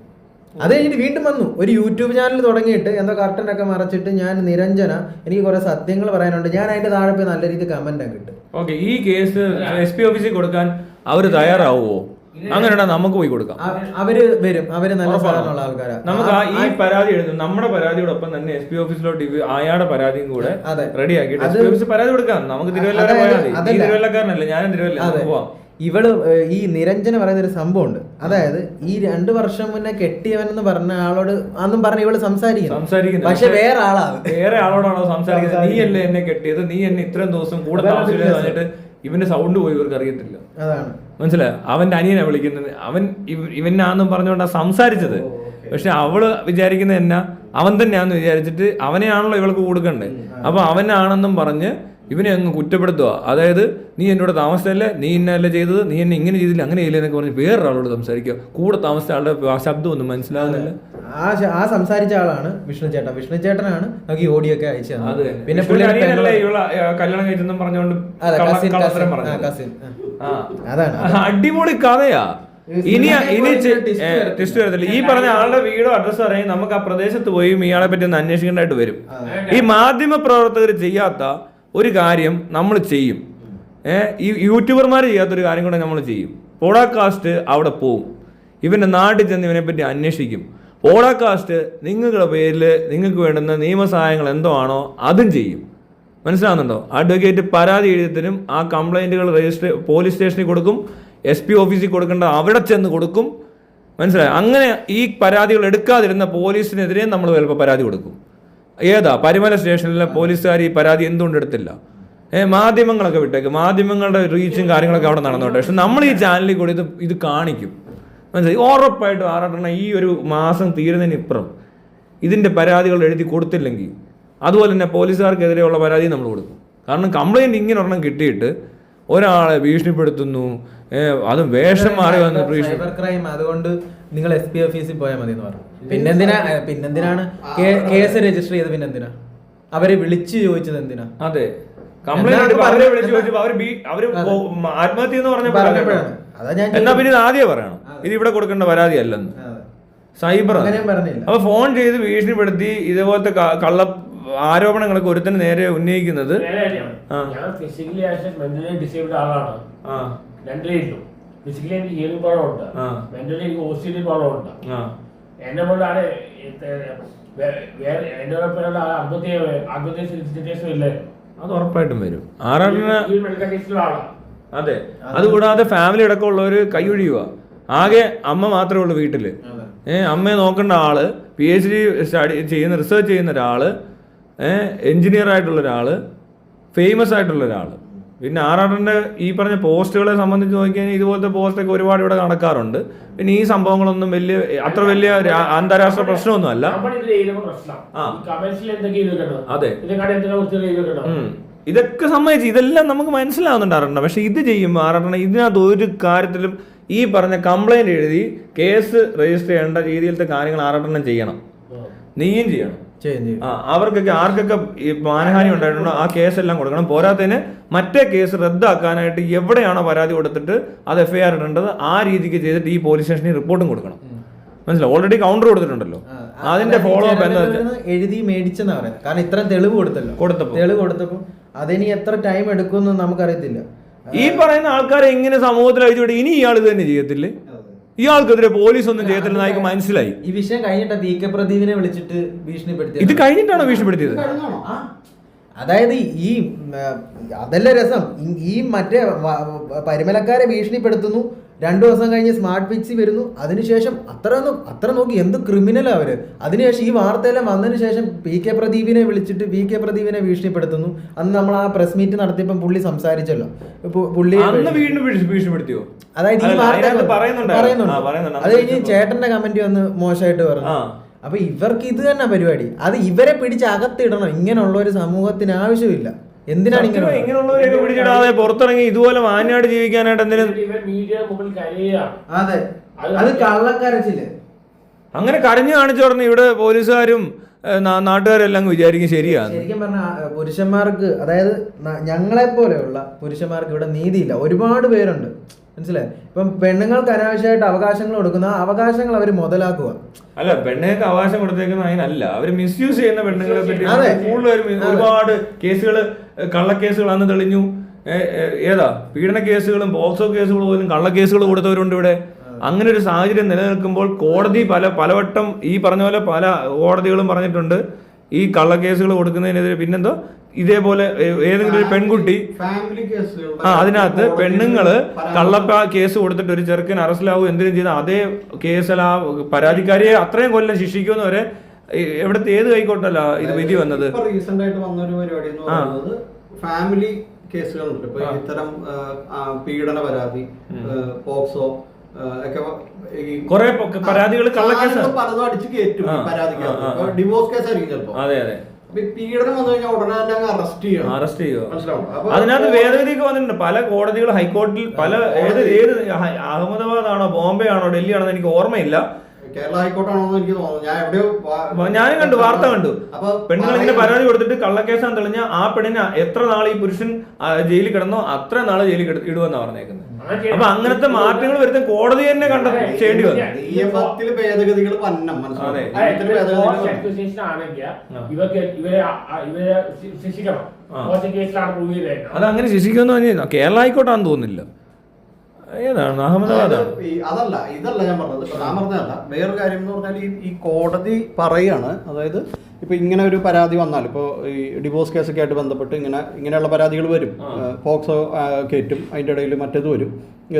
അത് കഴിഞ്ഞിട്ട് വീണ്ടും വന്നു, ഒരു യൂട്യൂബ് ചാനൽ തുടങ്ങിയിട്ട് എന്തോ കർട്ടനൊക്കെ മറച്ചിട്ട് ഞാൻ നിരഞ്ജന, എനിക്ക് കുറെ സത്യങ്ങൾ പറയാനുണ്ട്, ഞാൻ അതിന്റെ താഴെ പോയി നല്ല രീതിയിൽ കമന്റ് കിട്ടും. ഓക്കെ, ഈ കേസ് SP ഓഫീസിൽ കൊടുക്കാൻ അവര് തയ്യാറാവുമോ? അങ്ങനെയാ നമുക്ക് പോയി കൊടുക്കാം. അവര് വരും, അവര് നല്ല സ്ഥലമുള്ള ആൾക്കാരാണ്. നമുക്ക് ഈ പരാതി എഴുതും, നമ്മുടെ പരാതിയോടൊപ്പം തന്നെ SP ഓഫീസിലോട്ട് അയാളുടെ പരാതിയും കൂടെ റെഡി ആക്കിയിട്ട് SP ഓഫീസിൽ പരാതി കൊടുക്കാം. നമുക്ക് തിരുവല്ല വരെ പോയാൽ മതി. തിരുവല്ലക്കാരനല്ലേ, ഞാനും തിരുവല്ല പോവാം. ഇവള് ഈ നിരഞ്ജന പറയുന്ന ഒരു സംഭവം ഉണ്ട്. അതായത് ഈ 2 വർഷം മുന്നേ കെട്ടിയവനെന്ന് പറഞ്ഞ ആളോട് അന്നും പറഞ്ഞ ഇവള് സംസാരിക്കുന്നു, പക്ഷെ വേറെ ആളോടാണോ സംസാരിക്കുന്നത്? നീ അല്ലേ എന്നെ കെട്ടിയത്, നീ എന്നെ ഇത്രയും ദിവസം കൂടെ താമസിച്ചില്ലെന്ന് പറഞ്ഞിട്ട് ഇവന്റെ സൗണ്ട് പോയി ഇവർക്ക് അറിയത്തില്ല. അതാണ് മനസ്സിലായോ? അവന്റെ അനിയനെ വിളിക്കുന്നത്, ഇവനാന്നും പറഞ്ഞുകൊണ്ടാ സംസാരിച്ചത്. പക്ഷെ അവള് വിചാരിക്കുന്നത് എന്നാ, അവൻ തന്നെയാന്ന് വിചാരിച്ചിട്ട് അവനെയാണല്ലോ ഇവൾക്ക് കൊടുക്കണ്ടേ. അപ്പൊ അവനാണെന്നും പറഞ്ഞ് ഇവനെ അങ്ങ് കുറ്റപ്പെടുത്തുക. അതായത് നീ എന്നോട് താമസിച്ചല്ലേ, നീ ഇന്നല്ലേ ചെയ്തത്, നീ എന്നെ ഇങ്ങനെ ചെയ്തില്ല, അങ്ങനെ ചെയ്യില്ല എന്നൊക്കെ പറഞ്ഞ് വേറൊരാളോട് സംസാരിക്കുക. കൂടെ താമസിച്ച ആളുടെ ശബ്ദം ഒന്നും മനസ്സിലാകുന്നില്ല. ആ സംസാരിച്ച ആളാണ് വിഷ്ണു ചേട്ടനാണ് നമുക്ക് ഈ ഓഡിയോ ഒക്കെ അയച്ചു തന്നത്. പിന്നെ കല്യാണം കഴിച്ചെന്നും പറഞ്ഞുകൊണ്ട് അതാണ് അടിപൊളി കഥയാ. ഇനി ടെസ്റ്റ് വരത്തില്ല. ഈ പറഞ്ഞ ആളുടെ വീടോ അഡ്രസ്സോ അറിയാൻ നമുക്ക് ആ പ്രദേശത്ത് പോയി ഇയാളെ പറ്റി ഒന്ന് അന്വേഷിക്കേണ്ടതായിട്ട് വരും. ഈ മാധ്യമ പ്രവർത്തകർ ചെയ്യാത്ത ഒരു കാര്യം നമ്മൾ ചെയ്യും. ഈ യൂട്യൂബർമാർ ചെയ്യാത്തൊരു കാര്യം കൂടെ നമ്മൾ ചെയ്യും. പോഡ്കാസ്റ്റ് അവിടെ പോവും, ഇവന്റെ നാട്ടിൽ ചെന്ന് ഇവനെപ്പറ്റി അന്വേഷിക്കും. പോഡ്കാസ്റ്റ് നിങ്ങളുടെ പേരിൽ നിങ്ങൾക്ക് വേണ്ടുന്ന നിയമസഹായങ്ങൾ എന്തോ ആണോ അതും ചെയ്യും. മനസ്സിലാകുന്നുണ്ടോ? അഡ്വക്കേറ്റ് പരാതി എഴുതിയതിനും ആ കംപ്ലൈൻറ്റുകൾ പോലീസ് സ്റ്റേഷനിൽ കൊടുക്കും, SP ഓഫീസിൽ കൊടുക്കേണ്ട അവിടെ ചെന്ന് കൊടുക്കും. മനസ്സിലായോ? അങ്ങനെ ഈ പരാതികൾ എടുക്കാതിരുന്ന പോലീസിനെതിരെ നമ്മൾ ചിലപ്പോൾ പരാതി കൊടുക്കും. പരിമല സ്റ്റേഷനിലെ പോലീസുകാർ ഈ പരാതി എന്തുകൊണ്ട് എടുത്തില്ല? മാധ്യമങ്ങളൊക്കെ വിട്ടേക്ക്, മാധ്യമങ്ങളുടെ റീച്ചും കാര്യങ്ങളൊക്കെ അവിടെ നടന്നോട്ടെ. പക്ഷെ നമ്മൾ ഈ ചാനലിൽ കൂടി ഇത് കാണിക്കും, മനസ്സിലായി? ഉറപ്പായിട്ടും ആറാട്ടെണ്ണ ഈ ഒരു മാസം തീരുന്നതിനിപ്പുറം ഇതിൻ്റെ പരാതികൾ എഴുതി കൊടുത്തില്ലെങ്കിൽ അതുപോലെ തന്നെ പോലീസുകാർക്കെതിരെയുള്ള പരാതി നമ്മൾ കൊടുക്കും. കാരണം കംപ്ലൈൻറ്റ് ഇങ്ങനെ ഒരെണ്ണം കിട്ടിയിട്ട് ഒരാളെ ഭീഷണിപ്പെടുത്തുന്നു, അതും വേഷം മാറി വന്ന് സൈബർ ക്രൈം, അതുകൊണ്ട് നിങ്ങൾ SP ഓഫീസിൽ പോയാൽ മതി എന്ന് പറഞ്ഞു. പിന്നെന്തിനാണ് കേസ് രജിസ്റ്റർ ചെയ്ത്? പിന്നെന്തിനാ അവരെ വിളിച്ച് ചോദിച്ചത്? എന്തിനാ? അതെ, കംപ്ലൈന്റ് അവരെ വിളിച്ചു ചോദിച്ചപ്പോൾ അവര് ആത്മഹത്യ എന്ന് പറഞ്ഞപ്പോഴാണ്. എന്നാ പിന്നെ ഇത് ആദ്യം പറയണം, ഇത് ഇവിടെ കൊടുക്കേണ്ട പരാതി അല്ലെന്ന്. സൈബർ അപ്പൊ ഫോൺ ചെയ്ത് ഭീഷണിപ്പെടുത്തി ഇതുപോലത്തെ കള്ള ആരോപണങ്ങളൊക്കെ ഒരുത്തിന് നേരെ ഉന്നയിക്കുന്നത്. ഞാൻ ഫിസിക്കലി മെന്റലി ഡിസേബിൾഡ് ആളാണ്. രണ്ടിലും ഫിസിക്കലി എനിക്ക് ഹീലിംഗ് പ്രോബ്ലം ഉണ്ട്, മെന്റലി എനിക്ക് ഓസ്റ്റിറ്റി പ്രോബ്ലം ഉണ്ട്. എന്നെ കൊണ്ടാണ് ഇല്ലേ? അത് ഉറപ്പായിട്ടും വരും. അതെ, അതുകൂടാതെ ഫാമിലി അടക്കമുള്ളവർ കൈയൊഴിയുക. ആകെ അമ്മ മാത്രമേ ഉള്ളൂ വീട്ടില്. അമ്മയെ നോക്കേണ്ട ആള്, PhD സ്റ്റഡി ചെയ്യുന്ന റിസർച്ച് ചെയ്യുന്ന ഒരാള്, എഞ്ചിനീയർ ആയിട്ടുള്ള ഒരാള്, ഫേമസ് ആയിട്ടുള്ള ഒരാള്. പിന്നെ ആറാട്ടൻ്റെ ഈ പറഞ്ഞ പോസ്റ്റുകളെ സംബന്ധിച്ച് നോക്കിക്കഴിഞ്ഞാൽ ഇതുപോലത്തെ പോസ്റ്റൊക്കെ ഒരുപാട് ഇവിടെ നടക്കാറുണ്ട്. പിന്നെ ഈ സംഭവങ്ങളൊന്നും അത്ര വലിയ അന്താരാഷ്ട്ര പ്രശ്നമൊന്നും അല്ല. അതെ, ഇതൊക്കെ സമ്മതിച്ച് ഇതെല്ലാം നമുക്ക് മനസ്സിലാവുന്നുണ്ട്. പക്ഷെ ഇത് ചെയ്യുമ്പോൾ ആറാട്ടണ ഇതിനകത്ത് ഒരു കാര്യത്തിലും ഈ പറഞ്ഞ കംപ്ലൈന്റ് എഴുതി കേസ് രജിസ്റ്റർ ചെയ്യേണ്ട രീതിയിലത്തെ കാര്യങ്ങൾ ആറാട്ടെണ്ണം ചെയ്യണം, നീയും ചെയ്യണം. അവർക്കൊക്കെ ആർക്കൊക്കെ മാനഹാനി ഉണ്ടായിട്ടുണ്ടോ ആ കേസെല്ലാം കൊടുക്കണം. പോരാത്തതിന് മറ്റേ കേസ് റദ്ദാക്കാനായിട്ട് എവിടെയാണോ പരാതി കൊടുത്തിട്ട് അത് FIR ഇടേണ്ടത് ആ രീതിക്ക് ചെയ്തിട്ട് ഈ പോലീസ് സ്റ്റേഷനിൽ റിപ്പോർട്ടും കൊടുക്കണം. മനസ്സിലായി? ഓൾറെഡി കൗണ്ടർ കൊടുത്തിട്ടുണ്ടല്ലോ, അതിന്റെ ഫോളോ അപ്പ് എന്താ എഴുതി മേടിച്ചെന്നാ പറയുന്നത്. കാരണം ഇത്ര തെളിവ് കൊടുത്തപ്പോൾ അതിനി എത്ര ടൈം എടുക്കുമെന്ന് നമുക്കറിയത്തില്ല. ഈ പറയുന്ന ആൾക്കാരെ എങ്ങനെ സമൂഹത്തിൽ അയച്ചുവിട്ട് ഇനി ഇയാൾ ഇത് തന്നെ ചെയ്യത്തില്ലേ? ഇയാൾക്കെതിരെ പോലീസ് ഒന്നും ചെയ്യത്തില്ലെന്ന് എനിക്ക് മനസ്സിലായി. ഈ വിഷയം കഴിഞ്ഞിട്ട് VK പ്രദീപിനെ വിളിച്ചിട്ട് ഭീഷണിപ്പെടുത്തി. ഇത് കഴിഞ്ഞിട്ടാണോ ഭീഷണിപ്പെടുത്തിയത്? അതായത് ഈ അതല്ല രസം, ഈ മറ്റേ പരിമലക്കാരെ ഭീഷണിപ്പെടുത്തുന്നു, 2 ദിവസം കഴിഞ്ഞ് സ്മാർട്ട് ഫിക്സി വരുന്നു, അതിനുശേഷം അത്ര നോക്കി എന്ത് ക്രിമിനലാ അവര്. അതിനുശേഷം ഈ വാർത്തയെല്ലാം വന്നതിന് ശേഷം VK പ്രദീപിനെ വിളിച്ചിട്ട് VK പ്രദീപിനെ ഭീഷണിപ്പെടുത്തുന്നു. അന്ന് നമ്മൾ ആ പ്രസ് മീറ്റ് നടത്തിയപ്പോൾ പുള്ളി സംസാരിച്ചല്ലോ, പുള്ളി ഭീഷണിപ്പെടുത്തിയോ? അതായത് ഈ വാർത്ത പറയുന്നുണ്ട്. അത് കഴിഞ്ഞ് ചേട്ടന്റെ കമന്റ് വന്ന് മോശമായിട്ട് പറഞ്ഞു. അപ്പൊ ഇവർക്ക് ഇത് തന്നെ പരിപാടി. അത് ഇവരെ പിടിച്ച് അകത്തിടണം. ഇങ്ങനെയുള്ള ഒരു സമൂഹത്തിന് ആവശ്യമില്ല. എന്തിനാണ് ഇങ്ങനെയുള്ളവരെയൊക്കെ പിടിച്ചിടാതെ പുറത്തിറങ്ങി ഇതുപോലെ മാന്യമായിട്ട് ജീവിക്കാനായിട്ട് എന്തിനും? അതെ, അത് കള്ളക്കരച്ചില്. അങ്ങനെ കരഞ്ഞു കാണിച്ചു പറഞ്ഞ ഇവിടെ പോലീസുകാരും നാട്ടുകാരെല്ലാം വിചാരിക്കും ശരിയാണ്. ശരിക്കും പറഞ്ഞാൽ പുരുഷന്മാർക്ക്, അതായത് ഞങ്ങളെ പോലെയുള്ള പുരുഷന്മാർക്ക് ഇവിടെ നീതിയില്ല. ഒരുപാട് പേരുണ്ട്, മനസ്സിലായി? ഇപ്പം പെണ്ണുങ്ങൾക്ക് അനാവശ്യമായിട്ട് അവകാശങ്ങൾ കൊടുക്കുന്ന ആ അവകാശങ്ങൾ അവർ മുതലാക്കുക. അല്ല, പെണ്ണുങ്ങൾക്ക് അവകാശം കൊടുത്തേക്കുന്ന അതിനല്ല, അവർ മിസ്യൂസ് ചെയ്യുന്ന പെണ്ണുങ്ങളെ പറ്റി കൂടുതലും ഒരുപാട് കേസുകൾ, കള്ളക്കേസുകളാന്ന് തെളിഞ്ഞു. പീഡന കേസുകളും പോക്സോ കേസുകളും പോലും കള്ളക്കേസുകൾ കൊടുത്തവരുണ്ട് ഇവിടെ. അങ്ങനെ ഒരു സാഹചര്യം നിലനിൽക്കുമ്പോൾ കോടതി പലവട്ടം ഈ പറഞ്ഞ പോലെ പല കോടതികളും പറഞ്ഞിട്ടുണ്ട് ഈ കള്ളക്കേസുകൾ കൊടുക്കുന്നതിനെതിരെ. പിന്നെന്തോ ഇതേപോലെ ഏതെങ്കിലും ഒരു പെൺകുട്ടി അതിനകത്ത് പെണ്ണുങ്ങള് കേസ് കൊടുത്തിട്ട് ഒരു ചെറുക്കൻ അറസ്റ്റിലാവും എന്തിനും ചെയ്ത അതേ കേസിൽ ആ പരാതിക്കാരിയെ അത്രയും കൊല്ലം ശിക്ഷിക്കുന്നവരെ എവിടത്തെ ഏത് കൈക്കോട്ടല്ല ഇത് വിധി വന്നത്. റീസെന്റ് ആയിട്ട് വന്നൊരു പരിപാടി എന്ന് പറയുന്നത് ഫാമിലി കേസുകളുണ്ട്. ഇപ്പൊ ഇത്തരം പീഡന പരാതി, പോക്സോ കുറെ പരാതികൾ കള്ളക്കേസ് പലതും അടിച്ച് കയറ്റും. പരാതിക്കാർ ഡിവോഴ്സ് കേസ് ആയിരിക്കും ചിലപ്പോ. അതെ അതെ, പീഡനം വന്നു കഴിഞ്ഞാൽ ഉടനെ തന്നെ അറസ്റ്റ് ചെയ്യും. അതിനകത്ത് ഭേദഗതിയൊക്കെ വന്നിട്ടുണ്ട് പല കോടതികൾ, ഹൈക്കോടതിയിൽ പല ഏത് അഹമ്മദാബാദ് ആണോ ബോംബെ ആണോ ഡൽഹി ആണോ എന്ന് എനിക്ക് ഓർമ്മയില്ല. കേരള ഹൈക്കോർട്ടാണോ എനിക്ക് തോന്നുന്നു. ഞാനും കണ്ടു, വാർത്ത കണ്ടു. പെണ്ണുങ്ങൾ ഇങ്ങനെ പരാതി കൊടുത്തിട്ട് കള്ളക്കേസാന്ന് തെളിഞ്ഞ ആ പെണ്ണിന് എത്ര നാൾ ഈ പുരുഷൻ ജയിലിൽ കിടന്നോ അത്ര നാള് ജയിലിൽ ഇടുവെന്നാ പറഞ്ഞേക്കുന്നത്. അപ്പൊ അങ്ങനത്തെ മാറ്റങ്ങൾ വരുന്ന കോടതി തന്നെ ചെയ്യേണ്ടി വന്നു. ഭേദഗതികൾ അതങ്ങനെ ശിക്ഷിക്കുമെന്ന് പറഞ്ഞാൽ കേരള ഹൈക്കോർട്ടാന്ന് തോന്നുന്നില്ല. ഏതാണ് അഹമ്മദാബാദാണ്? ഇതല്ല ഞാൻ പറഞ്ഞത്, ഞാൻ പറഞ്ഞതല്ല. വേറൊരു കാര്യം എന്ന് പറഞ്ഞാൽ ഈ കോടതി പറയാണ്, അതായത് ഇപ്പൊ ഇങ്ങനെ ഒരു പരാതി വന്നാൽ, ഇപ്പോൾ ഈ ഡിവോഴ്സ് കേസൊക്കെ ആയിട്ട് ബന്ധപ്പെട്ട് ഇങ്ങനെയുള്ള പരാതികൾ വരും. പോക്സോ കയറ്റും, അതിൻ്റെ ഇടയിൽ മറ്റേത് വരും,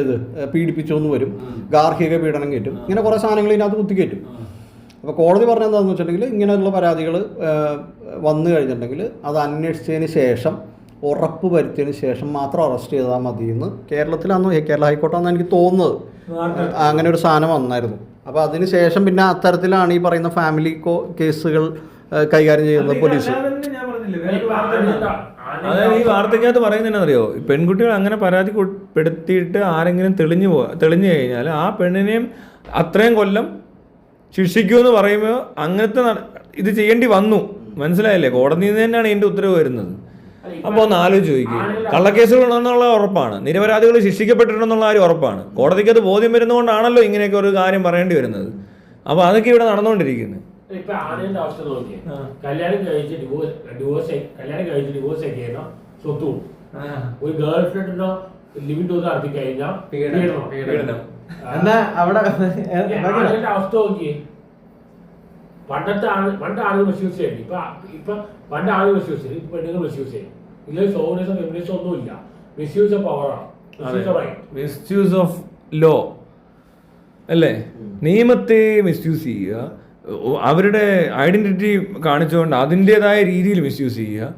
ഏത് പീഡിപ്പിച്ചോന്ന് വരും, ഗാർഹിക പീഡനം കയറ്റും, ഇങ്ങനെ കുറേ സാധനങ്ങൾ ഇതിനകത്ത് കുത്തിക്കയറ്റും. അപ്പോൾ കോടതി പറഞ്ഞെന്താണെന്ന് വെച്ചിട്ടുണ്ടെങ്കിൽ ഇങ്ങനെയുള്ള പരാതികൾ വന്നു കഴിഞ്ഞിട്ടുണ്ടെങ്കിൽ അത് അന്വേഷിച്ചതിന് ശേഷം ഉറപ്പ് വരുത്തിയതിന് ശേഷം മാത്രം അറസ്റ്റ് ചെയ്താൽ മതിയെന്ന് കേരളത്തിലാണെന്ന് കേരള ഹൈക്കോർട്ടാണെന്ന് എനിക്ക് തോന്നുന്നത്. അങ്ങനെ ഒരു സാധനം വന്നായിരുന്നു. അപ്പോൾ അതിന് ശേഷം പിന്നെ അത്തരത്തിലാണ് ഈ പറയുന്ന ഫാമിലി കേസുകൾ കൈകാര്യം ചെയ്യുന്നത് പോലീസ്. അതായത് ഈ വാർത്തയ്ക്കകത്ത് പറയുന്നതെന്നറിയോ, പെൺകുട്ടികൾ അങ്ങനെ പരാതിപ്പെടുത്തിയിട്ട് ആരെങ്കിലും തെളിഞ്ഞു കഴിഞ്ഞാൽ ആ പെണ്ണിനെയും അത്രയും കൊല്ലം ശിക്ഷിക്കുമെന്ന് പറയുമ്പോൾ അങ്ങനത്തെ ഇത് ചെയ്യേണ്ടി വന്നു. മനസ്സിലായില്ലേ? കോടതിയിൽ നിന്ന് തന്നെയാണ് ഇതിൻ്റെ ഉത്തരവ് വരുന്നത്. അപ്പോൾ ഒന്ന് ആലോചിച്ച് ചോദിക്കും, കള്ളക്കേസുകളുണ്ടെന്നുള്ള ഉറപ്പാണ്, നിരപരാധികൾ ശിക്ഷിക്കപ്പെട്ടിട്ടുണ്ടെന്നുള്ള കാര്യം ഉറപ്പാണ്. കോടതിക്ക് അത് ബോധ്യം വരുന്നതുകൊണ്ടാണല്ലോ ഇങ്ങനെയൊക്കെ ഒരു കാര്യം പറയേണ്ടി വരുന്നത്. അപ്പോൾ അതൊക്കെ ഇവിടെ നടന്നുകൊണ്ടിരിക്കുന്നത്. ഇപ്പൊ ആണിന്റെ അവസ്ഥ നോക്കിയേ, കല്യാണം കഴിച്ച് ഡിവോഴ്സ് ആക്കിയാൽ സ്വത്ത് കൊടുക്കും. ഒരു ഗേൾ ഫ്രണ്ടിനോ ലിവിംഗ് ടൂർ നടത്തി കഴിഞ്ഞാൽ പീഡനം. എന്നാ അവിടെ ആണിന്റെ അവസ്ഥ നോക്കിയേ. പണ്ട് ആളുകൾ മിസ്യൂസ് ചെയ്യും. ഇപ്പൊ പണ്ട് ആളുകൾ മിസ്യൂസ് ചെയ്യും, ഇപ്പൊ പെണ്ണുങ്ങൾ മിസ്യൂസ് ചെയ്യും. ഇതിൽ സോണിസം ഫെമിനിസം ഒന്നുമില്ല. മിസ്യൂസ് ഓഫ് പവറാണ്, മിസ്യൂസ് ഓഫ് ലോ അല്ലേ? നിയമത്തെ മിസ്യൂസ് ചെയ്യുക, അവരുടെ ഐഡന്റിറ്റി കാണിച്ചുകൊണ്ട് അതിൻ്റെതായ രീതിയിൽ മിസ്യൂസ് ചെയ്യുക.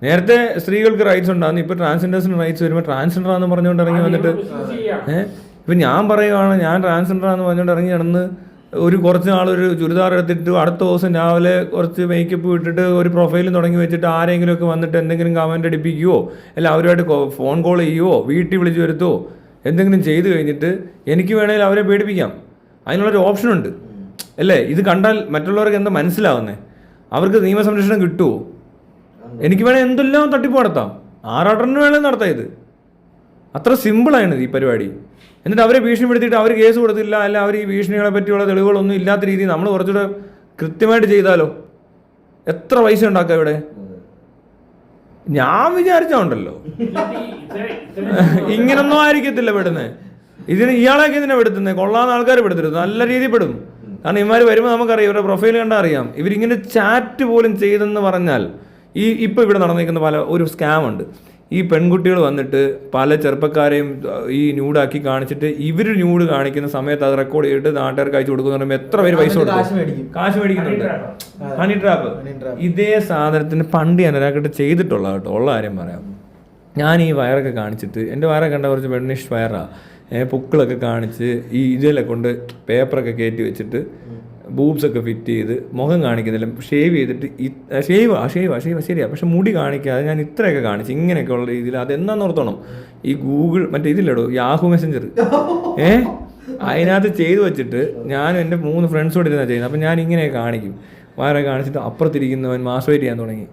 നേരത്തെ സ്ത്രീകൾക്ക് റൈറ്റ്സ് ഉണ്ടാകുന്നു, ഇപ്പൊ ട്രാൻസ്ജെൻഡേഴ്സിന് റൈറ്റ്സ് വരുമ്പോൾ ട്രാൻസ്ജെൻഡർ ആണെന്ന് പറഞ്ഞുകൊണ്ട് ഇറങ്ങി വന്നിട്ട് ഇപ്പം ഞാൻ പറയുകയാണ് ഞാൻ ട്രാൻസ്ജെൻഡർ ആണെന്ന് പറഞ്ഞുകൊണ്ട് ഇറങ്ങി നടന്ന് കുറച്ച് നാളൊരു ചുരിദാർ എടുത്തിട്ട് അടുത്ത ദിവസം രാവിലെ കുറച്ച് മേക്കപ്പ് ഇട്ടിട്ട് ഒരു പ്രൊഫൈലും തുടങ്ങി വെച്ചിട്ട് ആരെങ്കിലുമൊക്കെ വന്നിട്ട് എന്തെങ്കിലും കമൻ്റ് അടിപ്പിക്കുകയോ അല്ല അവരുമായിട്ട് ഫോൺ കോൾ ചെയ്യുവോ വീട്ടിൽ വിളിച്ച് വരുത്തുവോ എന്തെങ്കിലും ചെയ്ത് കഴിഞ്ഞിട്ട് എനിക്ക് വേണമെങ്കിൽ അവരെ പേടിപ്പിക്കാം. അതിനുള്ളൊരു ഓപ്ഷനുണ്ട് അല്ലേ? ഇത് കണ്ടാൽ മറ്റുള്ളവർക്ക് എന്താ മനസ്സിലാവുന്നേ? അവർക്ക് നിയമസംരക്ഷണം കിട്ടുമോ? എനിക്ക് വേണേൽ എന്തെല്ലാം തട്ടിപ്പ് നടത്താം, ആറാട്ടന് വേണമെങ്കിൽ നടത്താം. ഇത് അത്ര സിമ്പിളാണ് ഈ പരിപാടി. എന്നിട്ട് അവരെ ഭീഷണിപ്പെടുത്തിയിട്ട് അവർ കേസ് കൊടുത്തില്ല, അല്ല അവർ ഈ ഭീഷണികളെ പറ്റിയുള്ള തെളിവുകളൊന്നും ഇല്ലാത്ത രീതിയിൽ നമ്മൾ കുറച്ചുകൂടെ കൃത്യമായിട്ട് ചെയ്താലോ എത്ര പൈസ ഉണ്ടാക്കാം ഇവിടെ. ഞാൻ വിചാരിച്ചോണ്ടല്ലോ ഇങ്ങനൊന്നും ആയിരിക്കത്തില്ല പെടുന്നത്. ഇയാളെയൊക്കെ ഇതിനെ പെടുത്തുന്നത് കൊള്ളാവുന്ന ആൾക്കാർ പെടുത്തരുത്, നല്ല രീതിയിൽ പെടും. കാരണം ഇവന്മാർ വരുമ്പോൾ നമുക്കറിയാം, ഇവരുടെ പ്രൊഫൈൽ കണ്ടാൽ അറിയാം. ഇവരിങ്ങനെ ചാറ്റ് പോലും ചെയ്തെന്ന് പറഞ്ഞാൽ ഇപ്പോൾ ഇവിടെ നടന്നിരിക്കുന്ന ഒരു സ്കാമുണ്ട്. ഈ പെൺകുട്ടികൾ വന്നിട്ട് പല ചെറുപ്പക്കാരെയും ഈ ന്യൂഡാക്കി കാണിച്ചിട്ട് ഇവർ ന്യൂഡ് കാണിക്കുന്ന സമയത്ത് അത് റെക്കോർഡ് ചെയ്തിട്ട് നാട്ടുകാർക്ക് അയച്ചു കൊടുക്കുന്ന പറയുമ്പോൾ എത്ര പേര് പൈസ കൊടുക്കും? കാശ് മേടിക്കുന്നുണ്ട്. Honey trap. ഇതേ സാധനത്തിന് പണ്ട് ഞാൻ ഒരാൾക്കിട്ട് ചെയ്തിട്ടുള്ള കേട്ടോ, ഉള്ള കാര്യം പറയാം. ഞാൻ ഈ വയറൊക്കെ കാണിച്ചിട്ട് എൻ്റെ വയറെ കണ്ട കുറച്ച് പെണ്ണിഷ് വയറാണ്, പൊക്കിളൊക്കെ കാണിച്ച് ഈ ഇതിലൊക്കെ കൊണ്ട് പേപ്പറൊക്കെ കയറ്റി വെച്ചിട്ട് ബൂബ്സൊക്കെ ഫിറ്റ് ചെയ്ത് മുഖം കാണിക്കുന്നില്ല, ഷേവ് ചെയ്തിട്ട് ഷേവ് ശരിയാ, പക്ഷെ മുടി കാണിക്കാതെ ഞാൻ ഇത്രയൊക്കെ കാണിച്ച് ഇങ്ങനെയൊക്കെ ഉള്ള രീതിയിൽ അതെന്താന്ന് ഓർത്തോണം. ഈ ഗൂഗിൾ മറ്റേ ഇതില്ലടോ യാഹു മെസ്സഞ്ചർ അതിനകത്ത് ചെയ്തു വെച്ചിട്ട് ഞാനും എൻ്റെ 3 ഫ്രണ്ട്സോട് ഇരുന്നാണ് ചെയ്യുന്നത്. അപ്പം ഞാൻ ഇങ്ങനെയൊക്കെ കാണിക്കും, വയറൊക്കെ കാണിച്ചിട്ട് അപ്പുറത്തിരിക്കുന്നവൻ മാസ്വേറ്റ് ചെയ്യാൻ തുടങ്ങി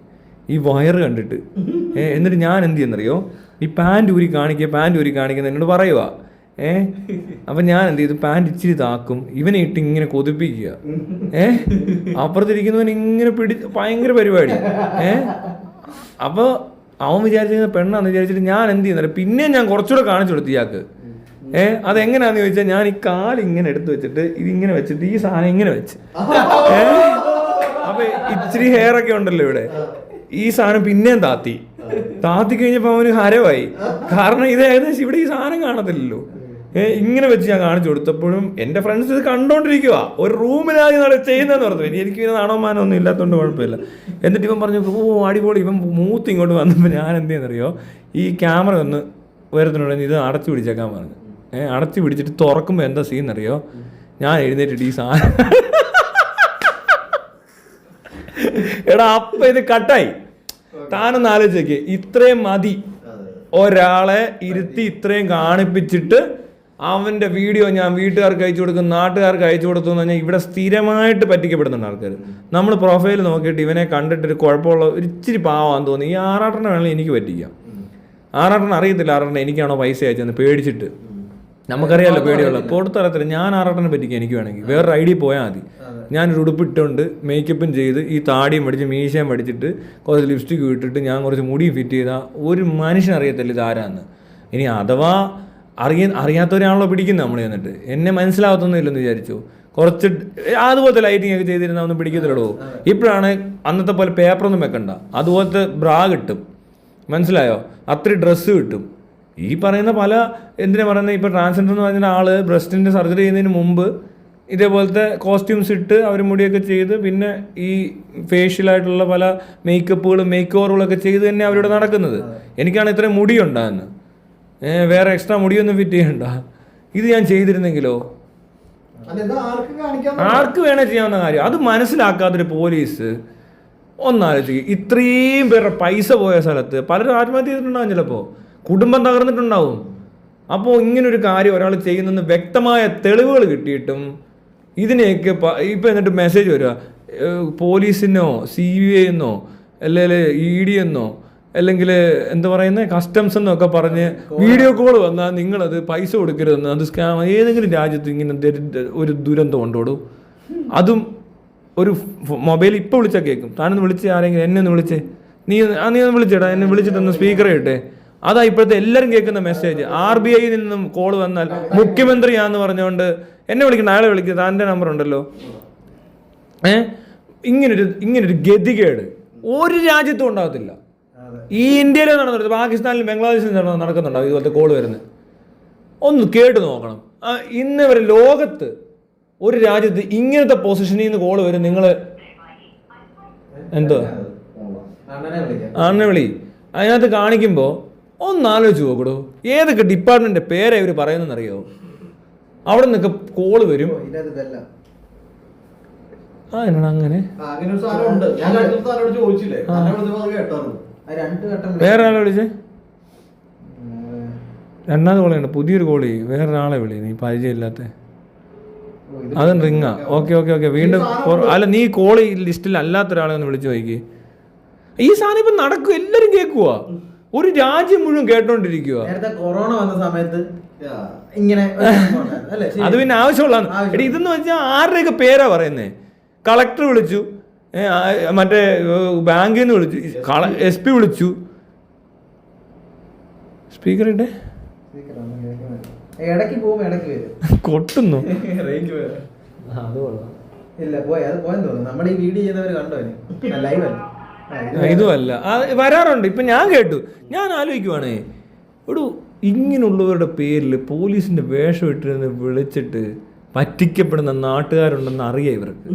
ഈ വയറ് കണ്ടിട്ട്. എന്നിട്ട് ഞാൻ എന്ത് ചെയ്യുന്നറിയോ, ഈ പാൻറ് ഊരി കാണിക്കുന്ന എന്നോട് പറയുക. അപ്പം ഞാൻ എന്ത് ചെയ്തു, പാൻറ് ഇച്ചിരി താക്കും, ഇവനെ ഇട്ട് ഇങ്ങനെ കൊതിപ്പിക്കുക. അപ്പുറത്തിരിക്കുന്നവൻ ഇങ്ങനെ ഭയങ്കര പരിപാടി. അപ്പോൾ അവൻ വിചാരിച്ചിരുന്ന പെണ്ണാന്ന് വിചാരിച്ചിട്ട് ഞാൻ എന്ത് ചെയ്യുന്നത്, പിന്നെ ഞാൻ കുറച്ചുകൂടെ കാണിച്ചു കൊടുത്തു ഇയാൾക്ക്. അതെങ്ങനെയാന്ന് ചോദിച്ചാൽ ഞാൻ ഈ കാലിങ്ങനെ എടുത്ത് വെച്ചിട്ട് ഇതിങ്ങനെ വെച്ചിട്ട് ഈ സാധനം ഇങ്ങനെ വെച്ച് അപ്പൊ ഇച്ചിരി ഹെയർ ഒക്കെ ഉണ്ടല്ലോ ഇവിടെ, ഈ സാധനം പിന്നെയും താത്തി കഴിഞ്ഞപ്പോൾ അവന് ഹരവായി. കാരണം ഇത് ഏകദേശം ഇവിടെ ഈ സാധനം കാണത്തില്ലല്ലോ. ഇങ്ങനെ വെച്ച് ഞാൻ കാണിച്ചു കൊടുത്തപ്പോഴും എൻ്റെ ഫ്രണ്ട്സ് ഇത് കണ്ടോണ്ടിരിക്കുക. ഒരു റൂമിലായി ചെയ്യുന്നതെന്ന് പറഞ്ഞു. എനിക്ക് ഇങ്ങനെ നാണോമാനോ ഒന്നും ഇല്ലാത്തതുകൊണ്ട് കുഴപ്പമില്ല. എന്നിട്ട് ഇവൻ പറഞ്ഞു ഓ അടിപൊളി. ഇവൻ മൂത്ത് ഇങ്ങോട്ട് വന്നപ്പോൾ ഞാൻ എന്ത് ചെയ്യുന്നറിയോ, ഈ ക്യാമറ ഒന്ന് വരുത്തിനോട് ഇത് അടച്ചു പിടിച്ചേക്കാൻ പറഞ്ഞു. അടച്ചു പിടിച്ചിട്ട് തുറക്കുമ്പോൾ എന്താ ചെയ്യുന്നറിയോ, ഞാൻ എഴുന്നേറ്റിട്ട് ഈ സാധനം എടാ അപ്പം ഇത് കട്ടായി. താനൊന്ന് ആലോചിച്ചേക്ക്, ഇത്രയും മതി ഒരാളെ ഇരുത്തി ഇത്രയും കാണിപ്പിച്ചിട്ട് അവൻ്റെ വീഡിയോ ഞാൻ വീട്ടുകാർക്ക് അയച്ചു കൊടുക്കും, നാട്ടുകാർക്ക് അയച്ചു കൊടുത്തു എന്ന് പറഞ്ഞാൽ ഇവിടെ സ്ഥിരമായിട്ട് പറ്റിക്കപ്പെടുന്നുണ്ട് ആൾക്കാർ. നമ്മൾ പ്രൊഫൈൽ നോക്കിയിട്ട് ഇവനെ കണ്ടിട്ടൊരു കുഴപ്പമുള്ള ഒരു ഇച്ചിരി പാവാന്ന് തോന്നി ഈ ആറാട്ടനെ വേണമെങ്കിൽ എനിക്ക് പറ്റിക്കാം. ആറാട്ടൻ അറിയത്തില്ല ആറാട്ടൻ എനിക്കാണോ പൈസ അയച്ചെന്ന് പേടിച്ചിട്ട്. നമുക്കറിയാമല്ലോ പേടിയുള്ള കൊടുത്തറിയത്തില്ല. ഞാൻ ആറാട്ടനെ പറ്റിക്കാം എനിക്ക് വേണമെങ്കിൽ വേറൊരു ഐഡിയ പോയാൽ മതി. ഞാനൊരു ഉടുപ്പിട്ടുകൊണ്ട് മേക്കപ്പും ചെയ്ത് ഈ താടിയും പഠിച്ച് മീശയും പഠിച്ചിട്ട് കുറച്ച് ലിപ്സ്റ്റിക്ക് ഇട്ടിട്ട് ഞാൻ കുറച്ച് മുടിയും ഫിറ്റ് ചെയ്താൽ ഒരു മനുഷ്യൻ അറിയത്തില്ല ഇതാരാന്ന്. ഇനി അഥവാ അറിയാത്തവരാണല്ലോ പിടിക്കുന്നത് നമ്മൾ ചെന്നിട്ട്, എന്നെ മനസ്സിലാകത്തൊന്നുമില്ലെന്ന് വിചാരിച്ചു. കുറച്ച് അതുപോലത്തെ ലൈറ്റിംഗ് ഒക്കെ ചെയ്തിരുന്നാൽ ഒന്നും പിടിക്കത്തില്ലടോ. ഇപ്പോഴാണ് അന്നത്തെ പോലെ പേപ്പറൊന്നും വെക്കണ്ട, അതുപോലത്തെ ബ്രാ കിട്ടും, മനസ്സിലായോ? അത്രയും ഡ്രസ്സ് കിട്ടും. ഈ പറയുന്ന പല എന്തിനാ പറയുന്നത്, ഇപ്പോൾ ട്രാൻസ്ജെൻഡർ എന്ന് പറഞ്ഞ ആൾ ബ്രസ്റ്റിൻ്റെ സർജറി ചെയ്യുന്നതിന് മുമ്പ് ഇതേപോലത്തെ കോസ്റ്റ്യൂംസ് ഇട്ട് അവർ മുടിയൊക്കെ ചെയ്ത് പിന്നെ ഈ ഫേഷ്യലായിട്ടുള്ള പല മേക്കപ്പുകളും മേക്ക് ഓവറുകളൊക്കെ ചെയ്ത് തന്നെ അവരിവിടെ നടക്കുന്നത്. എനിക്കാണ് ഇത്രയും മുടിയുണ്ടാകുന്നത്, വേറെ എക്സ്ട്രാ മുടിയൊന്നും ഫിറ്റ് ചെയ്യണ്ട. ഇത് ഞാൻ ചെയ്തിരുന്നെങ്കിലോ? ആർക്ക് വേണേ ചെയ്യാവുന്ന കാര്യം. അത് മനസ്സിലാക്കാത്തൊരു പോലീസ് ഒന്നാലോചിക്കുക. ഇത്രയും പേരുടെ പൈസ പോയ സ്ഥലത്ത് പലരും ആത്മഹത്യ ചെയ്തിട്ടുണ്ടാകും, ചിലപ്പോൾ കുടുംബം തകർന്നിട്ടുണ്ടാവും. അപ്പോൾ ഇങ്ങനൊരു കാര്യം ഒരാൾ ചെയ്യുന്നെന്ന് വ്യക്തമായ തെളിവുകൾ കിട്ടിയിട്ടും ഇതിനെയൊക്കെ ഇപ്പം എന്നിട്ട് മെസ്സേജ് വരിക, പോലീസിനോ CBI എന്നോ അല്ലെങ്കിൽ ED എന്നോ അല്ലെങ്കിൽ എന്താ പറയുന്നത് കസ്റ്റംസ് എന്നൊക്കെ പറഞ്ഞ് വീഡിയോ കോൾ വന്നാൽ നിങ്ങളത് പൈസ കൊടുക്കരുതെന്ന്, അത് സ്കാം. ഏതെങ്കിലും രാജ്യത്ത് ഇങ്ങനെ ഒരു ദുരന്തം ഉണ്ടോടൂ? അതും ഒരു മൊബൈൽ ഇപ്പോൾ വിളിച്ചാൽ കേൾക്കും. താനൊന്ന് വിളിച്ച് ആരെങ്കിലും എന്നെ ഒന്ന് വിളിച്ചേ, നീ ഒന്ന് വിളിച്ചേടാ, എന്നെ വിളിച്ചിട്ടൊന്ന് സ്പീക്കർ ഇട്ടെ. അതാ ഇപ്പോഴത്തെ എല്ലാവരും കേൾക്കുന്ന മെസ്സേജ്. RBI നിന്നും കോൾ വന്നാൽ മുഖ്യമന്ത്രിയാന്ന് പറഞ്ഞുകൊണ്ട് എന്നെ വിളിക്കണം, അയാളെ വിളിക്കുക, താൻ്റെ നമ്പർ ഉണ്ടല്ലോ. ഇങ്ങനൊരു ഗതികേട് ഒരു രാജ്യത്തും ഉണ്ടാകത്തില്ല. ഈ ഇന്ത്യയിലെ നടന്നിട്ട് പാകിസ്ഥാനിലും ബംഗ്ലാദേശിലും നടക്കുന്നുണ്ടാവും ഇതുപോലത്തെ കോൾ വരുന്നത്. ഒന്ന് കേട്ട് നോക്കണം. ഇന്ന് വരെ ലോകത്ത് ഒരു രാജ്യത്ത് ഇങ്ങനത്തെ പൊസിഷനിൽ നിന്ന് കോൾ വരും. നിങ്ങൾ എന്തോ അണ്ണനെ വിളി അതിനകത്ത് കാണിക്കുമ്പോൾ ഒന്നാലോചിച്ച് നോക്കടോ, ഏതൊക്കെ ഡിപ്പാർട്ട്മെന്റിന്റെ പേരെ ഇവർ പറയുന്നറിയോ? അവിടെ നിന്നൊക്കെ കോള് വരും. അങ്ങനെ വേറെ ആളെ വിളിച്ചേ, രണ്ടാമത് കോള് ചെയ്യണ്ട, പുതിയൊരു കോള് ചെയ്യും, വേറൊരാളെ വിളി, നീ പരിചയമില്ലാത്ത. അതും റിങ്ങാ. ഓക്കെ വീണ്ടും. അല്ല, നീ കോള് ലിസ്റ്റിൽ അല്ലാത്ത ഒരാളെ ഒന്ന് വിളിച്ചു നോക്കി. ഈ സാധനം ഇപ്പം നടക്കും, എല്ലാവരും കേൾക്കുക, ഒരു രാജ്യം മുഴുവൻ കേട്ടോണ്ടിരിക്കുക. കൊറോണ വന്ന സമയത്ത് ഇങ്ങനെ അത് പിന്നെ ആവശ്യമുള്ള ഇതെന്ന് വെച്ചാൽ ആരുടെയൊക്കെ പേരാ പറയുന്നേ. കളക്ടർ വിളിച്ചു, മറ്റേ ബാങ്കിൽ നിന്ന് വിളിച്ചു, SP വിളിച്ചു, സ്പീക്കർ ഇട്ടേ കൊട്ടുന്നു. ഇല്ല പോയി, അത് പോയെന്ന് തോന്നുന്നു. നമ്മൾ ഈ വീഡിയോ ചെയ്യുന്നവർ കണ്ടോ? ലൈവ് ഇതുമല്ല, വരാറുണ്ട്. ഇപ്പം ഞാൻ കേട്ടു, ഞാൻ ആലോചിക്കുവാണേ, ഒരു ഇങ്ങനെയുള്ളവരുടെ പേരിൽ പോലീസിൻ്റെ വേഷം ഇട്ടിരുന്ന് വിളിച്ചിട്ട് പറ്റിക്കപ്പെടുന്ന നാട്ടുകാരുണ്ടെന്ന് അറിയാം ഇവർക്ക്.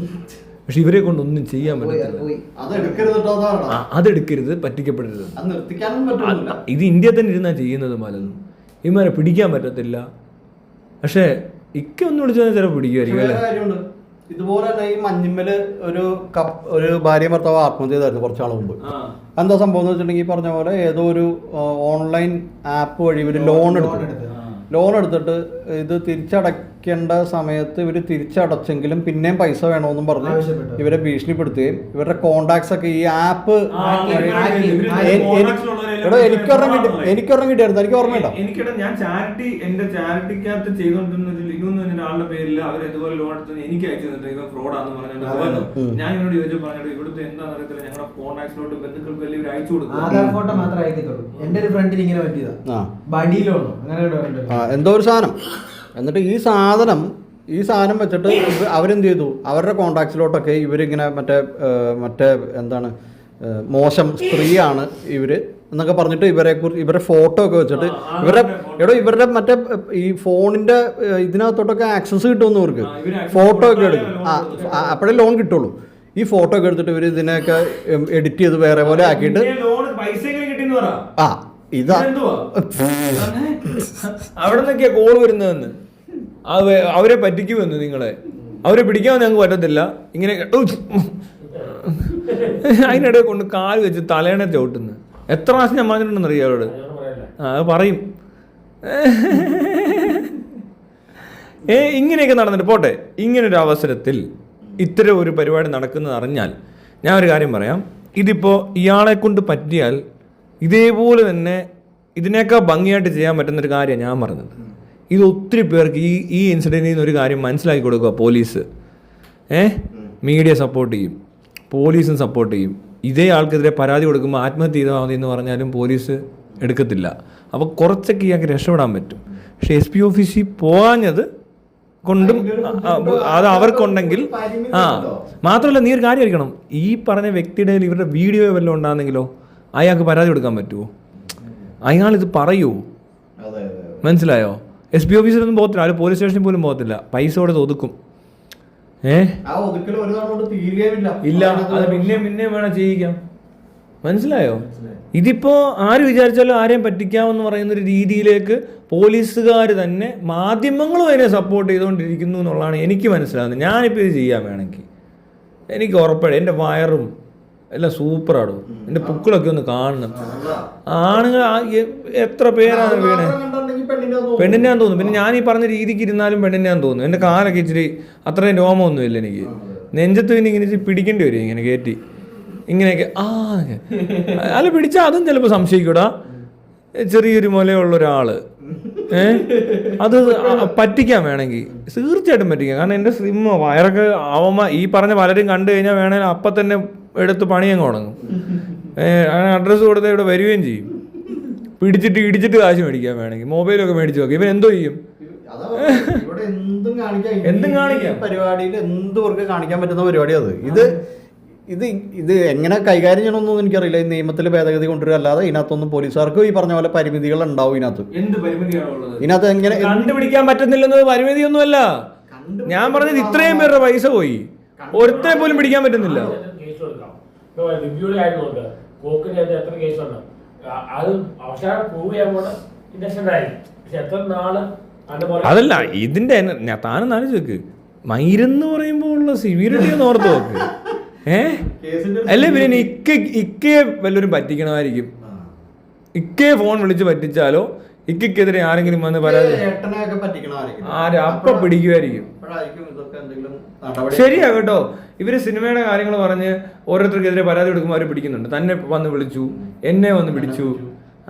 പക്ഷെ ഇവരെ കൊണ്ടൊന്നും ചെയ്യാൻ പറ്റത്തില്ല. അതെടുക്കരുത്, പറ്റിക്കപ്പെടരുത്. ഇത് ഇന്ത്യ തന്നെ ഇരുന്നാ ചെയ്യുന്നത് പലതും. ഇവന്മാരെ പിടിക്കാൻ പറ്റത്തില്ല. പക്ഷേ ഒന്ന് വിളിച്ചാൽ ചിലപ്പോൾ പിടിക്കുമായിരിക്കും അല്ലേ? ഇതുപോലെ തന്നെ ഈ മഞ്ഞിമ്മല് ഒരു ഭാര്യ ഭർത്താവ് ആത്മഹത്യ ചെയ്തായിരുന്നു കുറച്ചാൾ മുമ്പ്. എന്താ സംഭവം എന്ന് വെച്ചിട്ടുണ്ടെങ്കിൽ പറഞ്ഞ പോലെ ഏതോ ഒരു ഓൺലൈൻ ആപ്പ് വഴി ഇവർ ലോൺ എടുത്തിട്ട് ഇത് തിരിച്ചടയ്ക്കേണ്ട സമയത്ത് ഇവർ തിരിച്ചടച്ചെങ്കിലും പിന്നെയും പൈസ വേണമെന്നും പറഞ്ഞ് ഇവരെ ഭീഷണിപ്പെടുത്തുകയും ഇവരുടെ കോണ്ടാക്ട്സ് ഒക്കെ ഈ ആപ്പ് എനിക്കൊരെണ്ണം കിട്ടിയായിരുന്നു. എനിക്ക് ഓർമ്മയുണ്ടോ? ഞാൻ എന്റെ ചാരിറ്റിക്കകത്ത് ചെയ്തോണ്ടിരുന്ന ആളുടെ പേരിൽ അവർ ഇതുപോലെ ലോൺ എടുത്ത് എനിക്ക് അയച്ചു തന്നിട്ട് ഇവ ഫ്രോഡാന്ന് പറഞ്ഞിട്ട് ഞാൻ ഇവരോട് ചോദിച്ചു പറഞ്ഞിട്ട് ഇവിടുത്തെ എന്താണെന്ന് അറിയത്തില്ല, ഞങ്ങളുടെ കോണ്ടാക്ട്സിലോട്ട് ബന്ധുക്കൾക്ക് വലിയ ഇവർ അയച്ചു കൊടുക്കും. ആധാർ ഫോട്ടോ മാത്രമേ അയക്കത്തുള്ളൂ. എന്റെ ഒരു ഫ്രണ്ടിൽ ഇങ്ങനെ പറ്റിയതാ, ബഡിയിലോണോ അങ്ങനെ എന്തോ ഒരു സാധനം. എന്നിട്ട് ഈ സാധനം വെച്ചിട്ട് അവരെന്ത് ചെയ്തു, അവരുടെ കോണ്ടാക്ട്സിലോട്ടൊക്കെ ഇവരിങ്ങനെ മറ്റേ എന്താണ് മോശം സ്ത്രീയാണ് ഇവര് എന്നൊക്കെ പറഞ്ഞിട്ട് ഇവരെ ഫോട്ടോ ഒക്കെ വെച്ചിട്ട് ഇവരുടെ മറ്റേ ഈ ഫോണിന്റെ ഇതിനകത്തോട്ടൊക്കെ ആക്സസ് കിട്ടുമെന്ന് ഇവർക്ക് ഫോട്ടോ ഒക്കെ എടുക്കും. അപ്പോഴേ ലോൺ കിട്ടുള്ളൂ. ഈ ഫോട്ടോ ഒക്കെ എടുത്തിട്ട് ഇവർ ഇതിനെയൊക്കെ എഡിറ്റ് ചെയ്ത് വേറെ പോലെ ആക്കിയിട്ട് ഇതാ അവിടെ നിന്നൊക്കെയാ കോൾ വരുന്നതെന്ന്. അവരെ പറ്റിക്കുമെന്ന്, നിങ്ങളെ അവരെ പിടിക്കാൻ ഞങ്ങൾക്ക് പറ്റത്തില്ല. ഇങ്ങനെ അതിനിടെ കൊണ്ട് കാല് വെച്ച് തലേണെ ചവിട്ടുന്നു. എത്ര പ്രാവശ്യം ഞാൻ പറഞ്ഞിട്ടുണ്ടെന്ന് അറിയാം അവരോട്. അത് പറയും. ഇങ്ങനെയൊക്കെ നടന്നിട്ട് പോട്ടെ. ഇങ്ങനൊരു അവസരത്തിൽ ഇത്തരം ഒരു പരിപാടി നടക്കുന്നത് അറിഞ്ഞാൽ ഞാൻ ഒരു കാര്യം പറയാം. ഇതിപ്പോൾ ഇയാളെ കൊണ്ട് പറ്റിയാൽ ഇതേപോലെ തന്നെ ഇതിനേക്കാൾ ഭംഗിയായിട്ട് ചെയ്യാൻ പറ്റുന്നൊരു കാര്യമാണ് ഞാൻ പറഞ്ഞത്. ഇത് ഒത്തിരി പേർക്ക് ഈ ഇൻസിഡൻറ്റിൽ നിന്ന് ഒരു കാര്യം മനസ്സിലാക്കി കൊടുക്കുക. പോലീസ് മീഡിയ സപ്പോർട്ട് ചെയ്യും, പോലീസും സപ്പോർട്ട് ചെയ്യും. ഇതേ ആൾക്കെതിരെ പരാതി കൊടുക്കുമ്പോൾ ആത്മഹത്യ ചെയ്താൽ മതി എന്ന് പറഞ്ഞാലും പോലീസ് എടുക്കത്തില്ല. അപ്പോൾ കുറച്ചൊക്കെ ഇയാൾക്ക് രക്ഷപ്പെടാൻ പറ്റും. പക്ഷേ SP ഓഫീസിൽ പോകാഞ്ഞത് കൊണ്ടും അത് അവർക്കുണ്ടെങ്കിൽ മാത്രമല്ല, നീ ഒരു കാര്യം ആയിരിക്കണം, ഈ പറഞ്ഞ വ്യക്തിയുടെ ഇവരുടെ വീഡിയോ വല്ലതും ഉണ്ടാകുന്നെങ്കിലോ അയാൾക്ക് പരാതി കൊടുക്കാൻ പറ്റുമോ? അയാളിത് പറയുമോ? മനസ്സിലായോ? SP ഓഫീസിലൊന്നും പോകത്തില്ല, അയാൾ പോലീസ് സ്റ്റേഷനിൽ പോലും പോകത്തില്ല, പൈസ കൊടുത്ത് ഒതുക്കും. ആ ഒതുക്കൽ ഒരു തവണ കൊണ്ട് തീരുകയുമില്ല. ഇല്ല, അത് പിന്നെയും വേണം ചെയ്യിക്കാം. മനസ്സിലായോ? ഇതിപ്പോ ആര് വിചാരിച്ചാലും ആരെയും പറ്റിക്കാമെന്ന് പറയുന്ന ഒരു രീതിയിലേക്ക് പോലീസുകാർ തന്നെ മാധ്യമങ്ങളും അതിനെ സപ്പോർട്ട് ചെയ്തുകൊണ്ടിരിക്കുന്നു എന്നുള്ളതാണ് എനിക്ക് മനസ്സിലാകുന്നത്. ഞാനിപ്പോൾ ഇത് ചെയ്യാൻ വേണമെങ്കിൽ എനിക്ക് ഉറപ്പാണ് എൻ്റെ വയറും എല്ലാം സൂപ്പറാടും, എൻ്റെ പുക്കളൊക്കെ ഒന്ന് കാണണം. ആണുങ്ങൾ എത്ര പേരാണ് വീണേ, പെണ്ണിൻ്റെ ഞാൻ തോന്നുന്നു. പിന്നെ ഞാൻ ഈ പറഞ്ഞ രീതിക്ക് ഇരുന്നാലും പെണ്ണിൻ്റെ ഞാൻ തോന്നുന്നു. എൻ്റെ കാലൊക്കെ ഇച്ചിരി അത്രയും രോമമൊന്നുമില്ല എനിക്ക്. നെഞ്ചത്ത് പിന്നെ ഇങ്ങനെ ഇച്ചിരി പിടിക്കേണ്ടി വരും ഇങ്ങനെ കയറ്റി ഇങ്ങനെയൊക്കെ. അല്ല പിടിച്ചാൽ അതും ചിലപ്പോൾ സംശയിക്കൂടാ, ചെറിയൊരു മുലയുള്ള ഒരാള്. അത് പറ്റിക്കാൻ വേണമെങ്കിൽ തീർച്ചയായിട്ടും പറ്റിക്കാം. കാരണം എൻ്റെ സ്ലിമ്മോ വയറൊക്കെ ഈ പറഞ്ഞ പലരും കണ്ടു കഴിഞ്ഞാൽ വേണമെങ്കിൽ അപ്പം തന്നെ എടുത്ത് പണിയങ്ങ് തുടങ്ങും. അഡ്രസ്സ് കൊടുത്താൽ ഇവിടെ വരികയും ചെയ്യും. ഇടിച്ചിട്ട് കാശ് മേടിക്കാൻ വേണമെങ്കിൽ മൊബൈലൊക്കെ മേടിച്ച് നോക്കി. ഇവൻ എന്തോ ചെയ്യും? എന്തും കാണിക്കാം. പരിപാടിയിൽ എന്തുവർക്ക് കാണിക്കാൻ പറ്റുന്ന പരിപാടി അത്. ഇത് എങ്ങനെ കൈകാര്യം ചെയ്യണമെന്നൊന്നും എനിക്കറിയില്ല. ഈ നിയമത്തിൽ ഭേദഗതി കൊണ്ടുവരിക അല്ലാതെ ഇതിനകത്തൊന്നും പോലീസുകാർക്ക് ഈ പറഞ്ഞ പോലെ പരിമിതികൾ ഉണ്ടാവും. ഇതിനകത്ത് എങ്ങനെ കണ്ടുപിടിക്കാൻ പറ്റുന്നില്ലെന്നത് പരിമിതിയൊന്നുമല്ല. ഞാൻ പറഞ്ഞത് ഇത്രയും പേരുടെ പൈസ പോയി, ഒരുത്തരെ പോലും പിടിക്കാൻ പറ്റുന്നില്ല. അതല്ല ഇതിന്റെ താനും ആലോചിക്ക്, മൈരെന്ന് പറയുമ്പോൾ ഉള്ള സിവിയറിറ്റി ഒന്ന് ഓർത്ത് നോക്ക്. അല്ലേ പിന്നെ ഇക്കയെ വല്ലവരും പറ്റിക്കണമായിരിക്കും. ഇക്കയെ ഫോൺ വിളിച്ച് പറ്റിച്ചാലോ ഇക്കെതിരെ ആരെങ്കിലും വന്ന് പരാതി അപ്പൊ പിടിക്കുമായിരിക്കും. ശരിയാ കേട്ടോ, ഇവര് സിനിമയുടെ കാര്യങ്ങൾ പറഞ്ഞ് ഓരോരുത്തർക്കെതിരെ പരാതി കൊടുക്കുമ്പോൾ അവര് പിടിക്കുന്നുണ്ട്. തന്നെ വന്ന് വിളിച്ചു, എന്നെ വന്ന് പിടിച്ചു.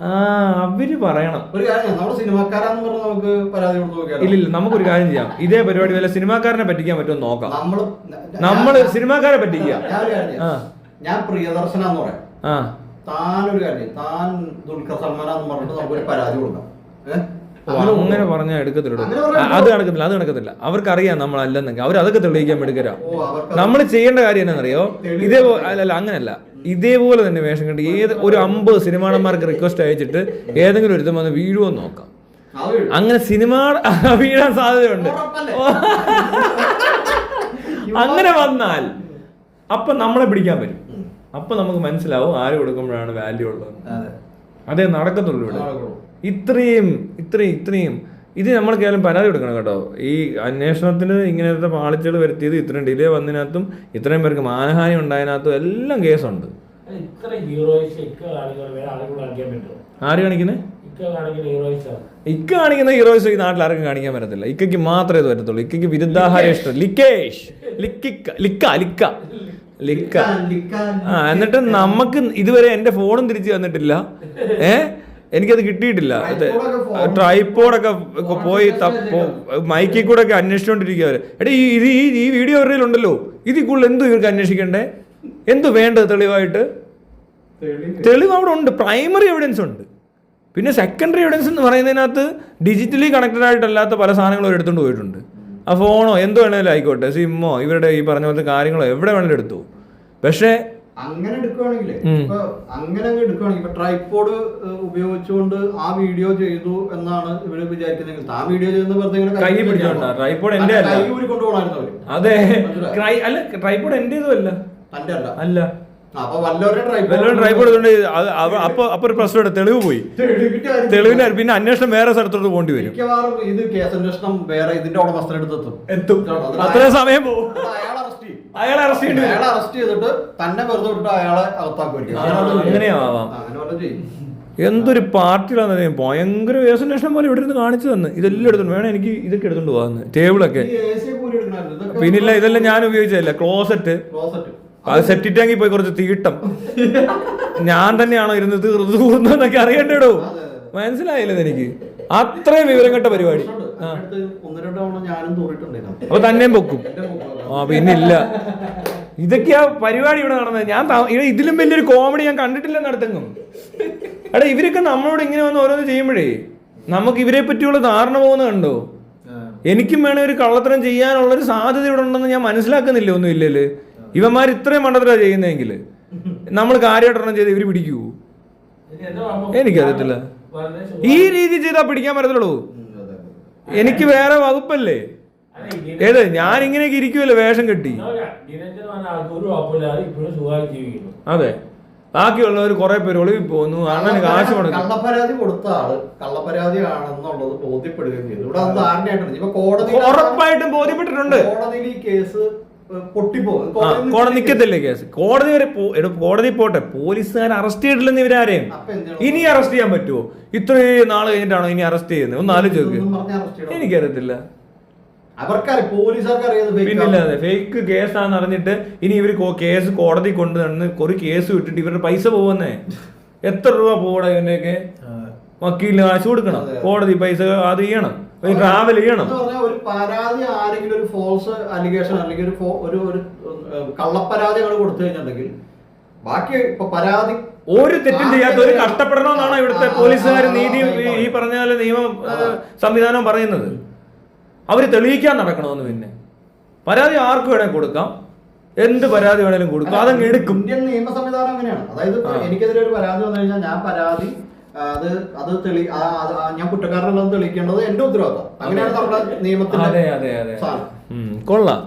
അവര് പറയണം. ഇല്ലില്ല, നമുക്കൊരു കാര്യം ചെയ്യാം. ഇതേ പരിപാടി വല്ല സിനിമാക്കാരനെ പറ്റിക്കാൻ പറ്റുമോ നോക്കാം. നമ്മള് സിനിമാക്കാരെ പറ്റിക്കാം. ഞാൻ പ്രിയദർശനാന്ന് പറയാം. താനൊരു കാര്യം, താൻ ദുൽഖർ സൽമാനാന്ന് പറഞ്ഞിട്ട് നമുക്കൊരു പരാതി കൊടുക്കാം. അങ്ങനെ പറഞ്ഞാൽ എടുക്കത്തില്ല. അത് നടക്കത്തില്ല. അവർക്കറിയാം നമ്മളല്ലെന്നെങ്കിൽ അവർ അതൊക്കെ തെളിയിക്കാൻ എടുക്കരാ. നമ്മൾ ചെയ്യേണ്ട കാര്യം എന്നാണെന്നറിയോ? ഇതേപോലെ അല്ല, അങ്ങനെയല്ല, ഇതേപോലെ തന്നെ വേഷം കണ്ട് ഒരു 50 സിനിമാടന്മാർക്ക് റിക്വസ്റ്റ് അയച്ചിട്ട് ഏതെങ്കിലും ഒരുത്തം വന്ന് വീഴുമെന്ന് നോക്കാം. അങ്ങനെ സിനിമ വീഴാൻ സാധ്യതയുണ്ട്. അങ്ങനെ വന്നാൽ അപ്പൊ നമ്മളെ പിടിക്കാൻ പറ്റും. അപ്പൊ നമുക്ക് മനസ്സിലാവും ആര് കൊടുക്കുമ്പോഴാണ് വാല്യൂ ഉള്ളത്. അതേ നടക്കത്തുള്ളൂ ഇവിടെ. ഇത്രയും ഇത് നമ്മൾ കേവലം പരാതി കൊടുക്കണം കേട്ടോ. ഈ അന്വേഷണത്തിന് ഇങ്ങനത്തെ പാളിച്ചകൾ വരുത്തിയത്, ഇത്രയും ഡിലേ വന്നതിനകത്തും ഇത്രയും പേർക്ക് മാനഹാനി ഉണ്ടായതിനകത്തും എല്ലാം കേസുണ്ട്. ആര് കാണിക്കുന്നത്? ഇക്ക കാണിക്കുന്ന ഹീറോയിസ് ഈ നാട്ടിൽ ആർക്കും കാണിക്കാൻ പറ്റത്തില്ല. ഇക്കയ്ക്ക് മാത്രമേ ഇത് പറ്റത്തുള്ളൂ. ഇക്കയ്ക്ക് വിരുദ്ധാഹാരം ഇഷ്ടം. ലിക്ക. എന്നിട്ട് നമുക്ക് ഇതുവരെ എന്റെ ഫോണും തിരിച്ചു തന്നിട്ടില്ല. എനിക്കത് കിട്ടിയിട്ടില്ല. ട്രൈപോഡൊക്കെ പോയി മൈക്കിൽ കൂടെ ഒക്കെ അന്വേഷിച്ചോണ്ടിരിക്കുക. എടാ ഈ വീഡിയോ ഉണ്ടല്ലോ, ഇതിൽ കൂടുതൽ എന്തു ഇവർക്ക് അന്വേഷിക്കണ്ടേ? എന്തു വേണ്ടത് തെളിവായിട്ട്? തെളിവ് അവിടെ ഉണ്ട്, പ്രൈമറി എവിഡൻസ് ഉണ്ട്. പിന്നെ സെക്കൻഡറി എവിഡൻസ് എന്ന് പറയുന്നതിനകത്ത് ഡിജിറ്റലി കണക്റ്റഡ് ആയിട്ടല്ലാത്ത പല സാധനങ്ങളും എടുത്തുകൊണ്ട് പോയിട്ടുണ്ട്. ആ ഫോണോ എന്ത് വേണേലും ആയിക്കോട്ടെ, സിമ്മോ ഇവരുടെ ഈ പറഞ്ഞ പോലത്തെ കാര്യങ്ങളോ എവിടെ വേണേലും എടുത്തു. പക്ഷേ അങ്ങനെ എടുക്കുവാണെങ്കിൽ ഇപ്പൊ ട്രൈപോഡ് ഉപയോഗിച്ചുകൊണ്ട് ആ വീഡിയോ ചെയ്തു എന്നാണ് ഇവര് വിചാരിക്കുന്നത്. ആ വീഡിയോ ചെയ്യുന്ന വെറുതെ കൈ പിടിച്ചോണ്ടാ. ട്രൈപോഡ് എന്റെ അല്ല, കൊണ്ടുപോകണമായിരുന്നു. അതെ, അല്ല ട്രൈപോഡ് എന്റേതും അല്ല. അല്ല, ട്രൈപോഡ് അപ്പൊ ഒരു പ്രശ്നം, തെളിവ് പോയി. തെളിവിന് പിന്നെ അന്വേഷണം വേറെ സ്ഥലത്തോട്ട് പോകേണ്ടി വരും. ഇത് കേസ് അന്വേഷണം വേറെ ഇതിന്റെ എത്തും. അത്രയും സമയം പോകും. അയാളെ അറസ്റ്റ് ചെയ്തിട്ട് തന്നെ വെറുതെ വിട്ടിട്ട് അയാളെ അകത്താക്കുമായിരിക്കും. അങ്ങനെയാവാം. എന്തൊരു പാർട്ടിയിലാന്ന് ഭയങ്കര കേസന്വേഷണം പോലെ ഇവിടെ ഇരുന്ന് കാണിച്ചു തന്നെ. ഇതെല്ലാം എടുത്തോണ്ട് വേണം എനിക്ക് ഇതൊക്കെ എടുത്തോണ്ട് പോകാന്ന്. ടേബിളൊക്കെ പിന്നില്ല, ഇതെല്ലാം ഞാൻ ഉപയോഗിച്ചതല്ല. ക്ലോസറ്റ് അത് സെറ്റിട്ടാങ്കി പോയി കുറച്ച് തീട്ടം ഞാൻ തന്നെയാണോ ഇരുന്ന് തീർന്നൊക്കെ അറിയണ്ടോ? മനസ്സിലായില്ലേ എനിക്ക്? അത്രയും വിവരം കെട്ട പരിപാടി. അപ്പൊ തന്നെയും പൊക്കും. പിന്നില്ല, ഇതൊക്കെയാ പരിപാടി ഇവിടെ നടന്നത്. ഞാൻ ഇതിലും വലിയൊരു കോമഡി ഞാൻ കണ്ടിട്ടില്ല നടത്തെങ്ങും. എടാ ഇവരൊക്കെ നമ്മളോട് ഇങ്ങനെ വന്ന് ഓരോന്ന് ചെയ്യുമ്പോഴേ നമുക്ക് ഇവരെ പറ്റിയുള്ള ധാരണ പോകുന്നത് കണ്ടോ? എനിക്കും വേണേ ഒരു കള്ളത്തരം ചെയ്യാനുള്ളൊരു സാധ്യത ഇവിടെ ഉണ്ടെന്ന് ഞാൻ മനസ്സിലാക്കുന്നില്ല. ഒന്നും ഇല്ലല്ലേ ഇവന്മാർ ഇത്രയും മണ്ടത്തരാ ചെയ്യുന്നതെങ്കിൽ നമ്മൾ കാര്യമായിട്ടൊന്നും ചെയ്ത് ഇവര് പിടിക്കൂ? എനിക്കറിയത്തില്ല. ഈ രീതി ചെയ്താൽ പിടിക്കാൻ പറ്റത്തുള്ളൂ. എനിക്ക് വേറെ വകുപ്പല്ലേ? ഏത് ഞാൻ ഇങ്ങനെയൊക്കെ ഇരിക്കുമല്ലോ വേഷം കെട്ടി. നിരഞ്ജൻ പറഞ്ഞ ആൾക്ക് ഒരു കുഴപ്പമില്ലാതെ ഇപ്പോഴും സുഖമായി ജീവിക്കുന്നു. അതെ, ബാക്കിയുള്ളവർ കുറെ പേര് ഒളിവിൽ പോകുന്നു, അണ്ണന് കാശ് കൊടുക്കും. കള്ളപ്പരാതി കൊടുത്ത ആള് കള്ളപ്പരാതി ആണെന്നുള്ളത് ബോധ്യപ്പെടുകയും ചെയ്തു. ഇവിടെ അത് ധാരണയായിട്ടുണ്ട്. ഇപ്പൊ കോടതി ഉറപ്പായിട്ടും ബോധ്യപ്പെട്ടിട്ടുണ്ട്. കോടതിയിൽ ഈ കേസ് പൊട്ടിപ്പോകും. കോടതി നിൽക്കത്തില്ലേ കേസ്? കോടതി വരെ കോടതി പോട്ടെ, പോലീസുകാർ അറസ്റ്റ് ചെയ്തിട്ടില്ലെന്ന് ഇവരാരെയും ഇനി അറസ്റ്റ് ചെയ്യാൻ പറ്റുമോ? ഇത്രയും നാൾ കഴിഞ്ഞിട്ടാണോ ഇനി അറസ്റ്റ് ചെയ്യുന്നത്? ഒന്ന് ആലോചിച്ച് നോക്ക്. എനിക്കറിയത്തില്ല. അവർക്കറിയാം, പോലീസുകാർക്ക് അറിയാതെ പിന്നില്ലാതെ ഫേക്ക് കേസാന്ന് അറിഞ്ഞിട്ട് ഇനി ഇവർ കേസ് കോടതി കൊണ്ടു നടന്ന് ഒരു കേസ് വിട്ടിട്ട് ഇവരുടെ പൈസ പോകുന്നേ. എത്ര രൂപ പോകണം ഇവന്റെയൊക്കെ? വക്കീലിന് കാശ് കൊടുക്കണം, കോടതി പൈസ അത് ചെയ്യണം, ട്രാവൽ ചെയ്യണം. ഒരു പരാതി ആരെങ്കിലും ഒരു ഫോൾസ് അലിഗേഷൻ അല്ലെങ്കിൽ ഒരു കള്ളപ്പരാതി അങ്ങോട്ട് കൊടുത്തു കഴിഞ്ഞിട്ടുണ്ടെങ്കിൽ ബാക്കി ഇപ്പൊ പരാതി ഒരു തെറ്റും ചെയ്യാത്ത ഒരു കഷ്ടപ്പെടണമെന്നാണ് ഇവിടുത്തെ പോലീസുകാർ നീതി ഈ പറഞ്ഞ പോലെ നിയമ സംവിധാനം പറയുന്നത്. അവര് തെളിയിക്കാൻ നടക്കണമെന്ന്. പിന്നെ പരാതി ആർക്ക് വേണേൽ കൊടുക്കാം, എന്ത് പരാതി വേണേലും കൊടുക്കാം, അതങ്ങ് എടുക്കും. ഇന്ത്യൻ നിയമ സംവിധാനം അങ്ങനെയാണ്. അതായത് എനിക്കെതിരെ ഒരു പരാതി വന്നു കഴിഞ്ഞാൽ ഞാൻ പരാതി ഞാൻ കുറ്റക്കാരനല്ലെന്ന് തെളിയിക്കേണ്ടത് എന്റെ ഉത്തരവാദിത്തം. അങ്ങനെയാണ് നമ്മുടെ നിയമത്തിന്റെ. കൊള്ളാം.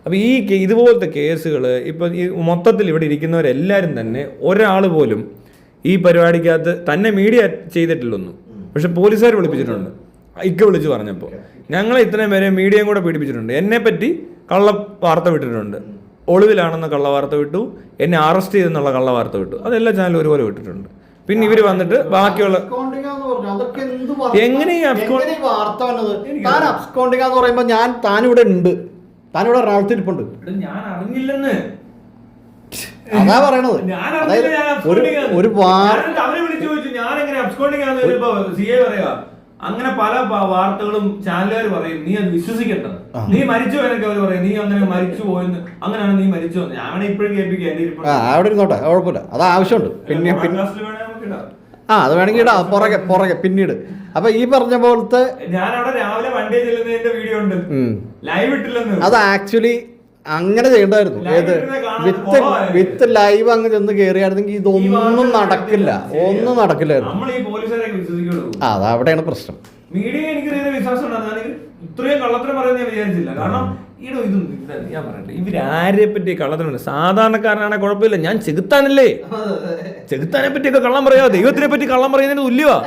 അപ്പൊ ഈ ഇതുപോലത്തെ കേസുകൾ ഇപ്പൊ ഈ മൊത്തത്തിൽ ഇവിടെ ഇരിക്കുന്നവരെല്ലാരും തന്നെ ഒരാൾ പോലും ഈ പരിപാടിക്കകത്ത് തന്നെ മീഡിയ ചെയ്തിട്ടില്ലൊന്നും. പക്ഷെ പോലീസുകാർ വിളിപ്പിച്ചിട്ടുണ്ട്. ഇക്ക വിളിച്ചു പറഞ്ഞപ്പോൾ ഞങ്ങളെ ഇത്രയും പേരെ മീഡിയയും കൂടെ പീഡിപ്പിച്ചിട്ടുണ്ട്. എന്നെ പറ്റി കള്ള വാർത്ത വിട്ടിട്ടുണ്ട്, ഒളിവിലാണെന്ന കള്ള വാർത്ത വിട്ടു, എന്നെ അറസ്റ്റ് ചെയ്തെന്നുള്ള കള്ള വാർത്ത വിട്ടു. അതെല്ലാ ചാനലും ഒരുപോലെ വിട്ടിട്ടുണ്ട്. പിന്നെ ഇവര് വന്നിട്ട് ബാക്കിയുള്ള എങ്ങനെ വാർത്ത വന്നത്? താൻ അബ്സ്കോണ്ടിങ് എന്ന് പറയുമ്പോ താനിവിടെ ഉണ്ട്, താനിവിടെ എറണാകുളത്തിരിപ്പുണ്ട്, ഞാൻ അറിഞ്ഞില്ലെന്ന് അതാ പറയണത്. അതായത് ഒരു അവരെ വിളിച്ചു ചോദിച്ചു ഞാൻ എങ്ങനെ അബ്സ്കോണ്ടിങ് അങ്ങനെ പല വാർത്തകളും ചാനലുകാർ പറയും, നീ അത് വിശ്വസിക്കട്ടെ, നീ മരിച്ചു എന്നൊക്കെ അവർ പറയും, നീ അങ്ങനെ മരിച്ചു പോയെന്ന്, അങ്ങനെയാണ് നീ മരിച്ചു. ഞാൻ ഇപ്പോഴും കേൾപ്പിക്കാം, അവിടെ ഇരുന്നോട്ടെ, കുഴപ്പമില്ല, അത് ആവശ്യമുണ്ട്. പിന്നെ അത് വേണമെങ്കിൽ ഇടാം പുറകെ പിന്നീട്. അപ്പൊ ഈ പറഞ്ഞ പോലത്തെ ഞാൻ അവിടെ രാവിലെ വണ്ടി ചെല്ലുന്നതിന്റെ വീഡിയോ ഉണ്ട്, ലൈവ് ഇട്ടില്ലെന്ന്. അത് ആക്ച്വലി അങ്ങനെ ചെയ്യണ്ടായിരുന്നു. ഏത് വിത്ത് ലൈവ് അങ്ങ് ചെന്ന് കയറിയായിരുന്നെങ്കിൽ ഇതൊന്നും നടക്കില്ല, ഒന്നും നടക്കില്ലായിരുന്നു. അതവിടെയാണ് പ്രശ്നം. മീഡിയ എനിക്ക് വിശ്വാസം ഉണ്ടാകും, ഇത്രയും കള്ളത്തരം പറയുന്നത് ഞാൻ വിചാരിച്ചില്ല. കാരണം ഞാൻ പറയട്ടെ, ഇവരാരെ പറ്റി കള്ളത്തരം? സാധാരണക്കാരനാണെ കുഴപ്പമില്ല, ഞാൻ ചെകുത്താനല്ലേ, ചെകുത്താനെ പറ്റിയൊക്കെ കള്ളം പറയാ, ദൈവത്തിനെ പറ്റി കള്ളം പറയുന്നതിന് തുല്യവാ.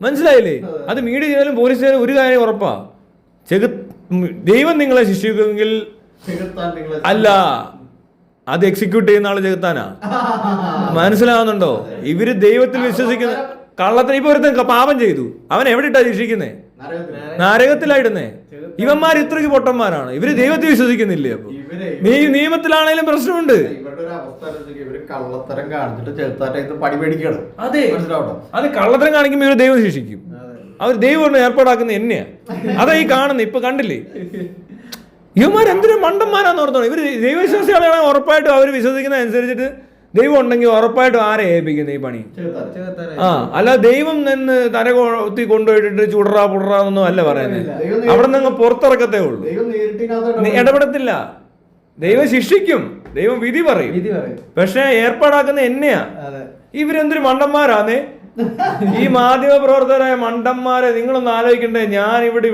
മനസ്സിലായില്ലേ? അത് മീഡിയ ചെയ്താലും പോലീസ് ചെയ്താലും ഒരു കാര്യം ഉറപ്പാ, ദൈവം നിങ്ങളെ ശിക്ഷിക്കുമെങ്കിൽ അല്ല, അത് എക്സിക്യൂട്ട് ചെയ്യുന്ന ആള് ചെകുത്താനാ. മനസ്സിലാവുന്നുണ്ടോ? ഇവര് ദൈവത്തിൽ വിശ്വസിക്കുന്ന കള്ളത്തിന്. ഇപ്പൊ ഒരുത്തൻ പാപം ചെയ്തു, അവൻ എവിടെ ഇട്ടാ ശിക്ഷിക്കുന്നേ? നരകത്തിലായിടുന്നേ. ഇവന്മാർ ഇത്രയ്ക്ക് പൊട്ടന്മാരാണ്, ഇവര് ദൈവത്തിൽ വിശ്വസിക്കുന്നില്ലേ? അപ്പൊ നിയമത്തിലാണേലും പ്രശ്നമുണ്ട്. അതെ, അത് കള്ളത്തരം കാണിക്കുമ്പോ ഇവര് ദൈവം ശിക്ഷിക്കും. അവർ ദൈവം ഏർപ്പാടാക്കുന്ന എന്നെയാ. അതാ ഈ കാണുന്നത്. ഇപ്പൊ കണ്ടില്ലേ ഇവന്മാർ എന്തൊരു മണ്ടന്മാരാന്ന് ഓർത്തോണം. ഇവര് ദൈവവിശ്വാസികളാണ്, ഉറപ്പായിട്ടും അവർ വിശ്വസിക്കുന്ന അനുസരിച്ചിട്ട് ദൈവം ഉണ്ടെങ്കിൽ ഉറപ്പായിട്ടും ആരെ ഏൽപ്പിക്കുന്നത് ഈ പണി? അല്ല ദൈവം നിന്ന് തലകൊത്തി കൊണ്ടുപോയിട്ടിട്ട് ചുടറാ പുടറാന്നൊന്നും അല്ല പറയുന്നത്. അവിടെ നിന്ന് പുറത്തിറക്കത്തേ ഉള്ളൂ, ഇടപെടത്തില്ല. ദൈവം ശിക്ഷിക്കും, ദൈവം വിധി പറയും. പക്ഷെ ഏർപ്പാടാക്കുന്ന എന്നെയാ. ഇവരെന്തൊരു മണ്ടന്മാരാന്നേ ഈ മാധ്യമ പ്രവർത്തകരായ മണ്ടന്മാരെ. നിങ്ങളൊന്ന് ആലോചിക്കണ്ടേ, ഞാൻ ഇവിടെ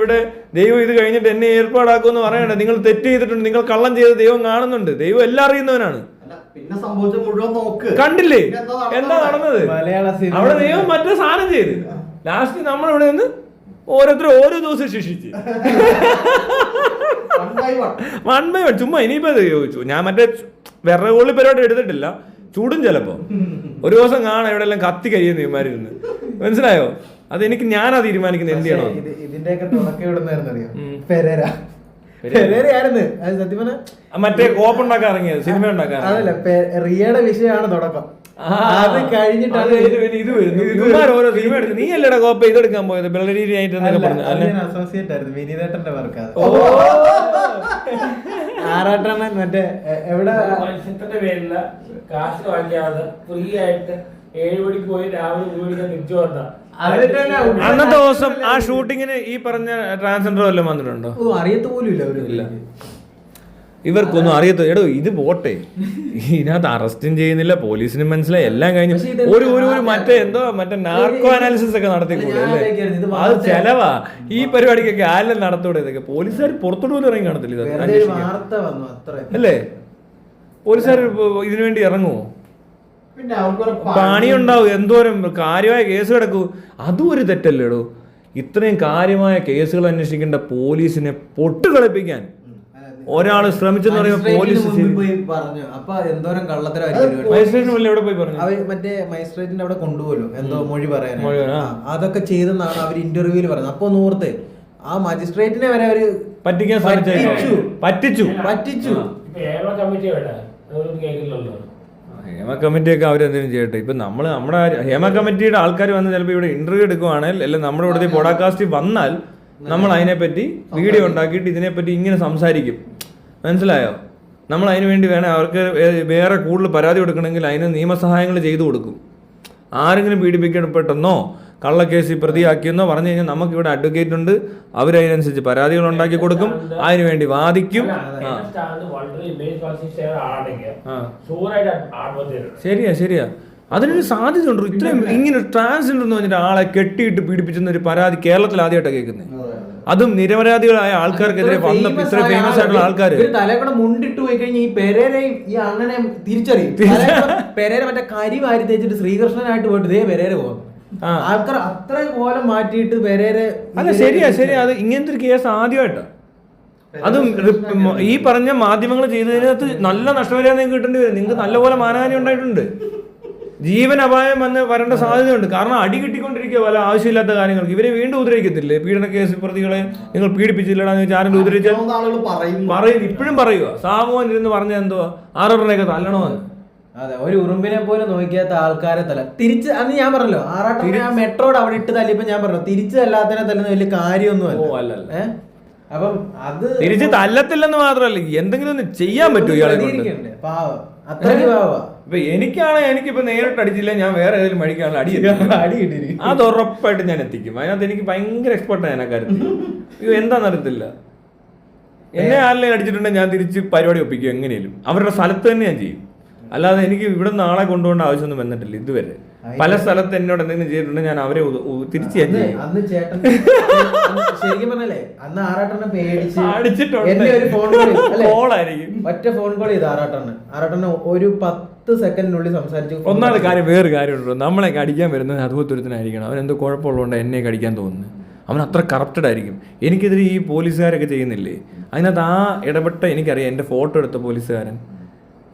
ദൈവം ഇത് കഴിഞ്ഞിട്ട് എന്നെ ഏർപ്പാടാക്കുമെന്ന് പറയണ്ടേ? നിങ്ങൾ തെറ്റ് ചെയ്തിട്ടുണ്ട്, നിങ്ങൾ കള്ളം ചെയ്ത് ദൈവം കാണുന്നുണ്ട്. ദൈവം എല്ലാം അറിയുന്നവനാണ്. കണ്ടില്ലേ എന്താ നടന്നത്? അവിടെ ദൈവം മറ്റേ സാധനം ചെയ്ത് ലാസ്റ്റ് നമ്മളിവിടെ നിന്ന് ഓരോരുത്തരും ഓരോ ദിവസം ശിക്ഷിച്ച് വൺ ബൈ വൺ. ചുമ്മാ ഇനിയിപ്പോ ചോദിച്ചു, ഞാൻ മറ്റേ വിറകൊള്ളി പരിപാടി എടുത്തിട്ടില്ല, ചൂടും ചിലപ്പോ ഒരു ദിവസം കാണാം ഇവിടെ എല്ലാം കത്തി കഴിയുന്ന ഇവന്മാരിരുന്ന്. മനസ്സിലായോ? അതെനിക്ക് ഞാനാ തീരുമാനിക്കുന്നത് എന്ത് ചെയ്യണോ. ഇതിന്റെയൊക്കെ തുടക്കം എവിടുന്നായിരുന്നു അറിയാം? മറ്റേ കോപ്പ് ഉണ്ടാക്കാൻ ഇറങ്ങിയത്, സിനിമ ഉണ്ടാക്കാൻ. അതല്ല, റിയയുടെ വിഷയമാണ് തുടക്കം. അത് കഴിഞ്ഞിട്ടാണ് ഇത് വരുന്നത്. ഓരോ സിനിമ എടുത്ത് നീ അല്ലടാ കോപ്പ ഇതെടുക്കാൻ പോയത് ബെളരിയായിട്ട് അസോസിയേറ്റ് ആയിരുന്നു, വിനീതേട്ടന്റെ വർക്ക്. ആറാട്ടണ്ണൻ മറ്റേ എവിടെ മത്സ്യത്തിന്റെ പേരില്ല, കാശ് വാങ്ങിക്കാതെ ഫ്രീ ആയിട്ട് 7 മണിക്ക് പോയി രാവിലെ 3 മണിക്ക് തിരിച്ചു വന്ന അന്നത്തെ ദിവസം ആ ഷൂട്ടിങ്ങിന് ഈ പറഞ്ഞ ട്രാൻസ്ജെൻഡർ വല്ലതും വന്നിട്ടുണ്ടോ? അറിയത്ത് പോലും ഇല്ല. ഇവർക്കൊന്നും അറിയത്തോ എടോ ഇത് പോട്ടെ, ഇതിനകത്ത് അറസ്റ്റും ചെയ്യുന്നില്ല, പോലീസിനും മനസ്സിലായി, എല്ലാം കഴിഞ്ഞു. ഒരു മറ്റേ നാർക്കോ അനാലിസിസ് ഒക്കെ നടത്തിക്കൂടെ അല്ലേ? അത് ചെലവാ. ഈ പരിപാടിക്കൊക്കെ ആരെല്ലാം നടത്തൂടെ ഇതൊക്കെ? പോലീസുകാർ പുറത്തോട്ട് പോലും ഇറങ്ങി കാണത്തില്ല ഇത് അന്വേഷിക്കാൻ അല്ലേ? പോലീസുകാർ ഇതിനു വേണ്ടി ഇറങ്ങുമോ? പണിയുണ്ടാവും, എന്തോരം കാര്യമായ കേസ് കിടക്കൂ. അതും ഒരു തെറ്റല്ലേടോ. ഇത്രയും കാര്യമായ കേസുകൾ അന്വേഷിക്കേണ്ട പോലീസിനെ പൊട്ടുകളിപ്പിക്കാൻ ഒരാള് ശ്രമിച്ചെന്ന് പറയുമ്പോൾ പോലീസ് പറഞ്ഞു. അപ്പൊ എന്തോരം മജിസ്ട്രേറ്റിന് മുന്നിൽ എവിടെ പോയി പറഞ്ഞു? മറ്റേ മജിസ്ട്രേറ്റിന്റെ അവിടെ കൊണ്ടുപോലോ എന്തോ മൊഴി പറയാൻ, അതൊക്കെ ചെയ്തെന്നാണ് അവർ ഇന്റർവ്യൂവിൽ പറയുന്നത്. അപ്പൊ നൂർത്ത് ആ മജിസ്ട്രേറ്റിനെ വരെ അവര് പറ്റിക്കാൻ പറ്റിച്ചു. ഹേമ കമ്മിറ്റിയൊക്കെ അവരെന്തെങ്കിലും ചെയ്യട്ടെ. ഇപ്പൊ നമ്മുടെ ഹേമ കമ്മിറ്റിയുടെ ആൾക്കാർ വന്ന് ചിലപ്പോൾ ഇവിടെ ഇന്റർവ്യൂ എടുക്കുവാണെങ്കിൽ, അല്ലെങ്കിൽ നമ്മുടെ ഇവിടുത്തെ പോഡ്കാസ്റ്റിൽ വന്നാൽ നമ്മൾ അതിനെപ്പറ്റി വീഡിയോ ഉണ്ടാക്കിയിട്ട് ഇതിനെപ്പറ്റി ഇങ്ങനെ സംസാരിക്കും. മനസ്സിലായോ? നമ്മൾ അതിന് വേണ്ടി വേണേൽ അവർക്ക് വേറെ കൂടുതൽ പരാതി കൊടുക്കണമെങ്കിൽ അതിന് നിയമസഹായങ്ങൾ ചെയ്തു കൊടുക്കും. ആരെങ്കിലും പീഡിപ്പിക്കപ്പെട്ടെന്നോ കള്ളക്കേസിൽ പ്രതിയാക്കിയെന്നോ പറഞ്ഞു കഴിഞ്ഞാൽ നമുക്കിവിടെ അഡ്വക്കേറ്റ് ഉണ്ട്, അവരതിനനുസരിച്ച് പരാതികൾ ഉണ്ടാക്കി കൊടുക്കും, അതിനുവേണ്ടി വാദിക്കും. ശരിയാ. അതിനൊരു സാധ്യത ഉണ്ട്. ഇത്രയും ഇങ്ങനെ ട്രാൻസ്ജെൻഡർ എന്ന് പറഞ്ഞിട്ട് ആളെ കെട്ടിയിട്ട് പീഡിപ്പിച്ചെന്ന ഒരു പരാതി കേരളത്തിൽ ആദ്യമായിട്ടാണ് കേൾക്കുന്നത്. അതും നിരപരാധികളായ ആൾക്കാർക്കെതിരെ വന്നപ്പോൾ ഇത്ര ഫേമസ് ആയിട്ടുള്ള ആൾക്കാർ തലകൂടെ മുണ്ടിട്ട് പോയി കഴിഞ്ഞാൽ ഈ പെരേരയും ഈ അണ്ണനെയും തിരിച്ചറിയും. പെരേര മറ്റേ കരി വാരി തേച്ചിട്ട് ശ്രീകൃഷ്ണനായിട്ട് പോയിട്ട് ഇതേ പെരേര പോകും. ആൾക്കാർ അത്രയും പോലെ മാറ്റിയിട്ട് പെരേരെ. അല്ല ശരിയാ. അത് ഇങ്ങനത്തെ ഒരു കേസ് ആദ്യമായിട്ടാണ്. അതും ഈ പറഞ്ഞ മാധ്യമങ്ങൾ ചെയ്തതിനകത്ത് നല്ല നഷ്ടപരിഹാരം നിങ്ങൾക്ക് കിട്ടേണ്ടി വരും. നിങ്ങൾക്ക് നല്ലപോലെ മാനഹാനി ഉണ്ടായിട്ടുണ്ട്. ജീവൻ അപായം വരേണ്ട സാധ്യതയുണ്ട്. കാരണം അടി കിട്ടിക്കൊണ്ടിരിക്കുക പല ആവശ്യമില്ലാത്ത കാര്യങ്ങൾക്ക്. ഇവരെ വീണ്ടും ഉപദ്രവിക്കത്തില്ലേ? പീഡന കേസ് പ്രതികളെ നിങ്ങൾ പീഡിപ്പിച്ചില്ലടാന്ന് വെച്ചാൽ ആരും ഉപദ്രവിച്ചാൽ പറയും. ഇപ്പോഴും പറയുക സാമൂഹൻ ഇരുന്ന് പറഞ്ഞ എന്തുവാ ആറോറിനെയൊക്കെ തല്ലണമെന്ന്. അതെ, ഒരു ഉറുമ്പിനെ പോലെ നോക്കിയാത്ത ആൾക്കാരെ തല തിരിച്ച്. അന്ന് ഞാൻ പറഞ്ഞല്ലോ ആറാട്ടിനെ ആ മെട്രോയുടെ അവിടെ ഇട്ട് തല്ലിയപ്പോ ഞാൻ പറഞ്ഞു തിരിച്ച് തല്ലാത്തതിനെ തല്ലുന്ന വലിയ കാര്യമൊന്നുമല്ല. അപ്പം അത് തിരിച്ച് തല്ലത്തില്ലെന്ന് മാത്രമല്ല, എന്തെങ്കിലും ഒന്ന് ചെയ്യാൻ പറ്റൂ ഇയാളെ കൊണ്ട്. അത്രയ്ക്ക് പാവാ. ഇപ്പൊ എനിക്കിപ്പോ നേരിട്ട് അടിച്ചില്ല, ഞാൻ വേറെ ഏതെങ്കിലും മടിക്കാനുള്ള അടി കിട്ടി. അത് ഉറപ്പായിട്ട് ഞാൻ എത്തിക്കും. അതിനകത്ത് എനിക്ക് ഭയങ്കര എക്സ്പെർട്ടാണ് ഞാൻ കാര്യത്തിൽ. എന്താണെന്നറിയത്തില്ല. എന്നെ ആരെങ്കിലും അടിച്ചിട്ടുണ്ടെങ്കിൽ ഞാൻ തിരിച്ച് പരിപാടി ഒപ്പിക്കും. എങ്ങനെയും അവരുടെ സ്ഥലത്ത് തന്നെ ഞാൻ ചെയ്യും. അല്ലാതെ എനിക്ക് ഇവിടെ നിന്ന് ആളെ കൊണ്ടുപോകേണ്ട ആവശ്യമൊന്നും വന്നിട്ടില്ല ഇതുവരെ. പല സ്ഥലത്ത് എന്നോട് എന്തെങ്കിലും ചെയ്തിട്ടുണ്ടെങ്കിൽ ഞാൻ അവരെ തിരിച്ചു ഞാൻ ചെയ്യും. അന്ന് ചേട്ടൻ ശരിക്കും പറഞ്ഞല്ലേ, അന്ന് ആറാട്ടനെ പേടിച്ച് ഒറ്റ ഫോൺ കോൾ ചെയ്ത് ആറാട്ടനെ ഒരു 10 സെക്കൻഡിനുള്ളിൽ സംസാരിച്ചു. ഒന്നാമത്തെ കാര്യം, വേറൊരു കാര്യമുണ്ടോ, നമ്മളെയൊക്കെ അടിക്കാൻ വരുന്നത് അതുപോലൊരുത്തനായിരിക്കണം. അവൻ എന്തോ കുഴപ്പമുള്ളതുകൊണ്ട് എന്നെ അടിക്കാൻ തോന്നുന്നു. അവൻ അത്ര കറപ്റ്റഡ് ആയിരിക്കും. എനിക്കെതിരെ ഈ പോലീസുകാരൊക്കെ ചെയ്യുന്നില്ലേ, അതിനകത്ത് ആ ഇടപെട്ട എനിക്കറിയാം. എൻ്റെ ഫോട്ടോ എടുത്ത പോലീസുകാരൻ,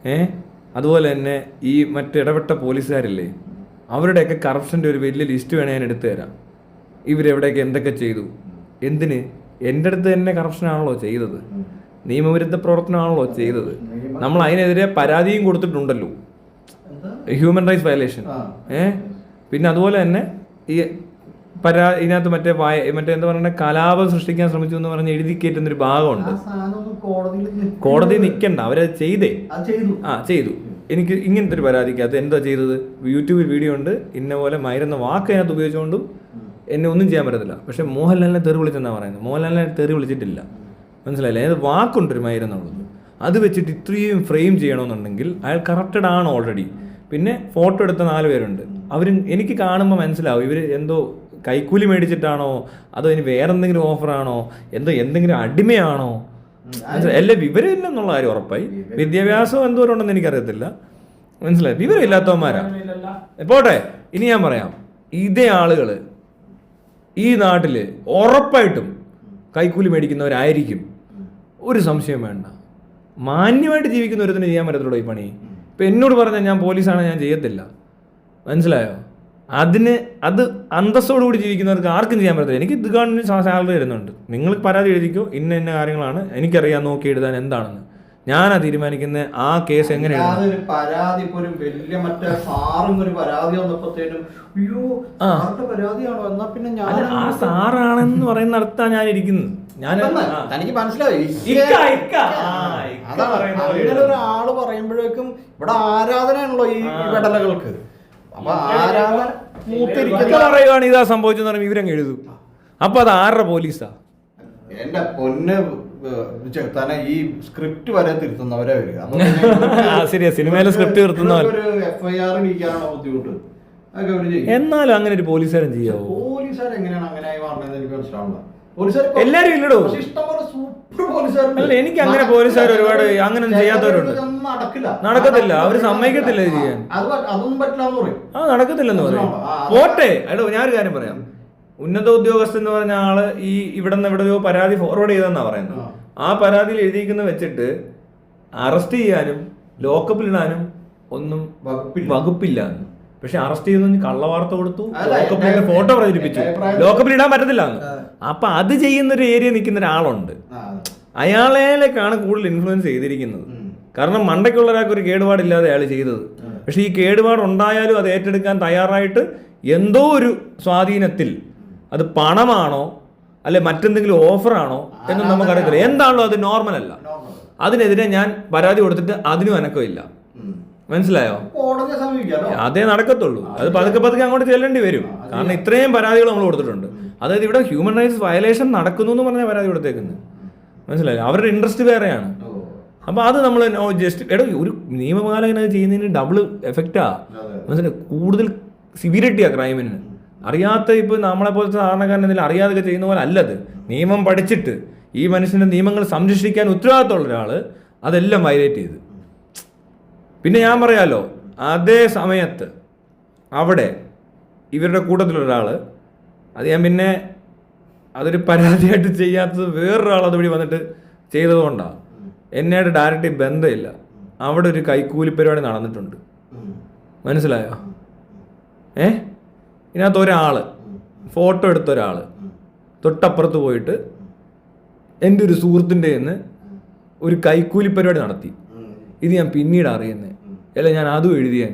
അതുപോലെ തന്നെ ഈ മറ്റിടപെട്ട പോലീസുകാരില്ലേ, അവരുടെയൊക്കെ കറപ്ഷൻ്റെ ഒരു വലിയ ലിസ്റ്റ് വേണേൽ ഞാൻ എടുത്തു തരാം. ഇവരെവിടെയൊക്കെ എന്തൊക്കെ ചെയ്തു, എന്തിന്. എൻ്റെ അടുത്ത് തന്നെ കറപ്ഷനാണല്ലോ ചെയ്തത്, നിയമവിരുദ്ധ പ്രവർത്തനമാണല്ലോ ചെയ്തത്. നമ്മൾ അതിനെതിരെ പരാതിയും കൊടുത്തിട്ടുണ്ടല്ലോ, ഹ്യൂമൻ റൈറ്റ്സ് വയലേഷൻ. പിന്നെ അതുപോലെ തന്നെ ഈ ഇതിനകത്ത് മറ്റേ എന്താ പറയുക, കലാപം സൃഷ്ടിക്കാൻ ശ്രമിച്ചു എന്ന് പറഞ്ഞ് എഴുതി കയറ്റുന്നൊരു ഭാഗമുണ്ട്. കോടതി നിൽക്കണ്ട, അവരത് ചെയ്തു. എനിക്ക് ഇങ്ങനത്തെ ഒരു പരാതിക്കകത്ത് എന്താ ചെയ്തത്, യൂട്യൂബിൽ വീഡിയോ ഉണ്ട്, ഇന്ന പോലെ മയരുന്ന വാക്ക് അതിനകത്ത് ഉപയോഗിച്ചുകൊണ്ടും എന്നെ ഒന്നും ചെയ്യാൻ പറ്റത്തില്ല. പക്ഷെ മോഹൻലാലിനെ തെറി വിളിച്ചെന്നാണ് പറയുന്നത്. മോഹൻലാലിനെ തെറി വിളിച്ചിട്ടില്ല, മനസ്സിലായില്ലേ? അത് വാക്കുണ്ടൊരു മയരെന്നുള്ളത്. അത് വെച്ചിട്ട് ഇത്രയും ഫ്രെയിം ചെയ്യണമെന്നുണ്ടെങ്കിൽ അയാൾ കറപ്റ്റഡ് ആണ് ഓൾറെഡി. പിന്നെ ഫോട്ടോ എടുത്ത 4 പേരുണ്ട്. എനിക്ക് കാണുമ്പോൾ മനസ്സിലാവും ഇവർ എന്തോ കൈക്കൂലി മേടിച്ചിട്ടാണോ, അതോ ഇനി വേറെന്തെങ്കിലും ഓഫറാണോ, എന്തെങ്കിലും അടിമയാണോ, എല്ലാം വിവരമില്ലെന്നുള്ള കാര്യം ഉറപ്പായി. വിദ്യാഭ്യാസം എന്തോരം ഉണ്ടെന്ന് എനിക്കറിയത്തില്ല, മനസ്സിലായി. വിവരമില്ലാത്തവന്മാരാ. പോട്ടെ, ഇനി ഞാൻ പറയാം. ഇതേ ആളുകൾ ഈ നാട്ടിൽ ഉറപ്പായിട്ടും കൈക്കൂലി മേടിക്കുന്നവരായിരിക്കും, ഒരു സംശയം വേണ്ട. മാന്യമായിട്ട് ജീവിക്കുന്ന ഒരുത്തിന് ചെയ്യാൻ പറ്റത്തുള്ളൂ ഈ പണി. ഇപ്പം എന്നോട് പറഞ്ഞാൽ ഞാൻ പോലീസാണ്, ഞാൻ ചെയ്യത്തില്ല, മനസ്സിലായോ? അത് അന്തസ്സോടുകൂടി ജീവിക്കുന്നവർക്ക് ആർക്കും ചെയ്യാൻ പറ്റത്തില്ല. എനിക്ക് ഇത് ഗവൺമെൻറ് സാലറി തരുന്നുണ്ട്, നിങ്ങൾ പരാതി എഴുതിക്കോ, ഇന്ന കാര്യങ്ങളാണ് എനിക്കറിയാം, നോക്കി എഴുതാൻ എന്താണെന്ന് ഞാനാ തീരുമാനിക്കുന്ന. ആ കേസ് എങ്ങനെ പരാതി ഒരു വലിയ മറ്റേ സാറും ഒരു പരാതി വന്നപ്പോഴത്തേനും പരാതിയാണോ എന്നാ പിന്നെ ഞാൻ ആ സാറാണെന്ന് പറയുന്ന അടുത്താണ് ഞാൻ ഇരിക്കുന്നത്. തനിക്ക് മനസ്സിലായി. അങ്ങനെ ഒരാള് പറയുമ്പോഴേക്കും ഇവിടെ ആരാധനയാണല്ലോ ഈ വെടലകൾക്ക്. അപ്പൊ ആരാധന പറയുകയാണ് ഇതാ സംഭവിച്ചെന്ന് പറയുമ്പോൾ ഇവരങ്ങ് എഴുതും. അപ്പൊ അത് ആരുടെ പോലീസാ? എന്റെ പൊന്ന് തന്നെ ഈ സ്ക്രിപ്റ്റ് വരെ തിരുത്തുന്നവരെ വരിക. ശരിയാ, സിനിമയിലെ സ്ക്രിപ്റ്റ് തിരുത്തുന്നവർ FIR ഇടിക്കാനാണോ ബുദ്ധിമുട്ട്? അതൊക്കെ അവര് ചെയ്യും. എന്നാലും അങ്ങനെ ഒരു പോലീസുകാരൻ ചെയ്യാവോ? പോലീസുകാർ എങ്ങനെയാണ് അങ്ങനെ ആയി മാറുന്നത് എനിക്ക് മനസ്സിലാവുന്നില്ല. എല്ലാരും ഇല്ലടോ. ഇഷ്ടംപോലെ സൂപ്പർ പോലീസുകാരുണ്ട്. അല്ല, എനിക്ക് അങ്ങനെ പോലീസുകാർ ഒരുപാട് അങ്ങനെ ചെയ്യാത്തവരുണ്ട്. നടക്കത്തില്ല, അവര് സമ്മതിക്കത്തില്ല ഇത് ചെയ്യാൻ. അതൊന്നും പറ്റില്ല എന്ന് പറയും. നടക്കത്തില്ലെന്ന് പറയും. പോട്ടെ. അല്ലോ, ഞാനൊരു കാര്യം പറയാം. ഉന്നത ഉദ്യോഗസ്ഥൻ എന്ന് പറഞ്ഞ ആള് ഈ ഇവിടെ നിന്ന് എവിടെയോ പരാതി ഫോർവേഡ് ചെയ്തെന്നാ പറയുന്നത്. ആ പരാതിയിൽ എഴുതിയിരിക്കുന്ന വെച്ചിട്ട് അറസ്റ്റ് ചെയ്യാനും ലോക്കപ്പിലിടാനും ഒന്നും വകുപ്പില്ല. പക്ഷെ അറസ്റ്റ് ചെയ്തു കള്ളവാർത്ത കൊടുത്തു, ലോക്കപ്പിലിന്റെ ഫോട്ടോ പ്രചരിപ്പിച്ചു, ലോക്കപ്പിലിടാൻ പറ്റത്തില്ല. അപ്പൊ അത് ചെയ്യുന്ന ഒരു ഏരിയ നിൽക്കുന്ന ഒരാളുണ്ട്, അയാളേക്കാണ് കൂടുതൽ ഇൻഫ്ലുവൻസ് ചെയ്തിരിക്കുന്നത്. കാരണം മണ്ടയ്ക്കുള്ള ഒരാൾക്ക് ഒരു കേടുപാടില്ലാതെ അയാൾ ചെയ്തത്. പക്ഷെ ഈ കേടുപാട് ഉണ്ടായാലും അത് ഏറ്റെടുക്കാൻ തയ്യാറായിട്ട് എന്തോ ഒരു സ്വാധീനത്തിൽ, അത് പണമാണോ അല്ലെ മറ്റെന്തെങ്കിലും ഓഫറാണോ എന്നും നമുക്കറിയത്തില്ല. എന്താണല്ലോ അത് നോർമൽ അല്ല. അതിനെതിരെ ഞാൻ പരാതി കൊടുത്തിട്ട് അതിനും അനക്കമില്ല. മനസ്സിലായോ? അതേ നടക്കത്തുള്ളൂ. അത് പതുക്കെ അങ്ങോട്ട് ചെല്ലേണ്ടി വരും. കാരണം ഇത്രയും പരാതികൾ നമ്മൾ കൊടുത്തിട്ടുണ്ട്. അതായത് ഇവിടെ ഹ്യൂമൻ റൈറ്റ്സ് വയലേഷൻ നടക്കുന്നു എന്ന് പറഞ്ഞാൽ പരാതി കൊടുത്തേക്കുന്നത്. മനസ്സിലായോ? അവരുടെ ഇൻട്രസ്റ്റ് വേറെയാണ്. അപ്പൊ അത് നമ്മൾ ജസ്റ്റ് ഒരു നിയമപാലകൻ അത് ചെയ്യുന്നതിന് ഡബിൾ എഫക്റ്റാ. മനസ്സിലായി? കൂടുതൽ സിവിയറിറ്റിയാ ക്രൈമിന്. അറിയാത്ത ഇപ്പൊ നമ്മളെ പോലത്തെ സാധാരണക്കാരൻ എന്തെങ്കിലും അറിയാതെ ചെയ്യുന്ന പോലെ അല്ലത്. നിയമം പഠിച്ചിട്ട് ഈ മനുഷ്യന്റെ നിയമങ്ങൾ സംരക്ഷിക്കാൻ ഉത്തരവാദിത്തമുള്ള ഒരാള് അതെല്ലാം വയലേറ്റ് ചെയ്ത്. പിന്നെ ഞാൻ പറയാലോ, അതേ സമയത്ത് അവിടെ ഇവരുടെ കൂട്ടത്തിലൊരാൾ, അത് ഞാൻ പിന്നെ അതൊരു പരാതിയായിട്ട് ചെയ്യാത്തത് വേറൊരാൾ അതുവഴി വന്നിട്ട് ചെയ്തതുകൊണ്ടാണ്. എന്നായിട്ട് ഡയറക്റ്റ് ബന്ധമില്ല. അവിടെ ഒരു കൈക്കൂലി പരിപാടി നടന്നിട്ടുണ്ട്. മനസ്സിലായോ? ഇതിനകത്ത് ഒരാൾ ഫോട്ടോ എടുത്ത ഒരാൾ തൊട്ടപ്പുറത്ത് പോയിട്ട് എൻ്റെ ഒരു സുഹൃത്തിൻ്റെ നിന്ന് ഒരു കൈക്കൂലി പരിപാടി നടത്തി. ഇത് ഞാൻ പിന്നീട് അറിയുന്നത്. അല്ല, ഞാൻ അതും എഴുതിയാൻ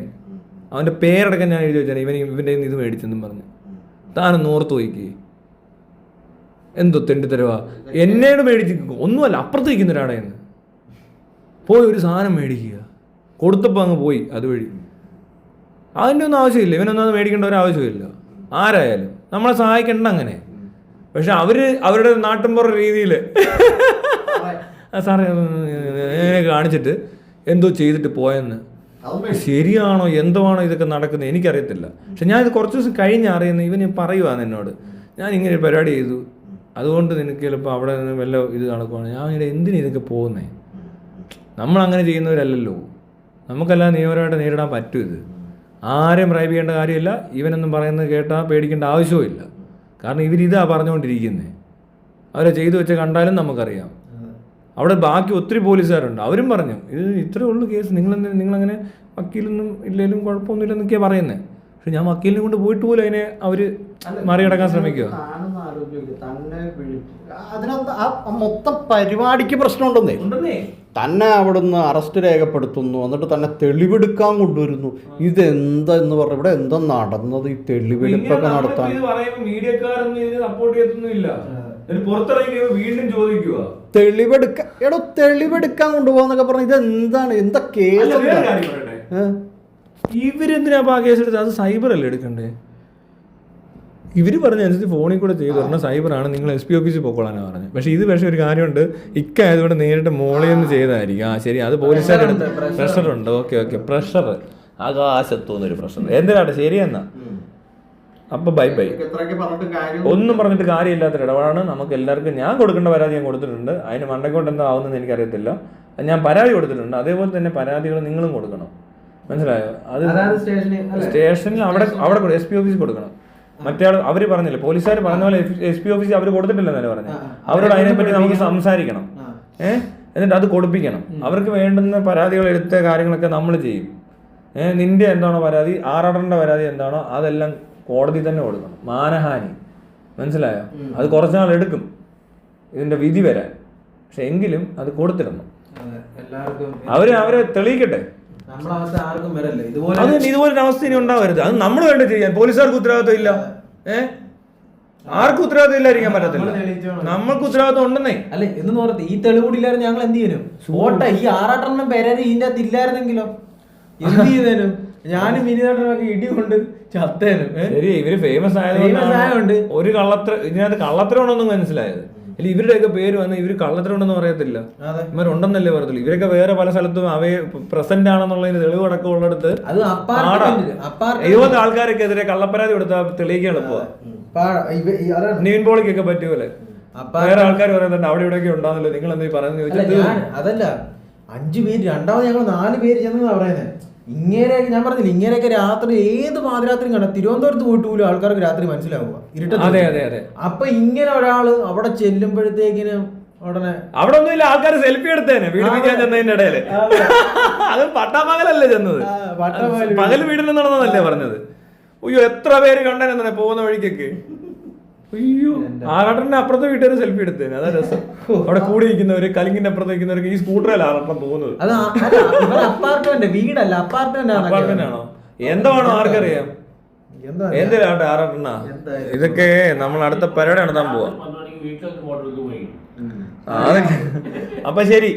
അവൻ്റെ പേരടക്കം ഞാൻ എഴുതി വെച്ചാൽ ഇവൻ്റെ ഇത് മേടിച്ചെന്നും പറഞ്ഞു. താനൊന്ന് ഓർത്ത് പോയിക്കേ, എന്തോ തെണ്ടിത്തരവാ. എന്നോട് മേടിച്ച് ഒന്നുമല്ല, അപ്പുറത്ത് വയ്ക്കുന്ന ഒരാടെ നിന്ന് പോയി ഒരു സാധനം മേടിക്കുക, കൊടുത്തപ്പോൾ അങ്ങ് പോയി അതുവഴി. അതിൻ്റെ ഒന്നും ആവശ്യമില്ല. ഇവനൊന്നും അത് മേടിക്കേണ്ട ഒരു ആവശ്യമില്ല. ആരായാലും നമ്മളെ സഹായിക്കേണ്ട അങ്ങനെ. പക്ഷെ അവരുടെ നാട്ടിൻപുറ രീതിയിൽ സാറേ കാണിച്ചിട്ട് എന്തോ ചെയ്തിട്ട് പോയെന്ന്. ശരിയാണോ എന്തോ ആണോ ഇതൊക്കെ നടക്കുന്നത് എനിക്കറിയത്തില്ല. പക്ഷെ ഞാനിത് കുറച്ച് ദിവസം കഴിഞ്ഞ് അറിയുന്നത്. ഇവന് പറയുവാന്ന് എന്നോട്, ഞാൻ ഇങ്ങനെ ഒരു പരിപാടി ചെയ്തു, അതുകൊണ്ട് നിനക്ക് ചിലപ്പോൾ അവിടെ നിന്ന് വല്ല ഇത് നടക്കുവാണ്. ഞാൻ ഇവിടെ എന്തിനാ ഇതൊക്കെ പോകുന്നേ? നമ്മളങ്ങനെ ചെയ്യുന്നവരല്ലല്ലോ. നമുക്കെല്ലാം നിയമപരമായിട്ട് നേരിടാൻ പറ്റും. ഇത് ആരെയും ബ്രൈബ് ചെയ്യേണ്ട കാര്യമില്ല. ഇവനൊന്നും പറയുന്നത് കേട്ടാൽ പേടിക്കേണ്ട ആവശ്യവുമില്ല. കാരണം ഇവരിതാ പറഞ്ഞുകൊണ്ടിരിക്കുന്നത്. അവരെ ചെയ്തു വെച്ച് കണ്ടാലും നമുക്കറിയാം. അവിടെ ബാക്കി ഒത്തിരി പോലീസുകാരുണ്ട്, അവരും പറഞ്ഞു ഇത് ഇത്രയേ ഉള്ളൂ കേസ്, നിങ്ങളങ്ങനെ വക്കീലൊന്നും ഇല്ലെങ്കിലും കുഴപ്പമൊന്നുമില്ല എന്നൊക്കെയാണ് പറയുന്നത്. പക്ഷെ ഞാൻ വക്കീലിനെ കൊണ്ട് പോയിട്ട് പോലും അതിനെ അവർ മറികടക്കാൻ ശ്രമിക്കുക. അതിനകത്ത് മൊത്തം പരിപാടിക്ക് പ്രശ്നമുണ്ടെന്നേ. തന്നെ അവിടുന്ന് അറസ്റ്റ് രേഖപ്പെടുത്തുന്നു, എന്നിട്ട് തന്നെ തെളിവെടുക്കാൻ കൊണ്ടുവരുന്നു. ഇതെന്താ എന്ന് പറഞ്ഞ ഇവിടെ എന്താ നടന്നത്? ഈ തെളിവെടുപ്പൊക്കെ നടത്താൻ തെളിവെടുക്കാൻ കൊണ്ടുപോകാന്നൊക്കെ പറഞ്ഞ ഇതെന്താണ്? എന്താ കേസ്? ഇവരെന്തിനാ ആ കേസ് എടുത്തത്? അത് സൈബർ അല്ലേ എടുക്കണ്ടേ? ഇവർ പറഞ്ഞനുസരിച്ച് ഫോണിൽ കൂടെ ചെയ്തു പറഞ്ഞാൽ സൈബറാണ്, നിങ്ങൾ SP ഓഫീസിൽ പോയിക്കോളാനാണ് പറഞ്ഞത്. പക്ഷെ ഇത് പക്ഷേ ഒരു കാര്യമുണ്ട്, ഇക്കായതുകൊണ്ട് നേരിട്ട് മോളിൽ നിന്ന് ചെയ്തായിരിക്കും. ശരി, അത് പോലീസുകാരുടെ പ്രഷറുണ്ട്. ഓക്കെ പ്രഷർ, ആകാശത്തോന്നൊരു പ്രഷർ. എന്തിനാട്ടെ, ശരി എന്നാ. അപ്പൊ ബൈ. ഒന്നും പറഞ്ഞിട്ട് കാര്യമില്ലാത്തൊരു ഇടപാടാണ് നമുക്ക് എല്ലാവർക്കും. ഞാൻ കൊടുക്കേണ്ട പരാതി ഞാൻ കൊടുത്തിട്ടുണ്ട്. അതിന് മണ്ടക്കൊണ്ട് എന്താ ആവുന്നതെന്ന് എനിക്കറിയത്തില്ല. ഞാൻ പരാതി കൊടുത്തിട്ടുണ്ട്. അതേപോലെ തന്നെ പരാതികൾ നിങ്ങളും കൊടുക്കണം. മനസ്സിലായോ? അത് സ്റ്റേഷനിൽ അവിടെ SP ഓഫീസിൽ കൊടുക്കണം. മറ്റേ ആൾ അവർ പറഞ്ഞില്ല, പോലീസുകാർ പറഞ്ഞ പോലെ SP ഓഫീസിൽ അവർ കൊടുത്തിട്ടില്ലെന്നല്ലേ പറഞ്ഞു. അവരോട് അതിനെപ്പറ്റി നമുക്ക് സംസാരിക്കണം. എന്നിട്ട് അത് കൊടുപ്പിക്കണം. അവർക്ക് വേണ്ടുന്ന പരാതികൾ എടുത്ത കാര്യങ്ങളൊക്കെ നമ്മൾ ചെയ്യും. നിന്റെ എന്താണോ പരാതി, ആറാടന്റെ പരാതി എന്താണോ അതെല്ലാം കോടതി തന്നെ കൊടുക്കണം. മാനഹാനി, മനസ്സിലായോ? അത് കുറച്ചുനാൾ എടുക്കും ഇതിന്റെ വിധി വരാൻ. പക്ഷെ എങ്കിലും അത് കൊടുത്തിടണം. അവരെ തെളിയിക്കട്ടെ. ഇതുപോലൊരു അവസ്ഥ ഇനി ഉണ്ടാവരുത്. അത് നമ്മൾ വേണ്ട ചെയ്യാൻ. പോലീസുകാർക്ക് ഉത്തരവാദിത്വം ഇല്ല. ആർക്കും ഉത്തരവാദിത്വം ഇല്ലായിരിക്കാൻ പറ്റത്തില്ല. നമ്മൾക്ക് ഉത്തരവാദിത്വം ഉണ്ടെന്നേ. അല്ലെ എന്ന് പറഞ്ഞത് ഈ തെളിവുകൂടില്ലായിരുന്നു ഞങ്ങൾ എന്ത് ചെയ്യനും? ഓട്ടെ, ഈ ആറാട്ടെണ്ണം പേരെ ഇതിന്റെ അകത്ത് ഇല്ലായിരുന്നെങ്കിലോ എന്ത് ചെയ്തേനും? ഞാനും മിനിനാട്ടനൊക്കെ ഇടി കൊണ്ട് ചത്തേനും. ശരി, ഇവര് ഫേമസ് ആയതുകൊണ്ട് ഒരു ഇതിനകത്ത് കള്ളത്തരമാണെന്നും മനസ്സിലായത്. അല്ല ഇവരുടെയൊക്കെ പേര് വന്ന് ഇവര് കള്ളത്തിലുണ്ടെന്ന് പറയത്തില്ല, അതെ. ഇവരുണ്ടെന്നല്ലേ പറയത്തില്ല. ഇവരൊക്കെ വേറെ പല സ്ഥലത്തും അവയെ പ്രസന്റ് ആണെന്നുള്ളതിന് തെളിവടക്കം ഉള്ളിടത്ത് അത് ഇതുപോലത്തെ ആൾക്കാരൊക്കെതിരെ കള്ളപ്പരാതി കൊടുത്താൽ തെളിയിക്കാൻ എളുപ്പമാണ്. നിവിൻ പോളിക്കൊക്കെ പറ്റുമല്ലേ, വേറെ ആൾക്കാർ പറയുന്നുണ്ട് അവിടെ ഇവിടെയൊക്കെ ഉണ്ടാകുന്നല്ലോ, നിങ്ങൾ എന്താ പറയുന്നത് ചോദിച്ചാൽ അതല്ല 5 പേര്, രണ്ടാമത് ഞങ്ങൾ 4 പേര് ചെന്നാ പറയുന്നത്. ഇങ്ങനെ ഞാൻ പറഞ്ഞില്ല, ഇങ്ങനെയൊക്കെ രാത്രി ഏത് പാതിരാത്രിയും കണ്ട തിരുവനന്തപുരത്ത് പോയിട്ട് പോലും ആൾക്കാർക്ക് രാത്രി മനസ്സിലാവുക ഇരുട്ടത്ത്. അപ്പൊ ഇങ്ങനെ ഒരാള് അവിടെ ചെല്ലുമ്പോഴത്തേക്കിന് ഉടനെ അവിടെ ഒന്നുമില്ല, ആൾക്കാർ സെൽഫി എടുത്തേനെ പീഡിപ്പിക്കാൻ ചെന്നതിന്റെ ഇടയില്. അത് പട്ടാപ്പകലല്ലേ ചെന്നത്, പകൽ വീട്ടിൽ നടന്നതല്ലേ പറഞ്ഞത്. അയ്യോ എത്ര പേര് കണ്ടനെ പോകുന്ന വഴിക്കൊക്കെ. അയ്യോ ആറാട്ടന്റെ അപ്പുറത്തെ വീട്ടുകാർ സെൽഫി എടുത്തേനെ, അതാ രസം. അവിടെ കൂടി നിൽക്കുന്നവര് കലിങ്ങിന്റെ അപ്പുറത്ത് നിൽക്കുന്നവർക്ക് ഈ സ്കൂട്ടറല്ല ആറാട്ടം പോകുന്നത്. അപ്പാർട്ട്മെന്റ് വീടല്ല, അപ്പാർട്ട്മെന്റ് ആണോ എന്താണോ ആർക്കറിയാം. എന്തിനാട്ടെ ആറാട്ടണ്ണ, ഇതൊക്കെ നമ്മൾ അടുത്ത പരിപാടി നടത്താൻ പോവാ. അപ്പൊ ശരി.